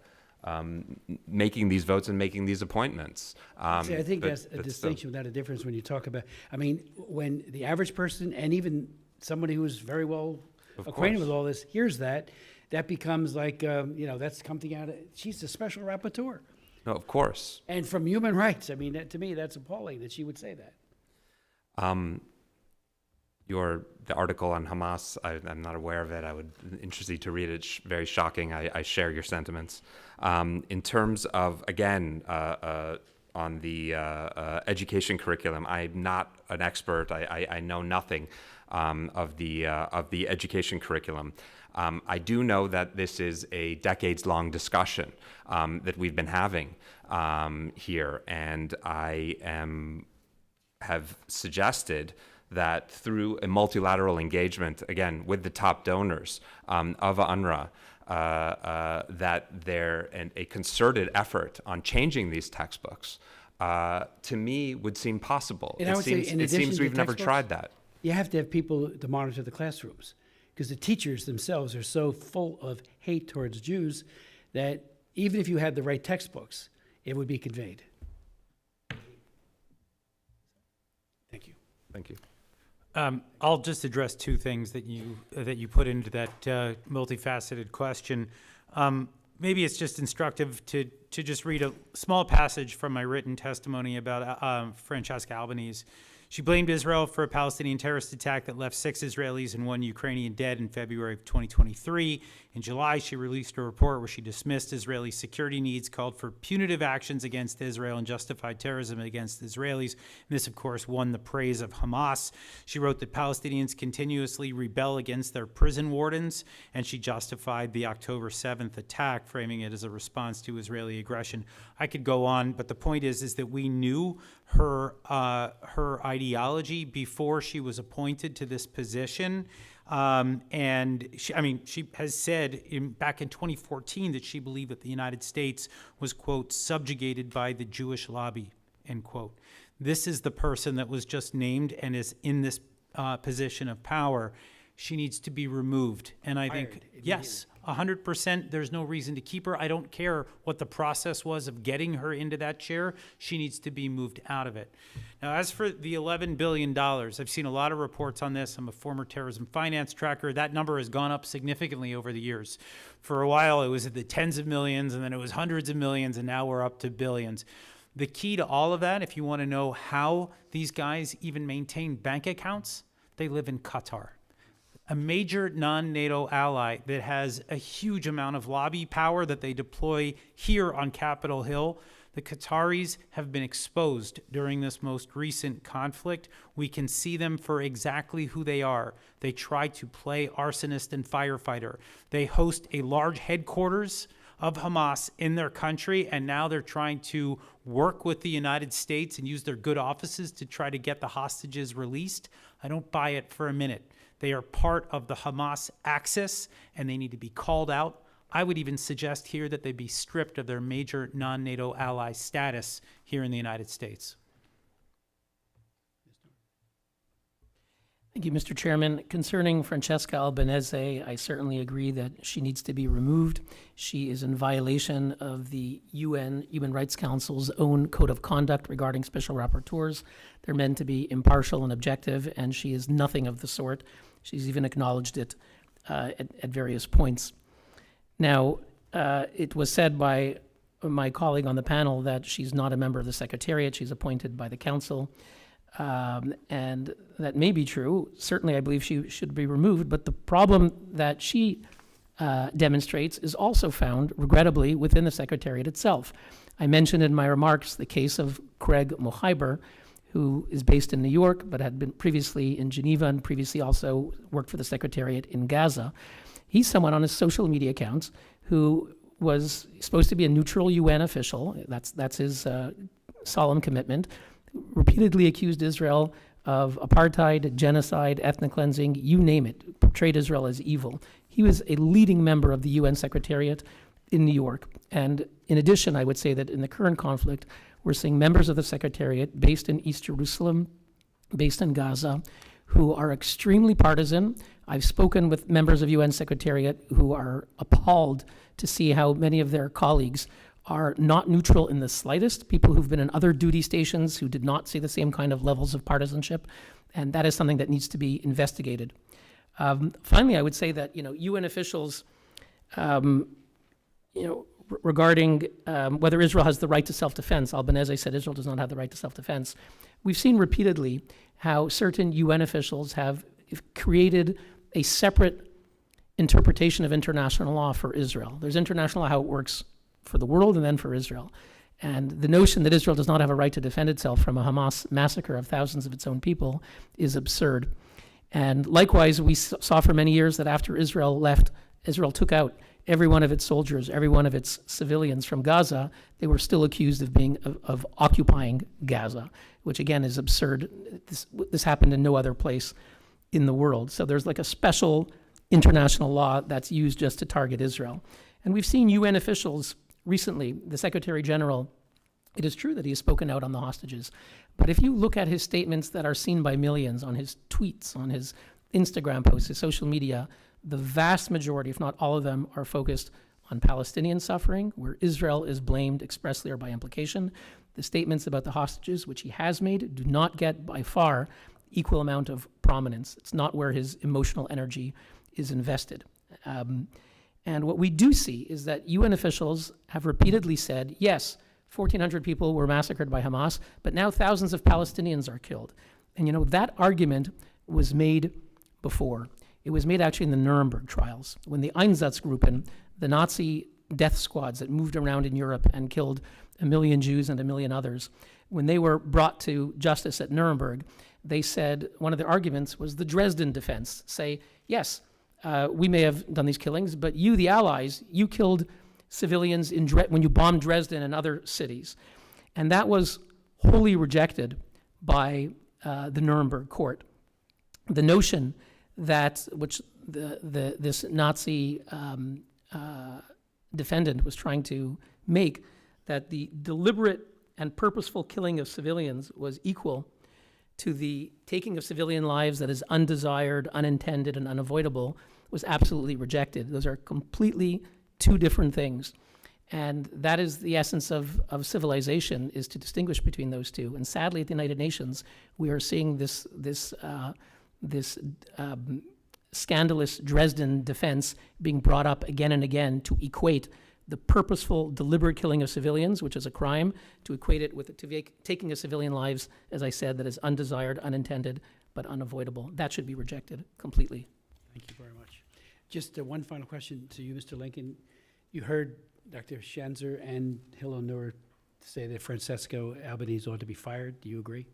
making these votes and making these appointments. See, I think that's a distinction without a difference when you talk about, I mean, when the average person and even somebody who is very well acquainted with all this hears that, that becomes like, you know, that's coming out of, she's the special rapporteur. No, of course. And from human rights, I mean, to me, that's appalling that she would say that. The article on Hamas, I'm not aware of it. I would interested to read it. Very shocking. I share your sentiments. In terms of, again, on the education curriculum, I'm not an expert. I know nothing of the education curriculum. I do know that this is a decades-long discussion that we've been having here, and I have suggested that through a multilateral engagement, again, with the top donors of UNRWA, that a concerted effort on changing these textbooks, to me, would seem possible. It seems we've never tried that. You have to have people to monitor the classrooms, because the teachers themselves are so full of hate towards Jews that even if you had the right textbooks, it would be conveyed. Thank you. Thank you. I'll just address two things that you put into that multifaceted question. Maybe it's just instructive to just read a small passage from my written testimony about Francesca Albanese. She blamed Israel for a Palestinian terrorist attack that left 6 Israelis and 1 Ukrainian dead in February of 2023. In July, she released a report where she dismissed Israeli security needs, called for punitive actions against Israel, and justified terrorism against Israelis. And this, of course, won the praise of Hamas. She wrote that Palestinians continuously rebel against their prison wardens, and she justified the October 7th attack, framing it as a response to Israeli aggression. I could go on, but the point is that we knew her ideology before she was appointed to this position. And she has said back in 2014 that she believed that the United States was, quote, subjugated by the Jewish lobby, end quote. This is the person that was just named and is in this position of power. She needs to be removed. And I think, yes, 100%, there's no reason to keep her. I don't care what the process was of getting her into that chair. She needs to be moved out of it. Now, as for the $11 billion, I've seen a lot of reports on this. I'm a former terrorism finance tracker. That number has gone up significantly over the years. For a while, it was at the tens of millions, and then it was hundreds of millions, and now we're up to billions. The key to all of that, if you want to know how these guys even maintain bank accounts, they live in Qatar, a major non-NATO ally that has a huge amount of lobby power that they deploy here on Capitol Hill. The Qataris have been exposed during this most recent conflict. We can see them for exactly who they are. They try to play arsonist and firefighter. They host a large headquarters of Hamas in their country, and now they're trying to work with the United States and use their good offices to try to get the hostages released. I don't buy it for a minute. They are part of the Hamas axis, and they need to be called out. I would even suggest here that they be stripped of their major non-NATO ally status here in the United States. Thank you, Mr. Chairman. Concerning Francesca Albanese, I certainly agree that she needs to be removed. She is in violation of the UN Human Rights Council's own code of conduct regarding special rapporteurs. They're meant to be impartial and objective, and she is nothing of the sort. She's even acknowledged it at various points. Now, it was said by my colleague on the panel that she's not a member of the Secretariat. She's appointed by the Council. And that may be true. Certainly, I believe she should be removed. But the problem that she demonstrates is also found, regrettably, within the Secretariat itself. I mentioned in my remarks the case of Craig Mohiber, who is based in New York, but had been previously in Geneva and previously also worked for the Secretariat in Gaza. He's someone on his social media accounts who was supposed to be a neutral UN official. That's his solemn commitment. Repeatedly accused Israel of apartheid, genocide, ethnic cleansing, you name it, portrayed Israel as evil. He was a leading member of the UN Secretariat in New York. And in addition, I would say that in the current conflict, we're seeing members of the Secretariat based in East Jerusalem, based in Gaza, who are extremely partisan. I've spoken with members of UN Secretariat who are appalled to see how many of their colleagues are not neutral in the slightest, people who've been in other duty stations who did not see the same kind of levels of partisanship, and that is something that needs to be investigated. Finally, I would say that UN officials, regarding whether Israel has the right to self-defense, Albanese said Israel does not have the right to self-defense. We've seen repeatedly how certain UN officials have created a separate interpretation of international law for Israel. There's international law, how it works for the world and then for Israel. And the notion that Israel does not have a right to defend itself from a Hamas massacre of thousands of its own people is absurd. And likewise, we saw for many years that after Israel left, Israel took out every one of its soldiers, every one of its civilians from Gaza. They were still accused of occupying Gaza, which again is absurd. This happened in no other place in the world. So there's like a special international law that's used just to target Israel. And we've seen UN officials recently, the Secretary General, it is true that he has spoken out on the hostages, but if you look at his statements that are seen by millions, on his tweets, on his Instagram posts, his social media, the vast majority, if not all of them, are focused on Palestinian suffering, where Israel is blamed expressly or by implication. The statements about the hostages, which he has made, do not get by far equal amount of prominence. It's not where his emotional energy is invested. And what we do see is that UN officials have repeatedly said, yes, 1,400 people were massacred by Hamas, but now thousands of Palestinians are killed. And that argument was made before. It was made actually in the Nuremberg trials, when the Einsatzgruppen, the Nazi death squads that moved around in Europe and killed 1 million Jews and 1 million others, when they were brought to justice at Nuremberg, they said one of their arguments was the Dresden defense. Say, yes, we may have done these killings, but you, the Allies, you killed civilians when you bombed Dresden and other cities. And that was wholly rejected by the Nuremberg court. The notion that, which this Nazi defendant was trying to make, that the deliberate and purposeful killing of civilians was equal to the taking of civilian lives that is undesired, unintended, and unavoidable, was absolutely rejected. Those are completely two different things. And that is the essence of civilization, is to distinguish between those two. And sadly, at the United Nations, we are seeing this scandalous Dresden defense being brought up again and again to equate the purposeful, deliberate killing of civilians, which is a crime, to equate it with taking of civilian lives, as I said, that is undesired, unintended, but unavoidable. That should be rejected completely. Thank you very much. Just one final question to you, Mr. Lincoln. You heard Dr. Schanzer and Hillel Neuer say that Francesco Albanese ought to be fired. Do you agree?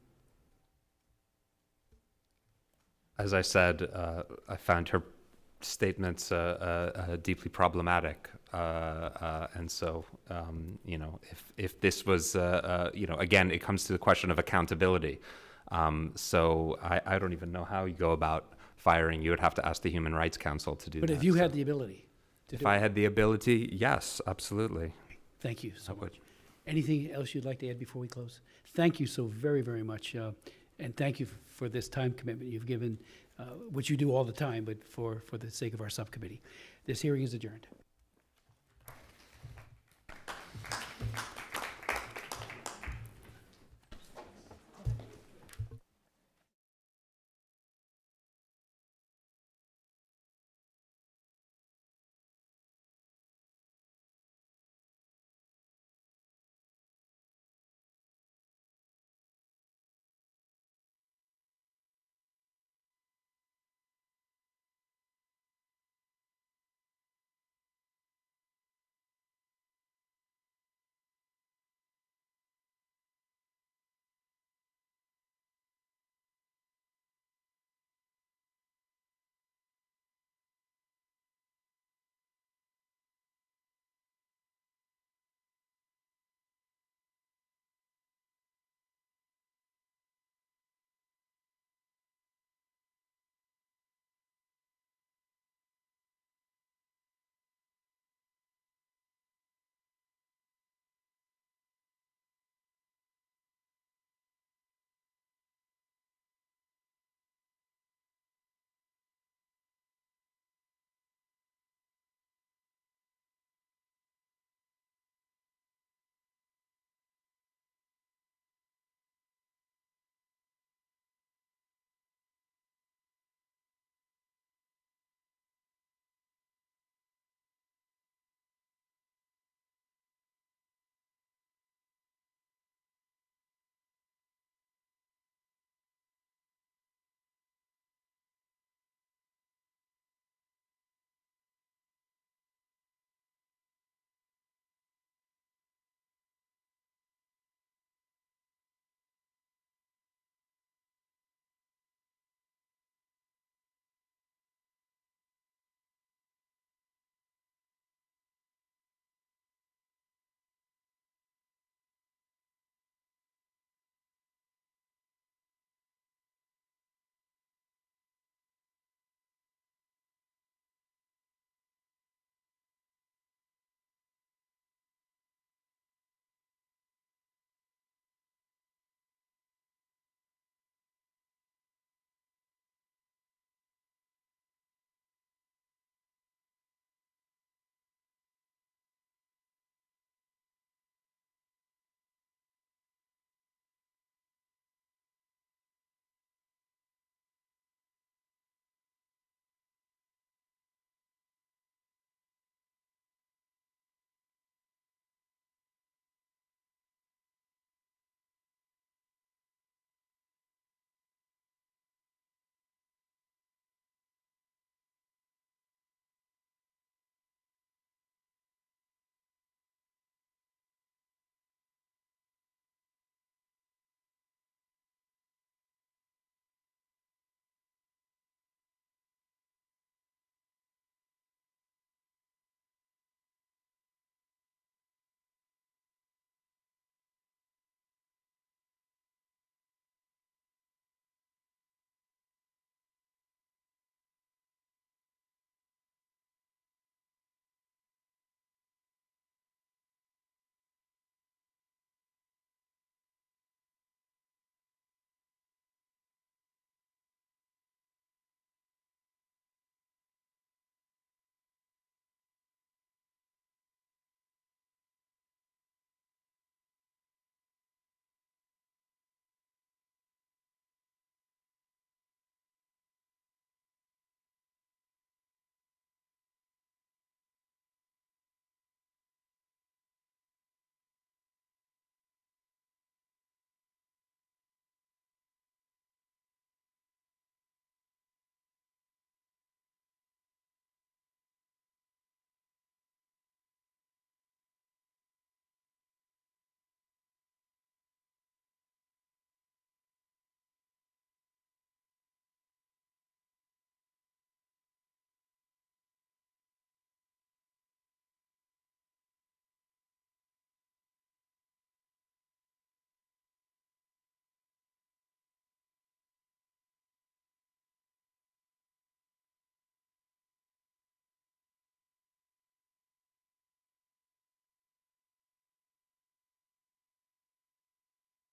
As I said, I found her statements deeply problematic, and so if this was again, it comes to the question of accountability. So I don't even know how you go about firing. You would have to ask the Human Rights Council to do that. But if you had the ability to do if I had the ability, yes, absolutely. Thank you so much. Anything else you'd like to add before we close? Thank you so very, very much. And thank you for this time commitment you've given, which you do all the time, but for the sake of our subcommittee. This hearing is adjourned.